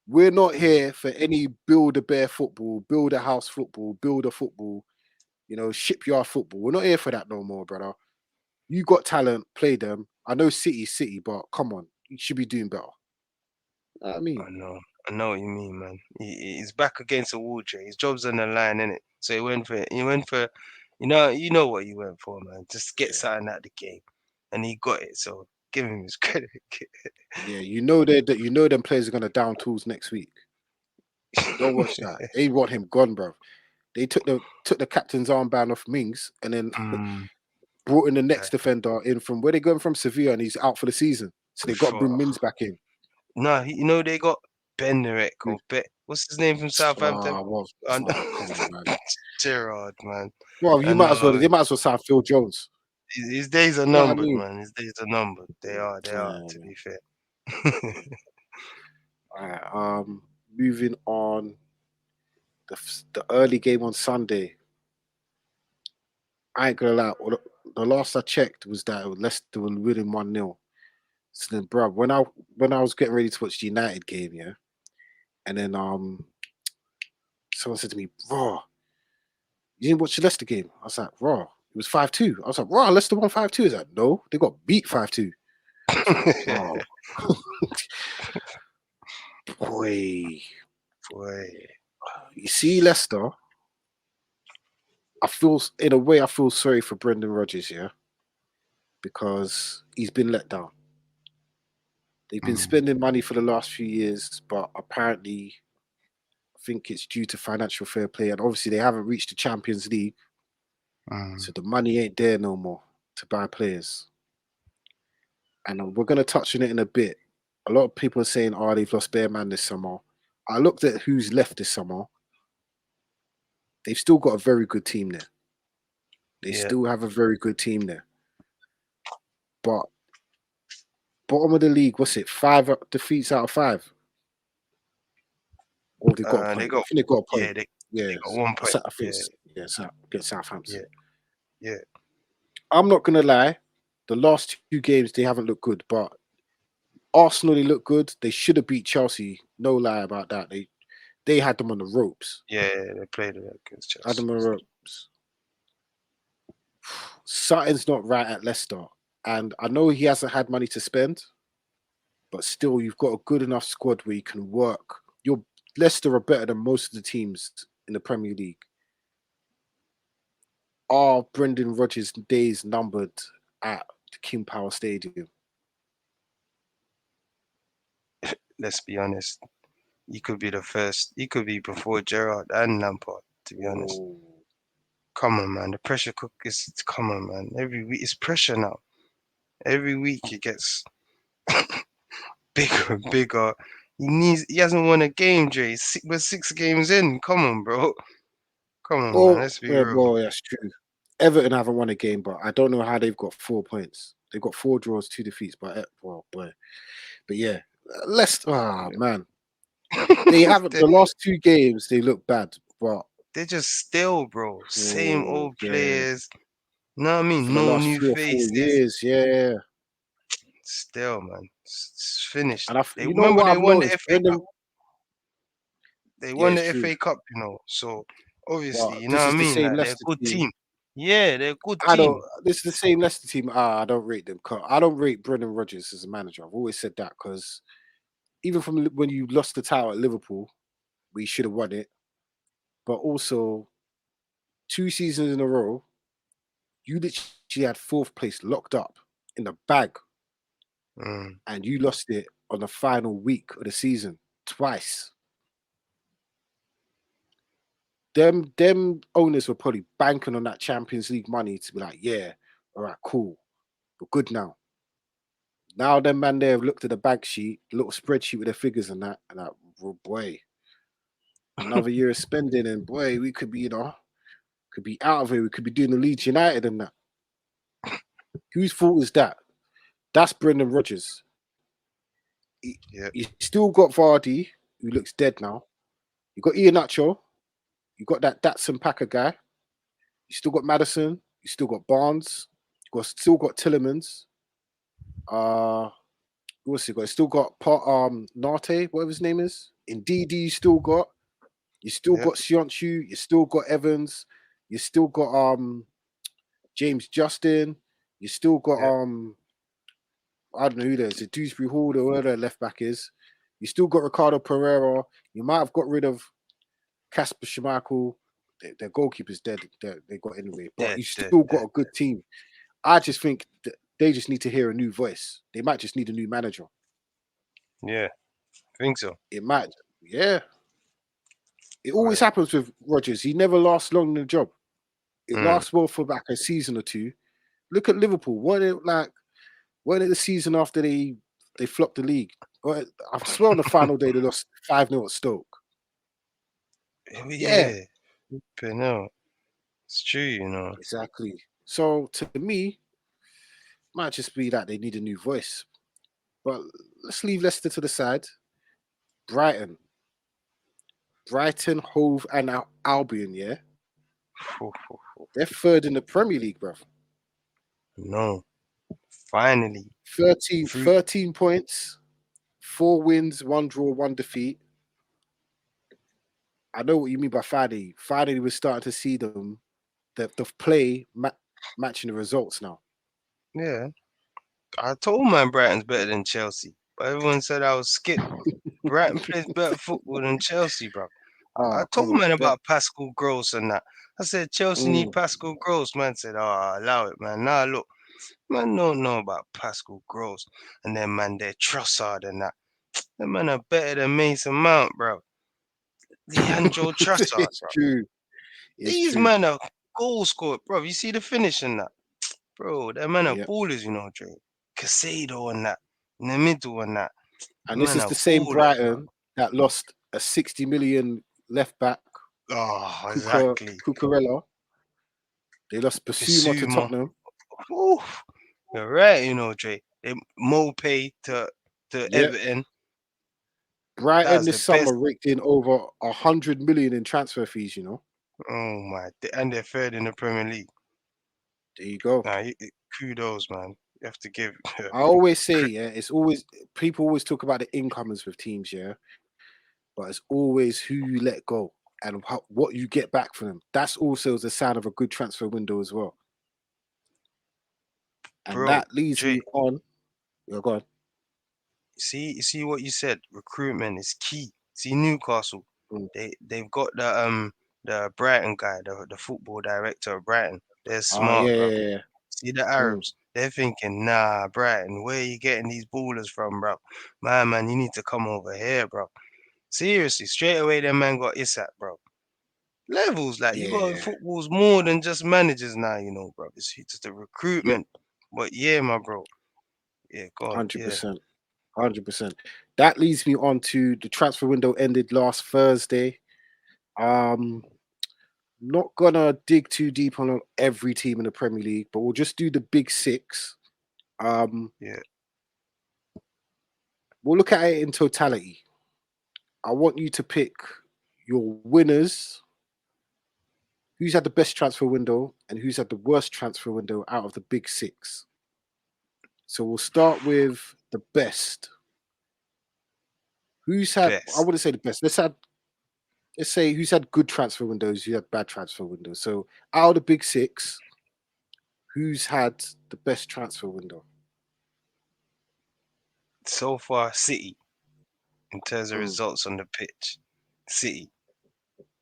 We're not here for any build a bear football, build a house football, build a football, shipyard football. We're not here for that no more, brother. You got talent, play them. I know City, but come on, you should be doing better. You know what I mean, I know. I know what you mean, man. He's back against the wall, Jay. His job's on the line, innit? So he went for you know what he went for, man. Just get yeah. something out of the game. and he got it. So give him his credit. Yeah, that them players are gonna down tools next week. Don't watch that. They want him gone, bro. They took the captain's armband off Mings and then mm, brought in the uh, next defender in from where they going from Sevilla, and he's out for the season. So they got to bring for, Mings back in. nah, you know they got Benderek or what's his name from Southampton? Well, And come on, man. Gerard, man. Well, you And might as well. They might as well sign Phil Jones. his days are You know what I numbered, mean? man. His days are numbered. They are. They are. Yeah, To yeah. be fair. All right. Moving on. The early game on Sunday. I ain't gonna lie. The last I checked was that Leicester were winning 1-0. So then, bro, when I was getting ready to watch the United game, yeah, and then someone said to me, "Raw, you didn't watch the Leicester game?" I was like, "Raw, it was 5-2." I was like, "Raw, Leicester won 5-2." He's like, "No, they got beat 5-2." I was like, "Bro, boy, Boy. you see Leicester." In a way, I feel sorry for Brendan Rodgers, yeah, because he's been let down. They've been Mm, spending money for the last few years, but apparently, I think it's due to financial fair play, and obviously they haven't reached the Champions League, so mm, the money ain't there no more to buy players. And we're gonna touch on it in a bit. A lot of people are saying, "Oh, they've lost bare man this summer." I looked at who's left this summer. They've still got a very good team there. They yeah. still have a very good team there. But bottom of the league, what's it? 5 defeats out of 5. Or they've got a They point. I got think they've got a yeah. point. They got Yes. 1 point. I think Yeah. yeah, against Yeah. Southampton. Yeah. I'm not gonna lie. The last 2 games they haven't looked good, but Arsenal they look good. They should have beat Chelsea. No lie about that. They had them on the ropes. Yeah. They played it against Had them Chelsea. on the ropes. Something's not right at Leicester. And I know he hasn't had money to spend, but still you've got a good enough squad where you can work. Your Leicester are better than most of the teams in the Premier League. Are Brendan Rodgers' days numbered at the King Power Stadium? Let's be honest. He could be the first. He could be before Gerrard and Lampard. To be honest. Oh, Come on, man. The pressure cook is. Come on, man. Every week it's pressure now. Every week it gets bigger and bigger. He hasn't won a game, Jay. We're 6 games in. Come on, bro. Come on, man. Let's be yeah, real. well, that's true. Everton haven't won a game, but I don't know how they've got 4 points. They've got 4 draws, 2 defeats, well, boy. But yeah, Leicester, man. They haven't, They- the last 2 games, they look bad, but They're just still, bro. Same old yeah, players. Know what I for mean? the No last new 3 or 4 faces. years, yeah. Still, man. It's finished. And They you know remember what they I've won the noticed, FA Cup. Brendan? They Yeah, won it's the true. FA Cup, you know. So obviously, But you know this what I is the mean? same Like they're a Leicester good team. team. Yeah, they're a good I don't. team. This is the same Leicester team. I don't rate them. I don't rate Brendan Rodgers as a manager. I've always said that because even from when you lost the title at Liverpool, we should have won it. But also 2 seasons in a row, you literally had fourth place locked up in the bag, Mm, and you lost it on the final week of the season twice. Them owners were probably banking on that Champions League money to be like, yeah, all right, cool, we're good now. Now them man there have looked at the bag sheet, the little spreadsheet with the figures and that, oh boy, another year of spending, and boy, we could be, could be out of here. We could be doing the Leeds United and that. Whose fault is that? That's Brendan Rodgers. yeah, You still got Vardy, who looks dead now. You got Iheanacho. You got that Datsun Packer guy. You still got Madison. You still got Barnes. Still got Tillemans. Uh, what's he got? Still got Nate, whatever his name is. Indeed, you still got. You still yeah, got Sionchu. You still got Evans. You still got James Justin. You still got yeah, I don't know who there is. Dewsbury Hall, or whoever their left back is. You still got Ricardo Pereira. You might have got rid of Casper Schmeichel. Their goalkeeper's dead. They got anyway, but dead, you dead, still got dead. a good team. I just think that They just need to hear a new voice. They might just need a new manager. Yeah, I think so. It might, yeah. It always Right. happens with Rodgers. He never lasts long in the job. It Mm. lasts well for like a season or two. Look at Liverpool. Weren't it the season after they flopped the league? Well, I swear on the final day they lost 5-0 at Stoke. Yeah, Yeah, but no, it's true, you know. exactly. So to me, might just be that they need a new voice. But let's leave Leicester to the side. Brighton. Brighton, Hove, and Albion, yeah? They're third in the Premier League, bruv. No, finally, 13, through. 13 points, 4 wins, 1 draw, 1 defeat. I know what you mean by Friday. Friday, we're starting to see the play matching the results now. Yeah, I told man Brighton's better than Chelsea, but everyone said I was skipped. Brighton plays better football than Chelsea, bro. I Ah, told come on. man about Pascal Gross and that. I said Chelsea need Mm. Pascal Gross. Man said, "Oh, allow it, man." Nah, look, man don't know about Pascal Gross, and then man they're Trossard and that. Them man are better than Mason Mount, bro. Leandro Trossard, It's bro. true. It's These true. men are goal scored, bro. You see the finish in that, bro. Them men are Yep. ballers, you know, Dre. Casado and that in the middle and that. And this Man is are the same ballers, bro. Brighton that lost a 60 million left back, Oh, exactly. Cucurella. They lost Basuma to Basuma. Tottenham. Whew. You're right, you know, Dre. They Mopay to Yep. Everton. Brighton That's this the best. summer raked in over 100 million in transfer fees, you know. Oh my, and they're third in the Premier League. There you go. Nah, kudos, man. You have to give. I always say, yeah, it's always people always talk about the incomers with teams, yeah, but it's always who you let go and what you get back from them. That's also the sign of a good transfer window as well. And Bro, that leads Dre. me on. Yeah, go on. You see what you said. Recruitment is key. See Newcastle. Mm. They've got the Brighton guy, the football director of Brighton. They're Ah, smart, yeah, bro. yeah, yeah. See the Mm. Arabs. They're thinking, nah, Brighton, where are you getting these ballers from, bro? Man, you need to come over here, bro. Seriously, straight away, that man got Isak, bro. Levels, like you got Yeah, football's more than just managers now, you know, bro. It's just the yep, recruitment. But yeah, my bro. Yeah, God, hundred yeah. percent, 100%. That leads me on to the transfer window ended last Thursday. Um, Not gonna dig too deep on every team in the Premier League, but we'll just do the big six. Um, Yeah, we'll look at it in totality. I want you to pick your winners, who's had the best transfer window, and who's had the worst transfer window out of the big six. So we'll start with the best. Who's had? I best. wouldn't say the best. Let's say who's had good transfer windows, who had bad transfer windows. So out of the big six, who's had the best transfer window? So far, City, in terms of Mm. results on the pitch. City,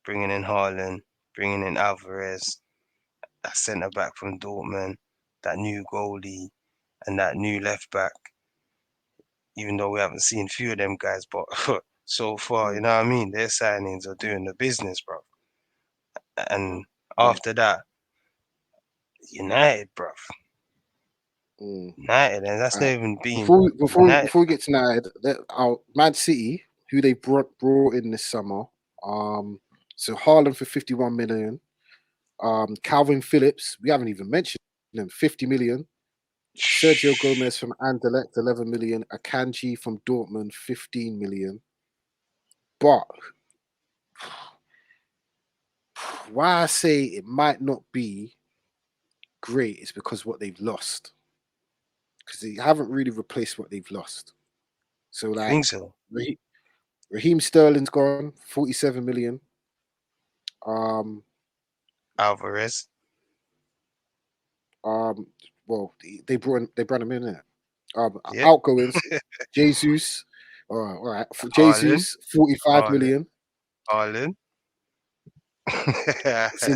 bringing in Haaland, bringing in Alvarez, that centre back from Dortmund, that new goalie, and that new left back. Even though we haven't seen few of them guys, but so far, you Mm. know what I mean? Their signings are doing the business, bro. And Yeah. after that, United, bro. Mm. United, and that's All not right. even being United. Before we get to United, our Man City, who they brought in this summer, so Haaland for 51 million, Calvin Phillips, we haven't even mentioned him, 50 million, Sergio Gomez from Anderlecht, 11 million, Akanji from Dortmund, 15 million. But why I say it might not be great is because what they've lost, because they haven't really replaced what they've lost. So I like think so. Raheem Sterling's gone, 47 million. Um, Alvarez. um, well, they brought him in there. Yep. Outgoings, Jesus. All right. For Haaland. Jesus, 45 Haaland. million. Haaland.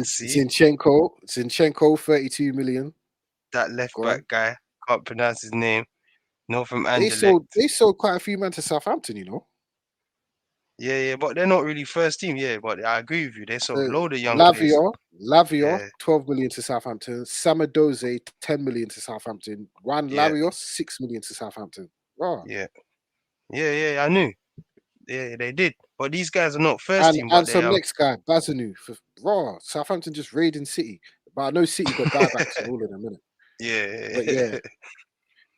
See? Zinchenko, 32 million. That left Gone. back guy. can't pronounce his name. No, from They sold Anderlecht. they sold quite a few men to Southampton, you know. Yeah, yeah, but they're not really first team. Yeah, but I agree with you. They sold So load of young players. Lavia, Yeah, 12 million to Southampton. Samadoze, 10 million to Southampton. Juan yeah, Larios, 6 million to Southampton. Wow. yeah, yeah. I knew. Yeah, they did. But these guys are not first And team. But and they some next guy, Bazanu, for raw. Southampton just raiding City. But I know City got buybacks and all of them, innit? yeah, But yeah,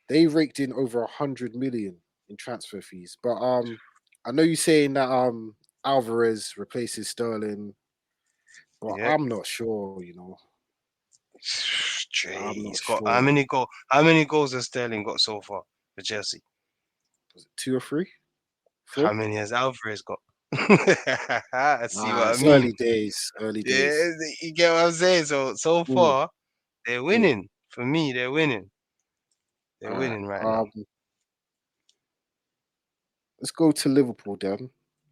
they raked in over 100 million in transfer fees. But I know you saying that Alvarez replaces Sterling, but yeah. I'm not sure, you know. I'm Jay, not he's got how sure. many goal? How many goals has Sterling got so far for Chelsea? Was it two or three? How Four? many has Alvarez got? I see what I It's mean. early days. Early Yeah, days. you get what I'm saying. So Mm, far they're mm. winning. For me, they're winning. They're All right. winning right now. Let's go to Liverpool then.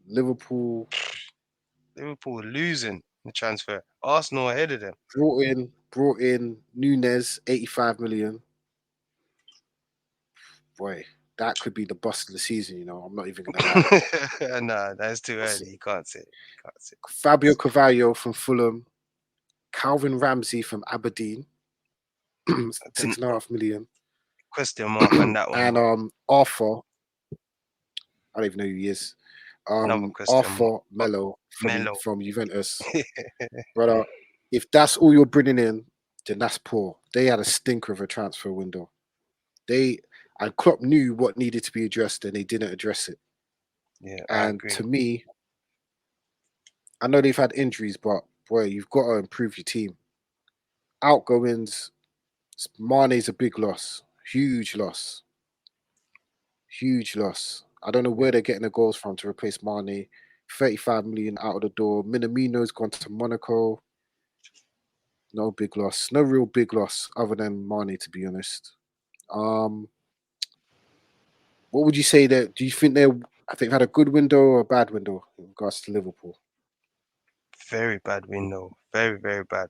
Liverpool Liverpool are losing the transfer. Arsenal ahead of them. brought in Nunez, 85 million. Boy, that could be the bust of the season, you know. I'm not even gonna lie. Nah, that's too That's early. it. You can't say it. You can't say Fabio Carvalho from Fulham, Calvin Ramsey from Aberdeen, it. six and a half million. Question mark on that one, And but Arthur, I don't even know who he is. another question mark. Arthur But Melo Melo. from Juventus. Brother, if that's all you're bringing in, then that's poor. They had a stinker of a transfer window. They and Klopp knew what needed to be addressed, and they didn't address it. Yeah, I And agree. to me, I know they've had injuries, but boy, you've got to improve your team. Outgoings, Mane's a big loss, huge loss, huge loss. I don't know Yeah. where they're getting the goals from to replace Mane. 35 million out of the door. Minamino's gone to Monaco. No big loss. No real big loss other than Mane, to be honest. Um, what would you say that? Do you think they've had a good window or a bad window in regards to Liverpool? Very bad window. Very, very bad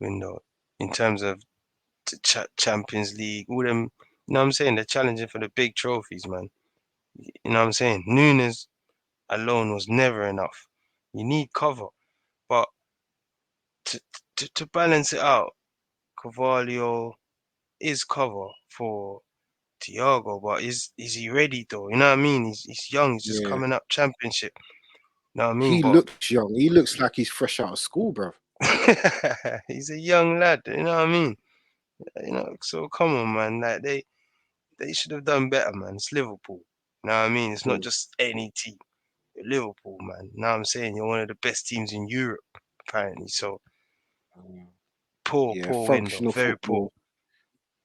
window. In terms of Champions League, all them, you know what I'm saying? They're challenging for the big trophies, man. You know what I'm saying? Nunes alone was never enough. You need cover. But to, to balance it out, Carvalho is cover for Thiago, but is he ready though? You know what I mean? He's young, he's just Yeah, coming up championship. You know what I mean? he But looks young. He looks like he's fresh out of school, bro. he's a young lad, you know what I mean? So come on, man. Like they should have done better, man. It's Liverpool. You know what I mean? It's not Mm. just any team. You're Liverpool, man. You know what I'm saying? You're one of the best teams in Europe, apparently. So Um, yeah, poor window. functional football.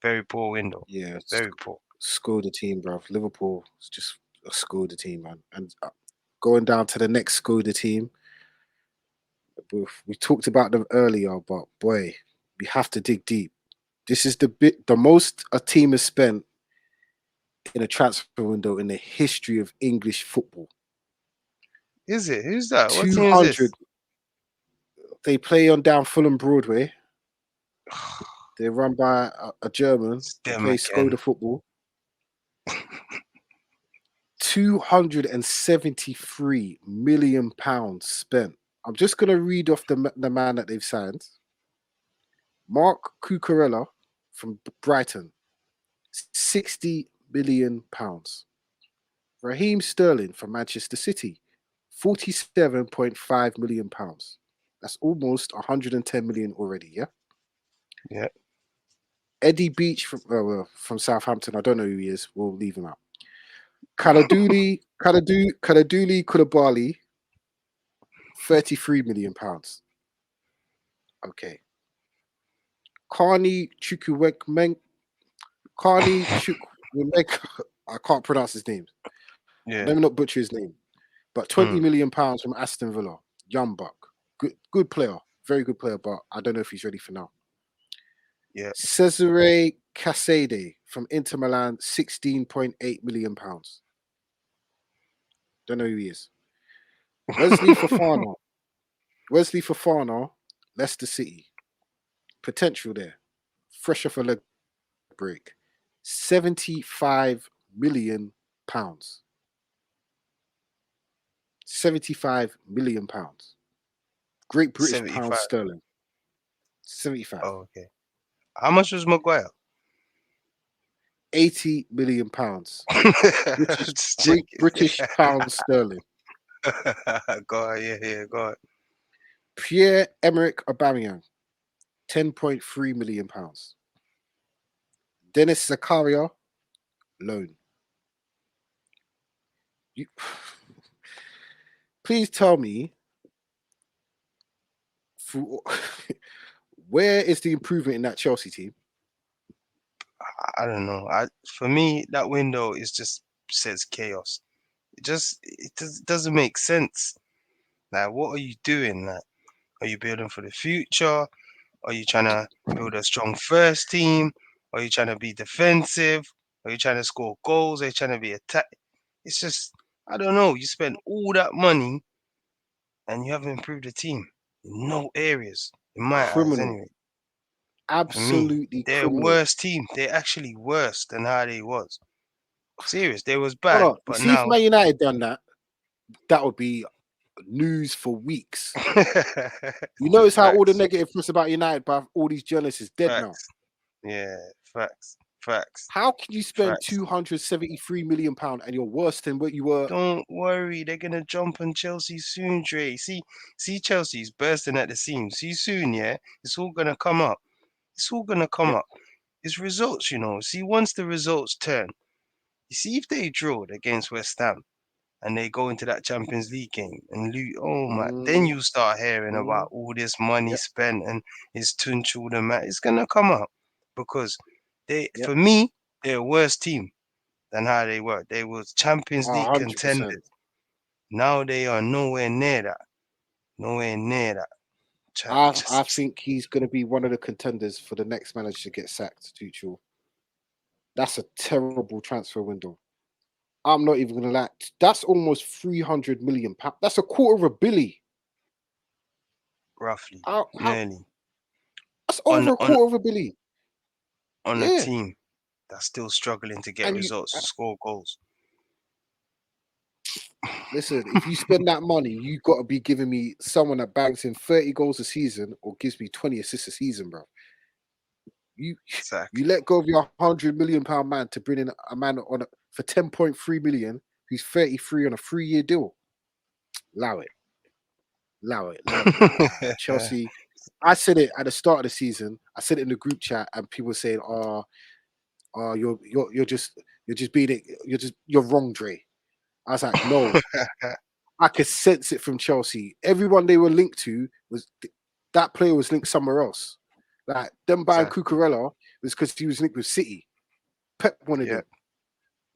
Very poor window. Yeah, Very poor. school the team, bro. Liverpool is just a school the team, man. And going down to the next school the team, we talked about them earlier, but boy, we have to dig deep. This is the most a team has spent in a transfer window in the history of English football. Is it? Who's that? What team is this? 200. They play on down Fulham Broadway. They're run by a German. It's They them play again. Skoda football. 273 million pounds spent. I'm just gonna read off the man that they've signed. Mark Cucurella from Brighton, 60 million pounds. Raheem Sterling from Manchester City, 47.5 million pounds. That's almost 110 million already. Yeah. Yeah. Eddie Beach from Southampton. I don't know who he is. We'll leave him out. Kaladuli Kulabali, 33 million pounds. Okay. Carney Chukwuemeka. Carney Chukwuemeka. I can't pronounce his name. Yeah. Let me not butcher his name. But 20 Mm. million pounds from Aston Villa. Young buck. Good player. Very good player, but I don't know if he's ready for now. Yeah. Cesare Casade from Inter Milan, 16.8 million pounds. Don't know who he is. Wesley Fofana. Wesley Fofana, Leicester City. Potential there. Fresh off a leg break. £75 million. £75 million. Great British pound 75. sterling. 75. Oh, okay. How much was Maguire? £80 million. British Just Great checking. British pound sterling. Go on, yeah, go on. Pierre-Emerick Aubameyang, £10.3 million. Dennis Zakaria, loan. You, please tell me, for, where is the improvement in that Chelsea team? I don't know. For me, that window is just says chaos. It doesn't make sense. Like, what are you doing? Like, are you building for the future? Are you trying to build a strong first team? Are you trying to be defensive? Are you trying to score goals? Are you trying to be attack? It's just, I don't know. You spend all that money and you haven't improved the team in no areas, in my eyes Criminal. anyway. For me, Absolutely they're criminal. worse team. They're actually worse than how they was. Serious. They was Hold bad, on. You but see, if now Man United done that, that would be news for weeks. You notice how all the facts, negative press about United by all these journalists is dead now. facts. Yeah, facts, How can you spend facts. £273 million and you're worse than what you were? Don't worry, they're gonna jump on Chelsea soon, Dre. See, Chelsea's bursting at the seams. See soon, yeah. It's all gonna come up. It's all gonna come Yep. up. It's results, you know. See, once the results turn, you see if they drawed against West Ham and they go into that Champions League game and lose, oh my, then Mm, you start hearing about mm, all this money yep. spent and it's Tunchul the man. It's gonna come up because Yep. for me, they're a worse team than how they were. They was Champions League 100%. contenders. Now they are nowhere near that. Nowhere near that. I Just think he's going to be one of the contenders for the next manager to get sacked, Tuchel. That's a terrible transfer window. I'm not even going to lie. That's almost £300 million. That's a quarter of a billy. roughly, How nearly that's on over a on quarter of a billy. on a Yeah, team that's still struggling to get and you results, score goals. listen. If you spend that money, you got to be giving me someone that bangs in 30 goals a season or gives me 20 assists a season, bro. You you Exactly. let go of your £100 million man to bring in a man for 10.3 million who's 33 on a 3-year deal. Allow it, allow it. Chelsea. I said it at the start of the season. I said it in the group chat, and people were saying, "Oh, you're just being it. You're wrong, Dre." I was like, "No, I could sense it from Chelsea. Everyone they were linked to was that player was linked somewhere else. Like them buying Exactly. Cucurella was because he was linked with City. Pep wanted Yeah, him.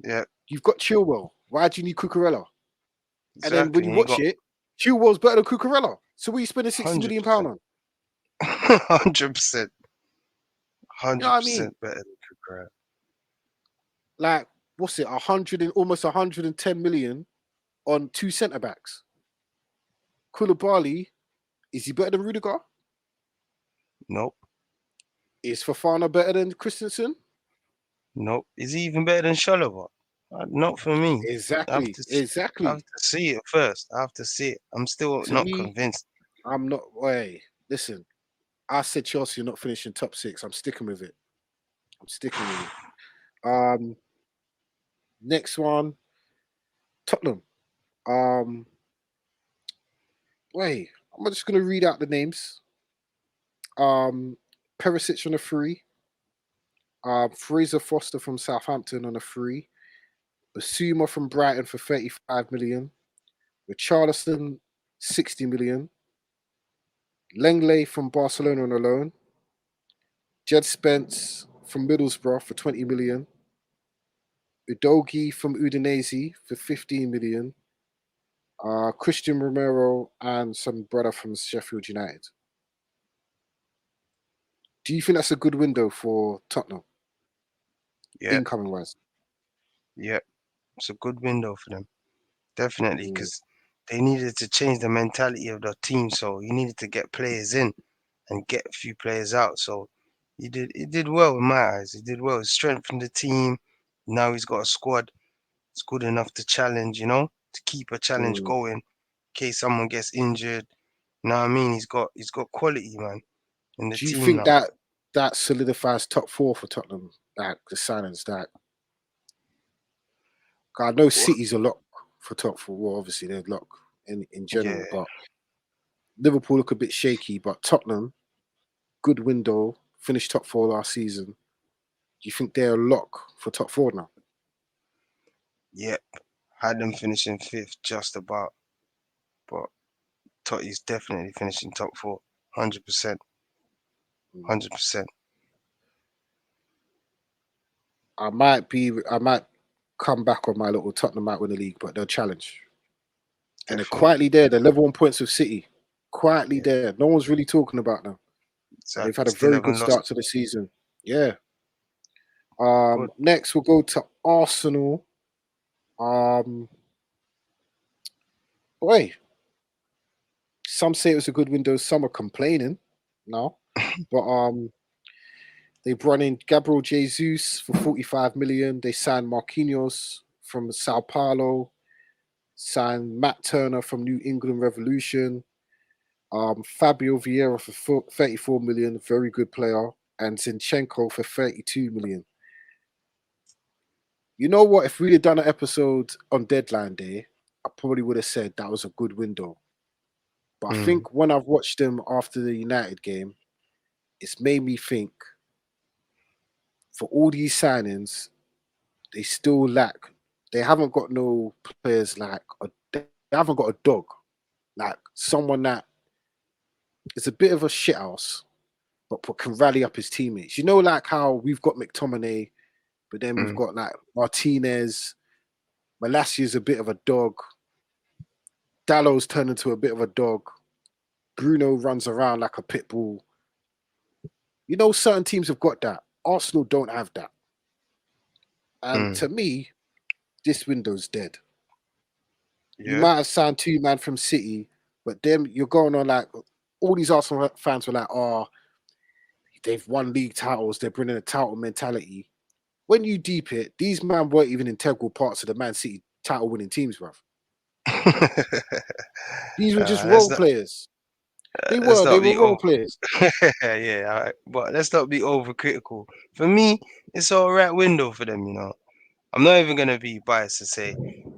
yeah, You've got Chilwell. Why do you need Cucurella? And then when exactly. you And you watch got it, Chilwell's better than Cucurella. So what are you spending 60 million pound 100%, on? 100%, You know hundred what I mean? percent better than Kukurea. Like, what's it? 100 and almost 110 million on two centre backs. Koulibaly, is he better than Rudiger? Nope, Is Fafana better than Christensen? nope. Is he even better than Shalova? Not for me. I have Exactly, to, I have exactly. to see it first. I have to see it. I'm still To not me, convinced. I'm not. Way. Listen, I said Chelsea are not finishing top six. I'm sticking with it. I'm sticking with it. Um, Next one, Tottenham. Um, Wait, I'm just gonna read out the names. Um, Perisic on a free. Fraser Foster from Southampton on a free. Basuma from Brighton for 35 million. Richarlison, 60 million. Lenglet from Barcelona on a loan. Jed Spence from Middlesbrough for 20 million. Udogi from Udinese for 15 million. Christian Romero and some brother from Sheffield United. Do you think that's a good window for Tottenham, Yeah, incoming wise? yeah. It's a good window for them, definitely, Mm, because they needed to change the mentality of the team. So you needed to get players in and get a few players out. So He did well in my eyes. He did well. He strengthened the team. Now he's got a squad. It's good enough to challenge, to keep a challenge Mm. going in case someone gets injured. You know what I mean? He's got quality, man, in the Do you team think now. that solidifies top four for Tottenham? Like the signings that 'cause I know Well, City's a lock for top four. Well, obviously they're lock in yeah, general, but Liverpool look a bit shaky. But Tottenham, good window, finished top four last season. Do you think they're a lock for top four now? yep. Had them finishing fifth, just about, but Totty's definitely finishing top four, 100%, Mm. 100%. I might come back on my little Tottenham might win the league, but they'll challenge. And they're quietly Definitely. there. They're level on points with City. Quietly Yeah, there. No one's really talking about them. But they've exactly. had a Still very good haven't lost. start to the season. Yeah. Good. Next we'll go to Arsenal. Um, boy, some say it was a good window, some are complaining now. But they brought in Gabriel Jesus for 45 million. They signed Marquinhos from Sao Paulo, signed Matt Turner from New England Revolution, Fabio Vieira for 34 million, very good player, and Zinchenko for 32 million. You know what? If we'd have done an episode on deadline day, I probably would have said that was a good window. But I Mm, think when I've watched them after the United game, it's made me think for all these signings, they still lack. They haven't got no players they haven't got a dog, like someone that is a bit of a shithouse, but can rally up his teammates. You know, like how we've got McTominay, but then we've mm, got like Martinez. Malassia's a bit of a dog. Dallow's turned into a bit of a dog. Bruno runs around like a pit bull. You know, certain teams have got that. Arsenal don't have that. And mm. to me, this window's dead. You Yeah. might have signed two man from City, but them you're going on like all these Arsenal fans were like, oh, they've won league titles, they're bringing a title mentality. When you deep it, these man weren't even integral parts of the Man City title winning teams, bruv. These were just let's role not players. let's They not were be role over. players. Yeah, all right. But let's not be overcritical. For me, it's all right window for them. I'm not even gonna be biased and say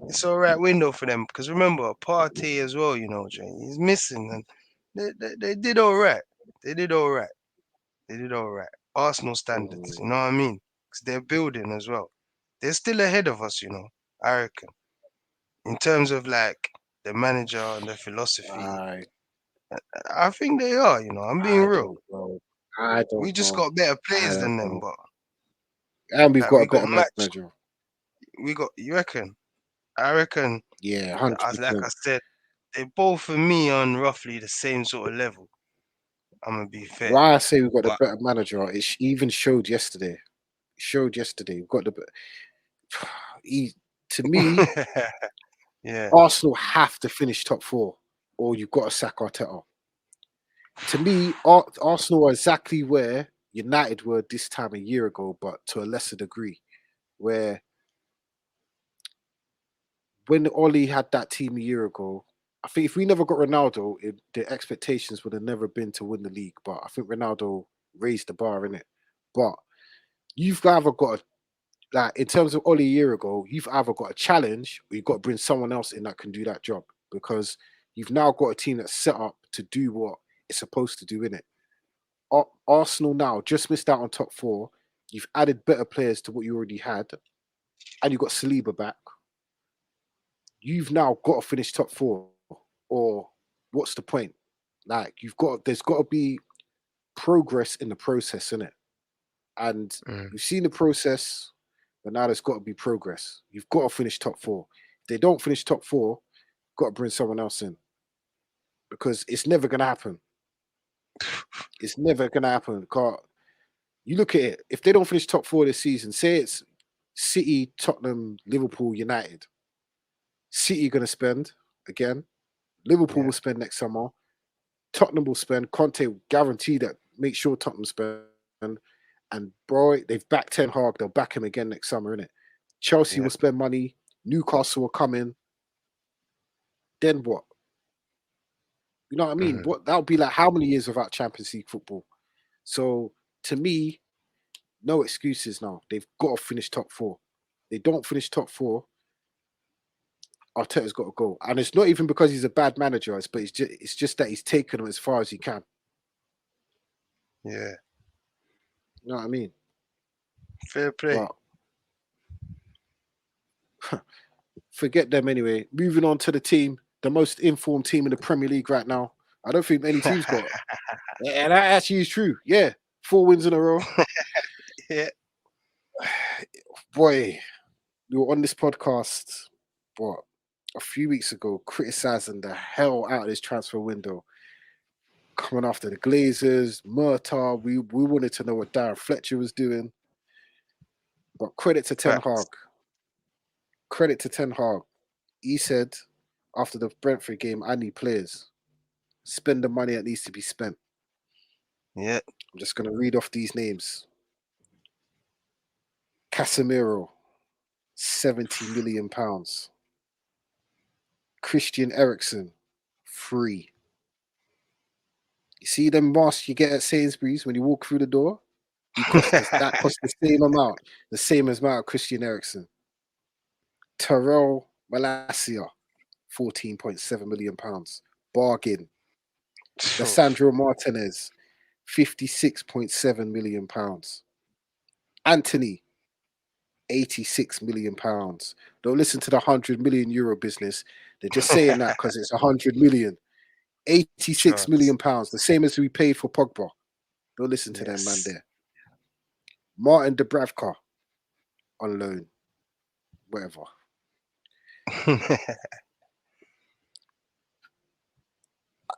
it's all right window for them because remember Partey as well. Jay, he's missing, and they did all right. They did all right. They did all right. Arsenal standards, you Mm, know what I mean? Because they're building as well. They're still ahead of us. I reckon in terms of like the manager and the philosophy. I I think they are. I'm being I real. don't know. I We don't just know. got better I players don't than them, know. but And we've like got we a got better match. manager. We got. You reckon? I reckon. Yeah, hundred As like I percent. said, they both for me on roughly the same sort of level. I'm gonna be fair, Why I say we've got a but better manager, even showed yesterday. It showed yesterday. We've got he, to me, yeah, Arsenal have to finish top four, or you've got to sack Arteta. To me, Arsenal are exactly where United were this time a year ago, but to a lesser degree. Where when Oli had that team a year ago, I think if we never got Ronaldo, the expectations would have never been to win the league. But I think Ronaldo raised the bar in it. But you've either got like in terms of Oli a year ago, you've either got a challenge or you've got to bring someone else in that can do that job because you've now got a team that's set up to do what it's supposed to do in it. Arsenal now just missed out on top four. You've added better players to what you already had, and you've got Saliba back. You've now got to finish top four, or what's the point? There's got to be progress in the process, in it, and mm. we've seen the process, but now there's got to be progress. You've got to finish top four. If they don't finish top four, got to bring someone else in because it's never going to happen. It's never going to happen. 'Cause you look at it. If they don't finish top four this season, say it's City, Tottenham, Liverpool, United. City going to spend again. Liverpool Yeah, will spend next summer. Tottenham will spend. Conte will guarantee that. Make sure Tottenham spend. And bro, they've backed Ten Hag. They'll back him again next summer, innit? Chelsea will Yep. spend money. Newcastle will come in. Then what? You know what I mean? Mhm. What that would be like? How many years without Champions League football? So to me, no excuses now. They've got to finish top four. They don't finish top four. Arteta's got to go, and it's not even because he's a bad manager. But it's just that he's taken them as far as he can. Yeah. You know what I mean? Fair play. But forget them anyway. Moving on to the team, the most informed team in the Premier League right now. I don't think many teams got, and that actually is true. Yeah, 4 wins in a row. Yeah. Boy, we were on this podcast, what, a few weeks ago, criticizing the hell out of this transfer window. Coming after the Glazers, Murtaugh, we wanted to know what Darren Fletcher was doing. But credit to Ten Hag. Facts. Credit to Ten Hag. He said after the Brentford game, I need players. Spend the money that needs to be spent. Yeah. I'm just going to read off these names. Casemiro, £70 million. Christian Eriksen, free. You see them masks you get at Sainsbury's when you walk through the door? That cost the same amount. The same amount of Christian Eriksen. Terrell Malacia, £14.7 million. Bargain. Lissandro Martinez, £56.7 million. Anthony, £86 million. Don't listen to the €100 million business. They're just saying that because it's 100 million. 86 million Trust. pounds, the same as we paid for Pogba. Don't listen to them, man. Yes. There, Martin Dubravka on loan, whatever.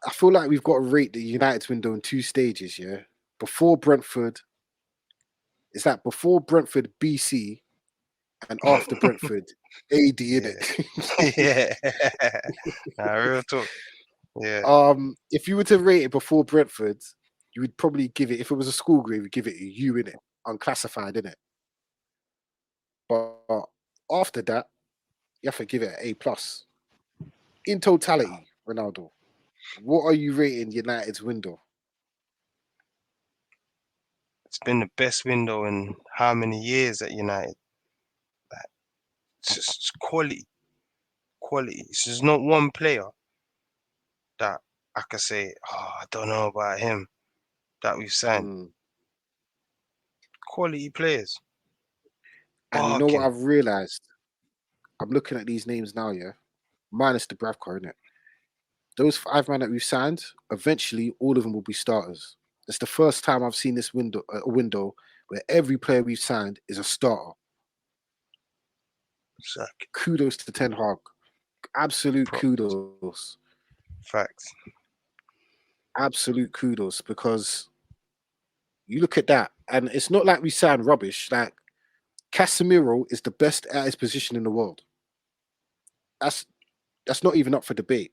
I feel like we've got to rate the United window in 2 stages. Yeah, before Brentford, is that before Brentford BC and after Brentford AD in Yeah. it. Yeah. Nah, real talk. Yeah. If you were to rate it before Brentford, you would probably give it, if it was a school grade, we'd give it a U in it, unclassified in it. But after that, you have to give it an A plus. In totality, Ronaldo, what are you rating United's window? It's been the best window in how many years at United? Like, it's just quality. Quality. It's just not one player that I could say, oh, I don't know about him that we've signed. Mm. Quality players. And you know what Bargain. I've realized? I'm looking at these names now, yeah, minus the Bravcar in it. Those 5 men that we've signed, eventually all of them will be starters. It's the first time I've seen this window where every player we've signed is a starter. Exactly. Kudos to Ten Hag. Absolute Pro. kudos. Facts. Absolute kudos, because you look at that and it's not like we signed rubbish. Like, Casemiro is the best at his position in the world. That's that's not even up for debate.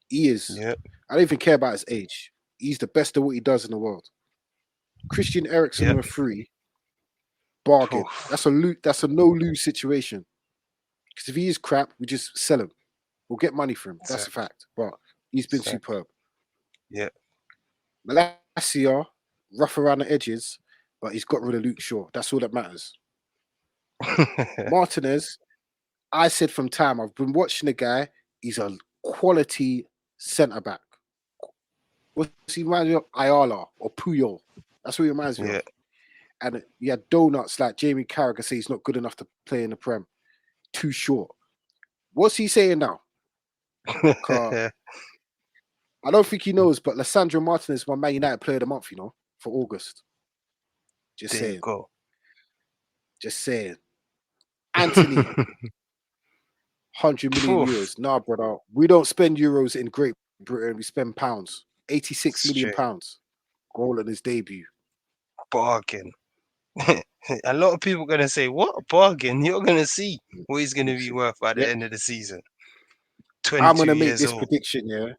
He is. Yep. I don't even care about his age. He's the best at what he does in the world. Christian Eriksen on Yep. a free, bargain. Oof. That's a no lose situation. Because if he is crap, we just sell him. We'll get money for him. That's a Exactly. fact. But he's been Exactly. superb. Yep. Malacia, rough around the edges, but he's got rid of Luke Shaw. That's all that matters. Martinez, I said from time, I've been watching the guy. He's a quality centre back. What's he reminds me of? Ayala or Puyol. That's what he reminds me of. Yeah. And he had donuts like Jamie Carragher say he's not good enough to play in the Prem. Too short. What's he saying now? 'Cause I don't think he knows, but Lissandro Martinez is my Man United player of the month, for August. Just There you saying. go. Just saying. Anthony, €100 million. Poof. Nah, brother. We don't spend euros in Great Britain. We spend pounds. 86 million Straight pounds. Goal on his debut. bargain. A lot of people gonna say, "What a bargain!" You're gonna see what he's gonna be worth by the Yeah. end of the season. I'm 22 gonna make years this old. prediction, yeah.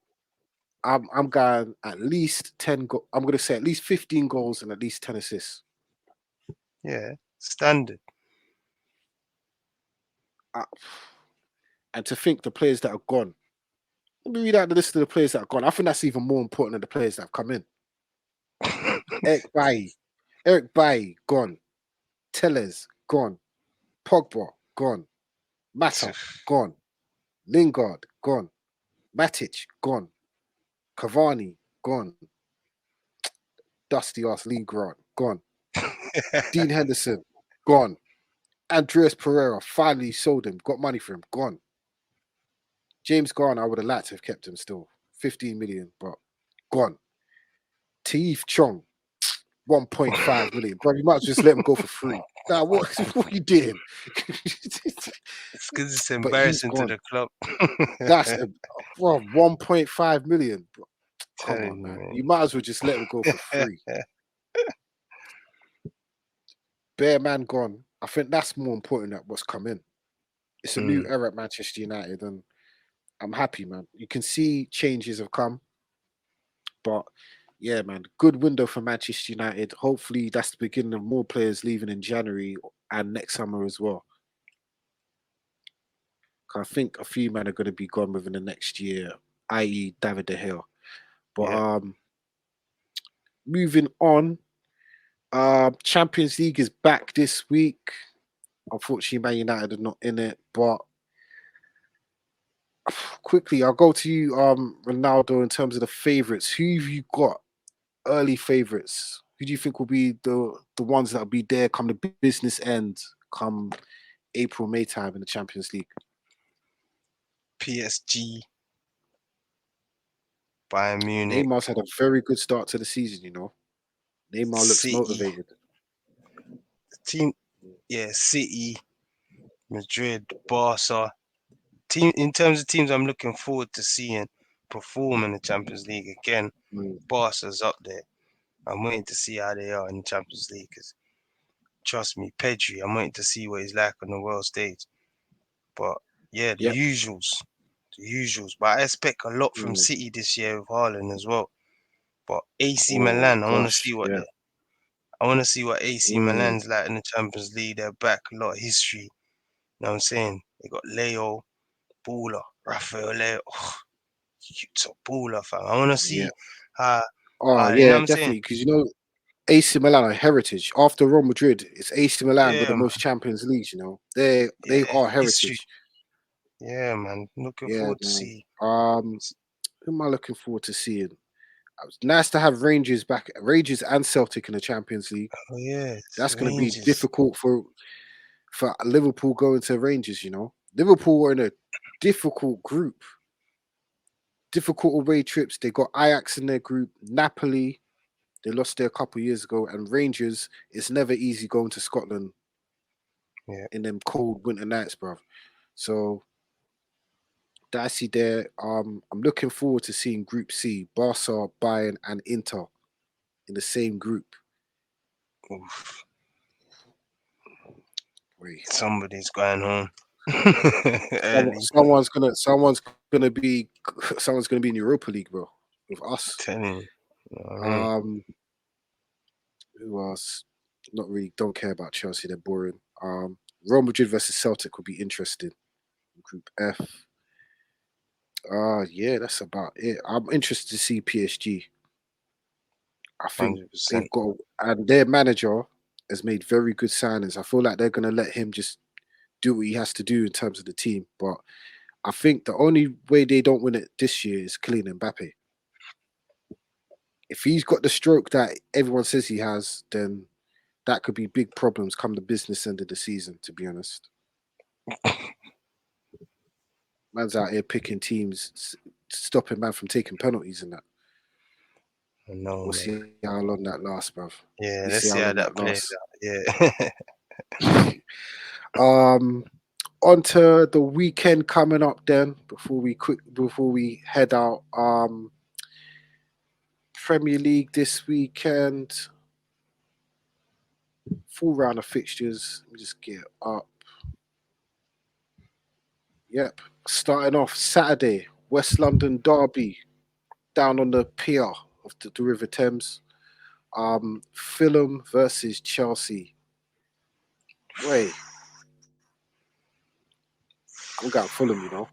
I'm going at least 10 I'm gonna say at least 15 goals and at least 10 assists. Yeah, standard. Uh, and to think the players that are gone. Let me read out the list of the players that are gone. I think that's even more important than the players that have come in. Eric Eric Bailly, gone. Tellez, gone. Pogba, gone. Mata, gone. Lingard, gone. Matic, gone. Cavani, gone. Dusty ass Lee Grant, gone. Dean Henderson, gone. Andreas Pereira, finally sold him, got money for him, gone. James Garner, I would have liked to have kept him still. 15 million, but gone. Taif Chong, 1.5 million. Bro, you might as well just let him go for free. Nah, what are you doing? It's because it's But he's embarrassing to gone. the club. That's a bro, 1.5 million. Bro, come on, Telling man. you, You might as well just let him go for man. free. Bear man gone. I think that's more important than what's come in. It's a new Mm, era at Manchester United, and I'm happy, man. You can see changes have come, but yeah, man, good window for Manchester United. Hopefully, that's the beginning of more players leaving in January and next summer as well. 'Cause I think a few men are going to be gone within the next year, i.e., David De Gea. But yeah. moving on, Champions League is back this week. Unfortunately, Man United are not in it. But quickly, I'll go to you, Ronaldo, in terms of the favourites. Who have you got early favourites? Who do you think will be the ones that will be there come the business end, come April, May time in the Champions League? PSG, Bayern Munich, Neymar's had a very good start to the season, you know. Neymar looks City, motivated. team, yeah, City, Madrid, Barca. Team in terms of teams, I'm looking forward to seeing perform in the Champions League again. Mm, Barca's up there. I'm waiting to see how they are in the Champions League. 'Cause trust me, Pedri, I'm waiting to see what he's like on the world stage. But yeah, yep. the usuals. But I expect a lot from Mm. City this year with Haaland as well. But AC Oh Milan, gosh, yeah. I want to see what AC Mm, Milan's like in the Champions League. They're back, a lot of history. You know what I'm saying? They got Leo, Baller, Rafael Leo. Oh, it's a baller, fam. I want to yeah. see how, Oh you know yeah, what I'm saying? definitely. Because you know, AC Milan are heritage. After Real Madrid, it's AC Milan with Yeah, the man. most Champions Leagues. You know, they Yeah, are history. heritage. Yeah, man. Looking Yeah, forward to man. see. Who am I looking forward to seeing? It's nice to have Rangers back, Rangers and Celtic in the Champions League. Oh yeah, it's That's going to be Rangers. difficult for Liverpool going to Rangers. You know, Liverpool were in a difficult group, difficult away trips. They got Ajax in their group, Napoli. They lost there a couple of years ago, and Rangers. It's never easy going to Scotland Yeah. in them cold winter nights, bruv. So dicey there. I'm looking forward to seeing Group C, Barca, Bayern, and Inter in the same group. Oof. Wait, Somebody's going home early. someone's gonna be someone's gonna be in Europa League, bro, with us. Telling you. You know what I mean? Um, who else? Not really. Don't care about Chelsea. They're boring. Real Madrid versus Celtic would be interesting. Group F. Yeah, that's about it. I'm interested to see PSG. I think they've 100%. got, and their manager has made very good signings. I feel like they're going to let him just do what he has to do in terms of the team. But I think the only way they don't win it this year is Kylian Mbappe. If he's got the stroke that everyone says he has, then that could be big problems come the business end of the season, to be honest. Man's out here picking teams, stopping man from taking penalties and that. I know, We'll man. see how long that lasts, bruv. Yeah, We let's see see how how long that that plays lasts. out. Yeah. Um, onto the weekend coming up then before we head out. Premier League this weekend, full round of fixtures. Let me just get it up. Yep. Starting off Saturday, West London Derby down on the pier of the River Thames. Fulham versus Chelsea. Wait, I'm going Fulham.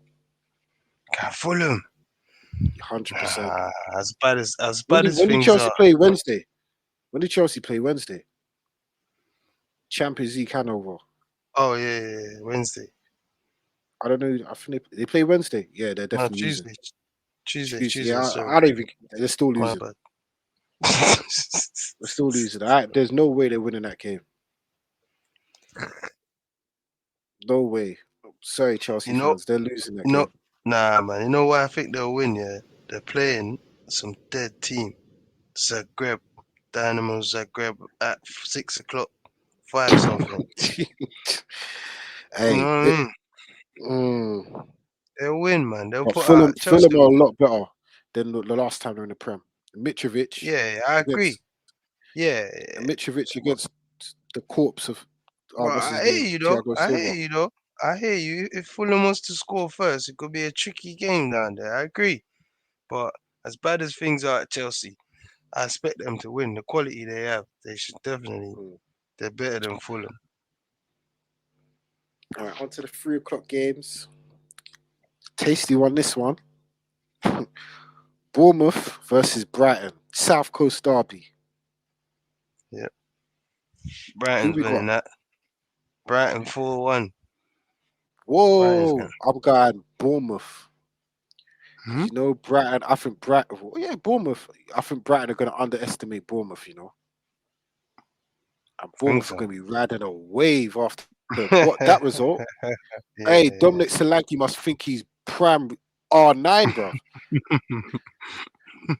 100%. Nah, as When bad did as when did things Chelsea are. play Wednesday? When did Chelsea play Wednesday? Champions League hangover. Oh yeah, Wednesday. I don't know. I think they play Wednesday. Yeah, they're No, definitely losing. Tuesday. Tuesday, Tuesday. Tuesday. Yeah, Sorry, I don't even. They're still my losing. bad. They're still losing. There's no way they're winning that game. No way. Sorry, Chelsea You know, fans. They're losing that you know, game. nah, man. You know why I think they'll win? Yeah, they're playing some dead team. Zagreb, Dynamo Zagreb at 6 o'clock, 5 something. You know Hey, what I mean? mm, They'll win, man. They'll but put out Chelsea. Fulham are a lot better than the last time they're in the Prem. Mitrovic Yeah, I agree. against Yeah, Mitrovic but, against the corpse of what's I his hear name, you though. Thiago I hear Silva. you though. I hear you. If Fulham wants to score first, it could be a tricky game down there. I agree. But as bad as things are at Chelsea, I expect them to win. The quality they have, they should definitely. Mm. They're better than Fulham. All right, on to the 3 o'clock games. Tasty one. This one. Bournemouth versus Brighton. South Coast Derby. Yeah, Who Brighton's we got? winning that. Brighton 4-1. Brighton's gonna. Whoa, I'm going Bournemouth. Hmm? Because Brighton, I think Brighton, well, yeah, Bournemouth. I think Brighton are going to underestimate Bournemouth. And Think Bournemouth are so. going to be riding a wave after what that result. Hey, Yeah. Dominic Solanke must think he's prime R9, bro.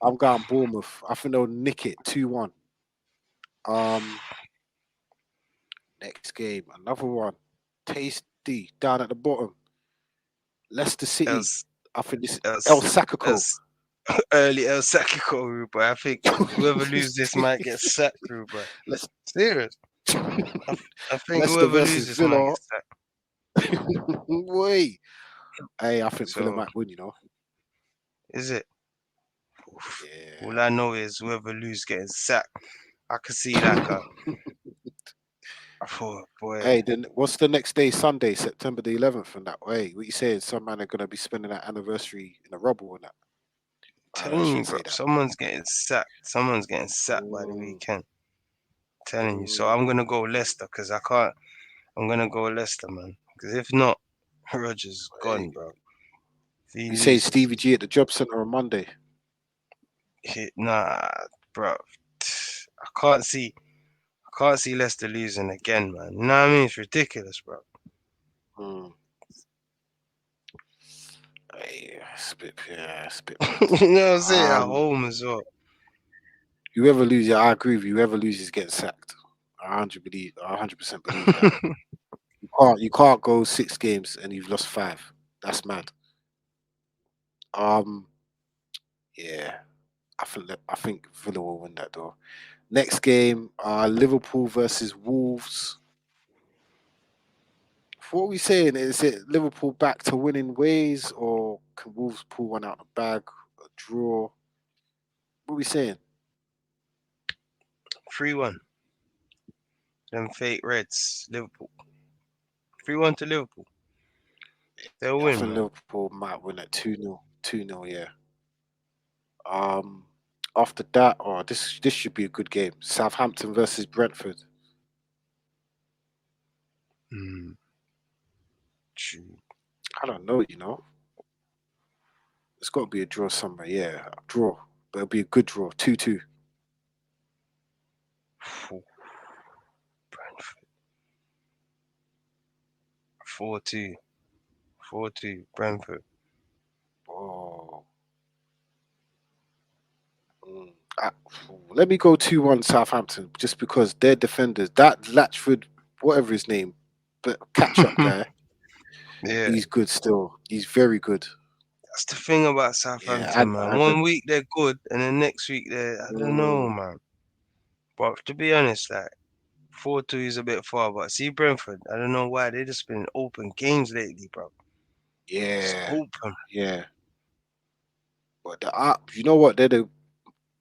I'm going Bournemouth. I think they'll nick it 2-1. Um, Next game, another one. Tasty down at the bottom. Leicester City. Else, I think this El else, Sacco. else. Early El Sacco, Ruba. I think whoever loses this might get sacked, Ruba. Let's Serious. I think Leicester whoever versus loses might Villa. get sacked. Wait. Hey, I think Villa So might win. is it? Oof. All Yeah. I know is whoever loses getting sacked. I could see like a oh boy. Hey, then what's the next day? Sunday, September the 11th, and that way. What you saying? Some man are gonna be spending that anniversary in the rubble and that. I Telling you, shouldn't bro. say that. Someone's getting sacked. Someone's getting sacked by the Mm, weekend. Telling you. So I'm mm. gonna go Leicester because I can't. I'm gonna go Leicester, man. Because if not, Rogers Hey, gone, bro. If he you say loses, Stevie G at the job center on Monday? nah, bro. I can't see. I can't see Leicester losing again, man. You know what I mean? It's ridiculous, bro. Mm. Hey, it's a bit mad. You know what I'm saying? At Um, home as well. Whoever loses, I agree with you. Whoever loses gets sacked. I 100% believe that. You can't go 6 games and you've lost 5. That's mad. Um, yeah, I think Villa will win that though. Next game, Liverpool versus Wolves. What are we saying? Is it Liverpool back to winning ways, or can Wolves pull one out of the bag? A draw? What are we saying? 3-1. Them fake Reds, Liverpool. 3-1 to Liverpool. They'll I win, think man. Liverpool might win at 2-0. 2-0, yeah. Um, After that, this should be a good game. Southampton versus Brentford. Mm, true. I don't know. It's got to be a draw somewhere. Yeah, a draw. But it'll be a good draw. 2-2. Phew, Brentford. 4-2. 4-2. Brentford. Oh. Mm. I- Let me go 2-1 Southampton just because their defenders, that Latchford, whatever his name, but catch up guy, Yeah. he's good still. He's very good. That's the thing about Yeah, Southampton, man. and One week they're good, and the next week I don't know, mm, man. But to be honest, like 4-2 is a bit far. But see Brentford, I don't know why they just been open games lately, bro. Just yeah, open. yeah. But you know what? They're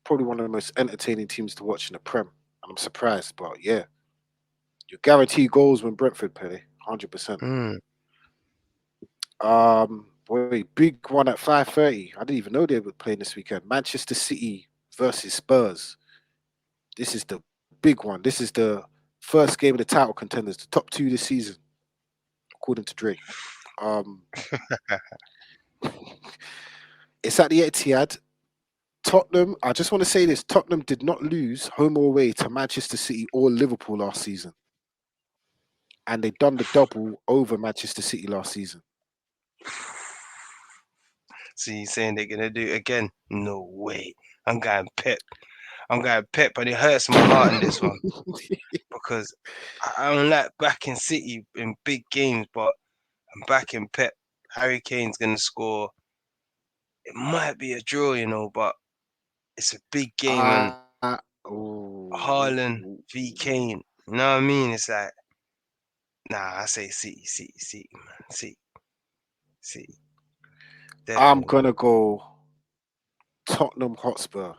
probably one of the most entertaining teams to watch in the Prem. And I'm surprised, but yeah, You guarantee goals when Brentford play, 100%. Mm. Boy, big one at 5:30. I didn't even know they were playing this weekend. Manchester City versus Spurs. This is the big one. This is the first game of the title contenders, the top two this season, according to Dre. Um, it's at the Etihad. Tottenham. I just want to say this: Tottenham did not lose home or away to Manchester City or Liverpool last season, and they done the double over Manchester City last season. So you saying they're gonna do it again? No way. I'm going Pep. I'm going Pep, and it hurts my heart in this one because I don't like backing City in big games, but I'm backing Pep. Harry Kane's gonna score. It might be a draw, but it's a big game and Haaland Oh, v Kane. You know what I mean? It's like, nah, I say City, City, City, man. City, City. I'm Definitely. gonna go Tottenham Hotspur,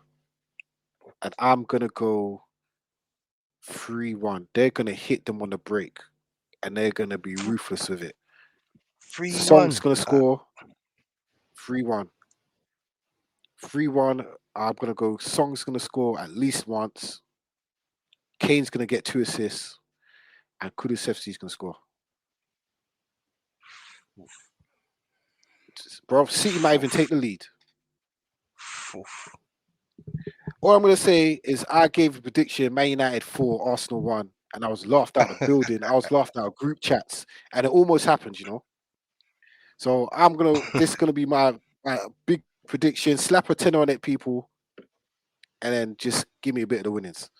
and I'm gonna go 3-1. They're gonna hit them on the break, and they're gonna be ruthless with it. Song's 3-1. gonna score 3-1. 3-1. I'm gonna go. Song's gonna score at least once. Kane's gonna get 2 assists, and Kulusevski's gonna score. Bro, City might even take the lead. All I'm gonna say is I gave a prediction: Man United 4, Arsenal 1, and I was laughed out of the building. I was laughed out of group chats, and it almost happened. So I'm gonna. This is gonna be my big prediction. Slap a 10 on it, people, and then just give me a bit of the winnings.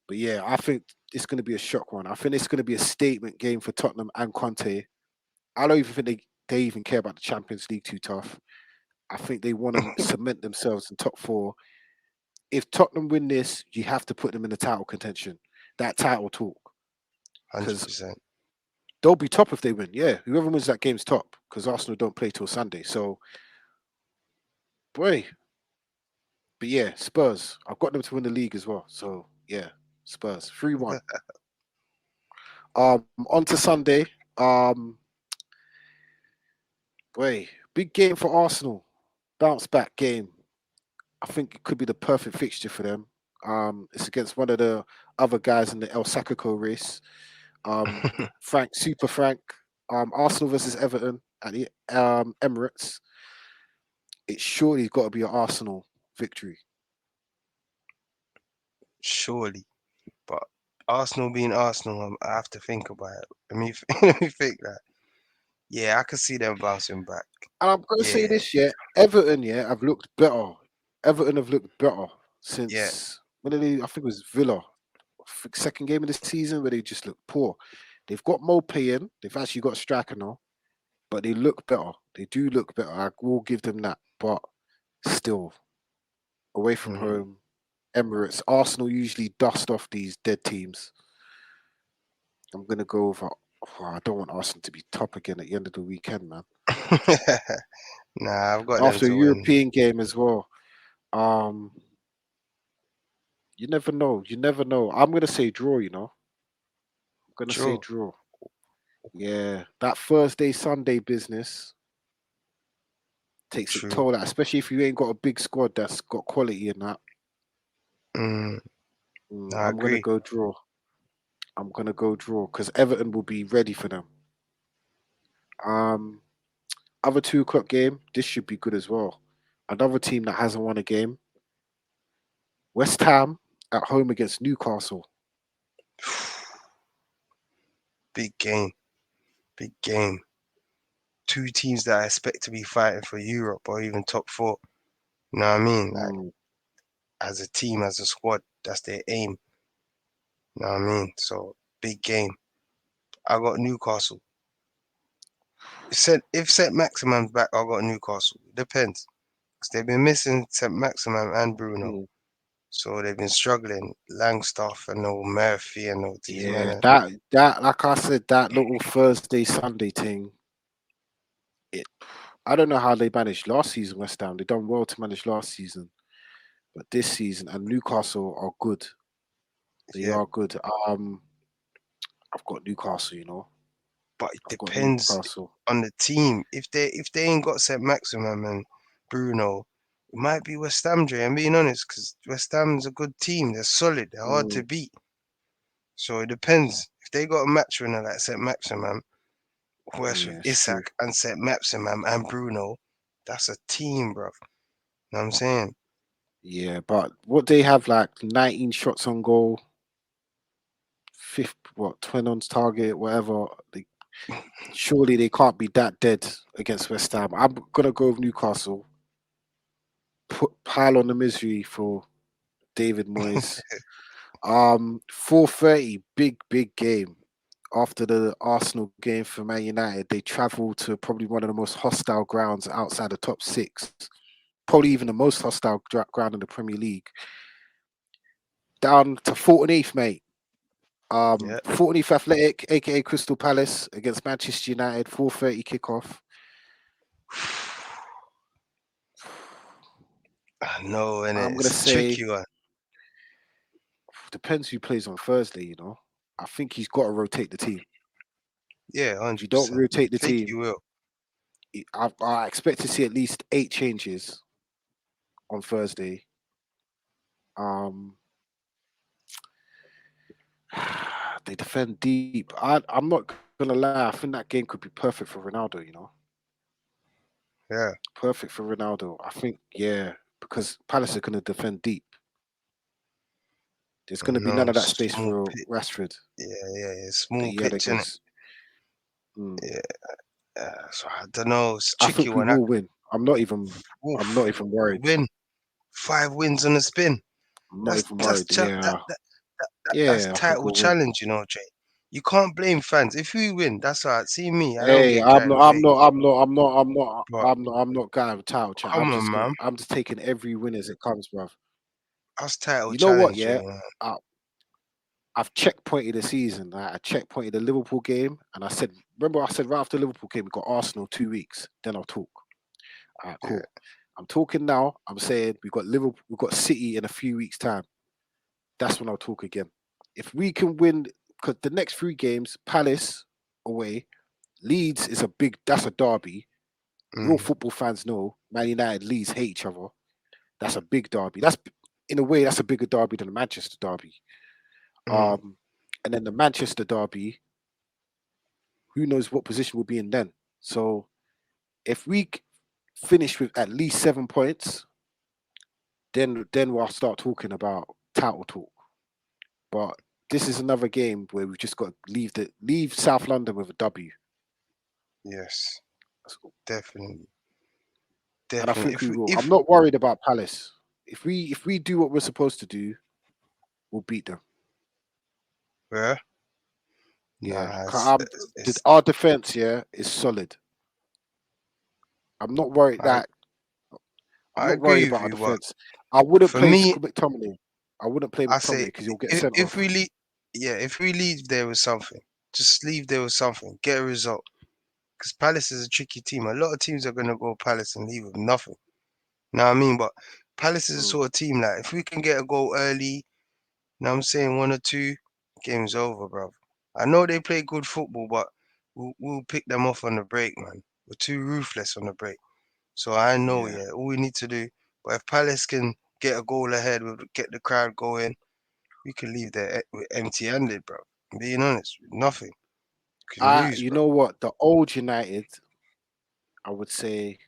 But yeah, I think it's gonna be a shock one. I think it's gonna be a statement game for Tottenham and Conte. I don't even think they even care about the Champions League too tough. I think they want to cement themselves in top four. If Tottenham win this, you have to put them in the title contention, that title talk, because 100%. they'll be top if they win. Yeah, whoever wins that game's top because Arsenal don't play till Sunday. So, boy, but yeah, Spurs. I've got them to win the league as well. So yeah, Spurs 3-1. On to Sunday. Um, boy, big game for Arsenal. Bounce back game. I think it could be the perfect fixture for them. It's against one of the other guys in the El Sacico race. Frank, Super Frank. Arsenal versus Everton at the Emirates. It's surely got to be an Arsenal victory. Surely. But Arsenal being Arsenal, I have to think about it. Let me think that. Yeah, I could see them bouncing back. And I'm gonna say Yeah, this, yeah, Everton, yeah, have looked better. Everton have looked better yeah. since when did they? I think it was Villa, second game of the season where they just looked poor. They've got Mopay in. They've actually got a striker now, but they look better. They do look better. I will give them that. But still, away from Mhm. home, Emirates, Arsenal usually dust off these dead teams. I'm gonna go over. Oh, I don't want Arsenal to be top again at the end of the weekend, man. Nah, I've got them After a to win. European game as well. Um, you never know. You never know. I'm gonna say draw. I'm gonna say True, draw. Yeah, that Thursday Sunday business takes its true. toll out, especially if you ain't got a big squad that's got quality in that. Mm, I I'm gonna agree. go draw. I'm gonna go draw because Everton will be ready for them. Um, other 2 o'clock game. This should be good as well. Another team that hasn't won a game. West Ham at home against Newcastle. Big game, big game. Two teams that I expect to be fighting for Europe or even top four. You know what I mean? Like Mm, as a team, as a squad, that's their aim. You know what I mean? So big game. I got Newcastle. If St. Maximan's back, I got Newcastle. Depends. Because they've been missing St. Maximan and Bruno. mm. So they've been struggling. Langstaff and no Murphy and no these men. Yeah, that like I said, that little Thursday Sunday thing. It, I don't know how they managed last season. West Ham, they done well to manage last season, but this season and Newcastle are good. They Yeah. are good. Um, I've got Newcastle. You know, but it I've got depends Newcastle. on the team. If they ain't got Saint Maximum and Bruno, it might be West Ham. Dre, I'm being honest, because West Ham's a good team. They're solid. They're hard to Mm, beat. So it depends. If they got a match winner like Saint Maximum, whereas with yeah, it's true. Isak and Saint Maximum and Bruno, that's a team, bro. Know what I'm saying? Yeah, but what they have like 19 shots on goal, fifth, what 20 on target, whatever. Surely they can't be that dead against West Ham. I'm gonna go with Newcastle. Put pile on the misery for David Moyes. 4:30, big game. After the Arsenal game for Man United, they travel to probably one of the most hostile grounds outside the top six, probably even the most hostile ground in the Premier League. Down to 14th, mate. Yeah. 14th Athletic, aka Crystal Palace, against Manchester United. 4:30 kickoff. I know, and I'm gonna it's a say tricky one. depends who plays on Thursday. You know, I think he's got to rotate the team. Yeah, If you don't 100%. rotate the Think team, you will. I expect to see at least 8 changes on Thursday. Um, they defend deep. I'm not gonna lie. I think that game could be perfect for Ronaldo. You know, Yeah. perfect for Ronaldo. I think yeah, because Palace are gonna defend deep. There's gonna be none No, of that space small for pitch. Rashford Yeah. that Small he had pitch, innit? against. Mm. Yeah. So I don't know. It's a I tricky think we one. will win. I'm not even. I'm not Oof, even worried. win 5 wins on the spin. I'm not That's even that's worried. cha- Yeah, that's yeah. I think title we'll win. challenge, Jay. You can't blame fans. If we win, that's all right. See me, I don't Hey, get I'm carried not. I'm away. not. I'm not. I'm not. I'm not. But I'm not guy with title chat. come on, man. I'm just taking every win as it comes, bruv. That's title You know what? challenge, Yeah, man. I, I've checkpointed the season. Right? I checkpointed the Liverpool game, and I said, remember, I said right after the Liverpool game, we got Arsenal 2 weeks. Then I'll talk. All right, Yeah. cool. I'm talking now. I'm saying we got Liverpool, we got City in a few weeks' time. That's when I'll talk again. If we can win, because the next 3 games, Palace away, Leeds is a big. That's a derby. Real Mm, football fans know Man United, Leeds hate each other. That's a big derby. That's in a way that's a bigger derby than the Manchester derby. mm, Um, and then the Manchester derby, who knows what position we'll be in then. So if we finish with at least 7 points, then we'll start talking about title talk. But this is another game where we've just got to leave South London with a W. yes, That's- definitely, And I definitely. think If we we, will. I'm if not worried about Palace. If we do what we're supposed to do, we'll beat them. yeah, Yeah, nah, 'Cause it's our defense, yeah, is solid. I'm not worried I that I'm I not worried agree with about our you, but defense. I wouldn't for play me, McTominay. I wouldn't play I McTominay say because he'll get if sent if off. we leave, yeah, if we leave there with something, just leave there with something, get a result. Because Palace is a tricky team. A lot of teams are gonna go Palace and leave with nothing. Know what I mean? But Palace is a Mm, sort of team that if we can get a goal early, know what I'm saying, one or two, game's over, bro. I know they play good football, but we'll pick them off on the break, man. We're too ruthless on the break. So I know, yeah, yeah, all we need to do. But if Palace can get a goal ahead, get the crowd going, we can leave there empty-handed, bro. Being honest, nothing. Can lose, you bro. know what? The old United, I would say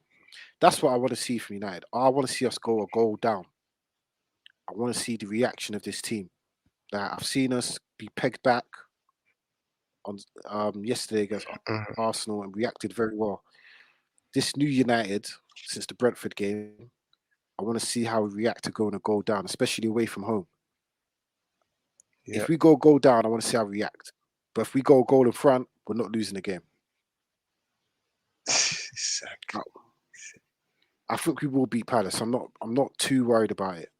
that's what I want to see from United. I want to see us go a goal down. I want to see the reaction of this team. That I've seen us be pegged back on yesterday against Mhm. Arsenal and reacted very well. This new United since the Brentford game, I want to see how we react to going a goal down, especially away from home. Yeah, If we go goal down, I want to see how we react. But if we go goal in front, we're not losing the game. exactly. I I think we will beat Palace. I'm not too worried about it,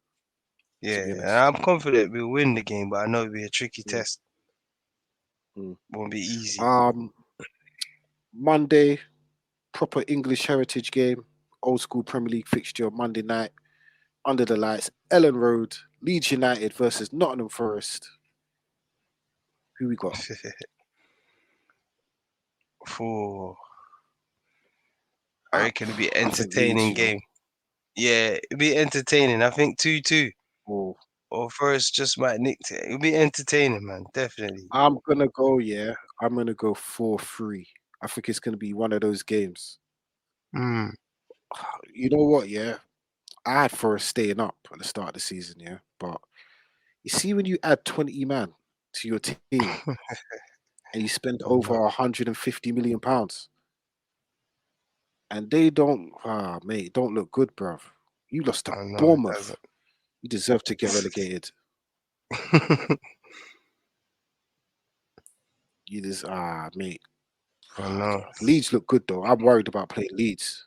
to Yeah, be and honest. I'm confident we'll win the game, but I know it'll be a tricky Mm, test. mm. Won't be easy. Um, Monday, proper English heritage game, old school Premier League fixture Monday night, under the lights, Ellen Road, Leeds United versus Nottingham Forest. Who we got? Oh, I Ah, reckon it'll be I think Leeds, entertaining game. Yeah, it'll be entertaining. I think 2-2 Oh, or first just might nick it. It'll be entertaining, man. Definitely. I'm gonna go. Yeah, I'm gonna go 4-3. I think it's gonna be one of those games. Mm. You know what? Yeah, I had Forest staying up at the start of the season. Yeah, but you see, when you add 20 man to your team and you spend I over know. £150 million, and they don't, mate, don't look good, bruv. You lost to I know it Bournemouth. doesn't. You deserve to get relegated. You just, mate. I know. Leeds look good though. I'm worried about playing Leeds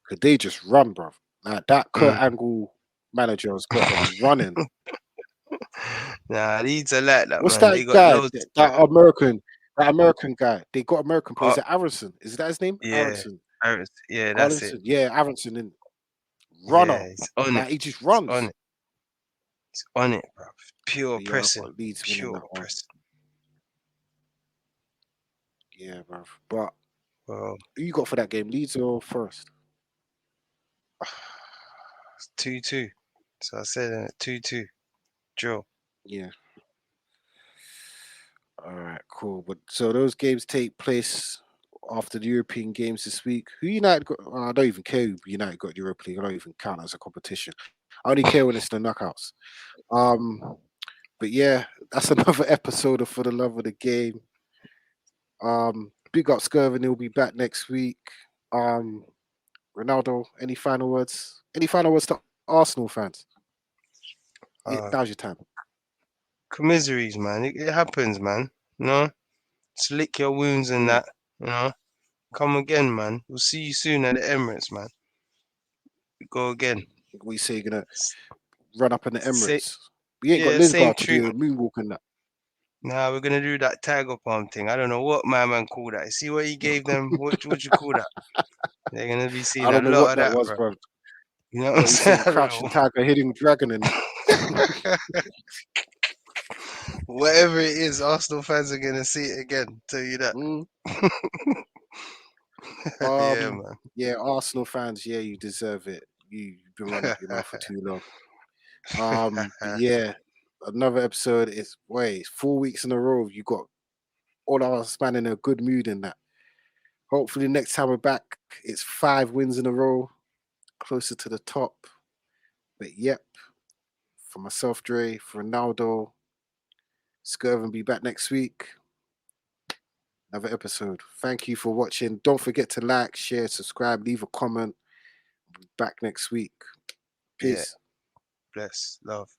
because they just run, bruv. Like that Kurt Mm. Angle manager has got them running. Nah, Leeds are like that, What's man. that They got guy? loads. That American guy. They got American Uh, players. Is it Aronson? Is that his name? yeah, Aronson. Yeah, that's it. Arlinson. Yeah, Aronson. And runner. Yeah, he's on it. Like he just He's on runs. it. He's on it, bro. Pure But yeah, I've pressing. got Leeds winning Pure that one. pressing. Yeah, bruv. But Well, who you got for that game? Leeds or Forest? it's 2-2. So I said 2-2. Draw. Yeah. All right, cool. But so those games take place after the European games this week. Who United got? I don't even care who United got Europa League. I don't even count as a competition. I only care when it's the knockouts. Um, but yeah, that's another episode of For the Love of the Game. Big up Skirvin. He'll be back next week. Um, Ronaldo, any final words? Any final words to Arsenal fans? Uh, Now's your time. Commiseraries, man. It happens, man. You know? Just lick your wounds and Mm. that. You know? Come again, man. We'll see you soon at the Emirates, man. Go again. We say you're gonna run up in the Say, Emirates. We ain't got yeah, same Lingard to treat. do the moonwalk and that. Nah, we're gonna do that tiger palm thing. I don't know what my man called that. See what he gave them? What you call that? They're gonna be I seeing a don't know lot what of that that, was, bro. bro. You know what I'm What you saying? saying? I don't Crouching tiger, hidden dragon, and that. know. Whatever it is, Arsenal fans are gonna see it again. Tell you that. Mm. Yeah, man. Yeah, Arsenal fans, yeah, you deserve it. You've been running up your mouth for too long. But yeah, another episode is wait, 4 weeks in a row. You got all our man in a good mood and that. Hopefully, next time we're back, it's 5 wins in a row, closer to the top. But yep, for myself, Dre, for Ronaldo, Skirvin be back next week. Another episode. Thank you for watching. Don't forget to like, share, subscribe, leave a comment. Back next week. Yeah, Peace. bless, love.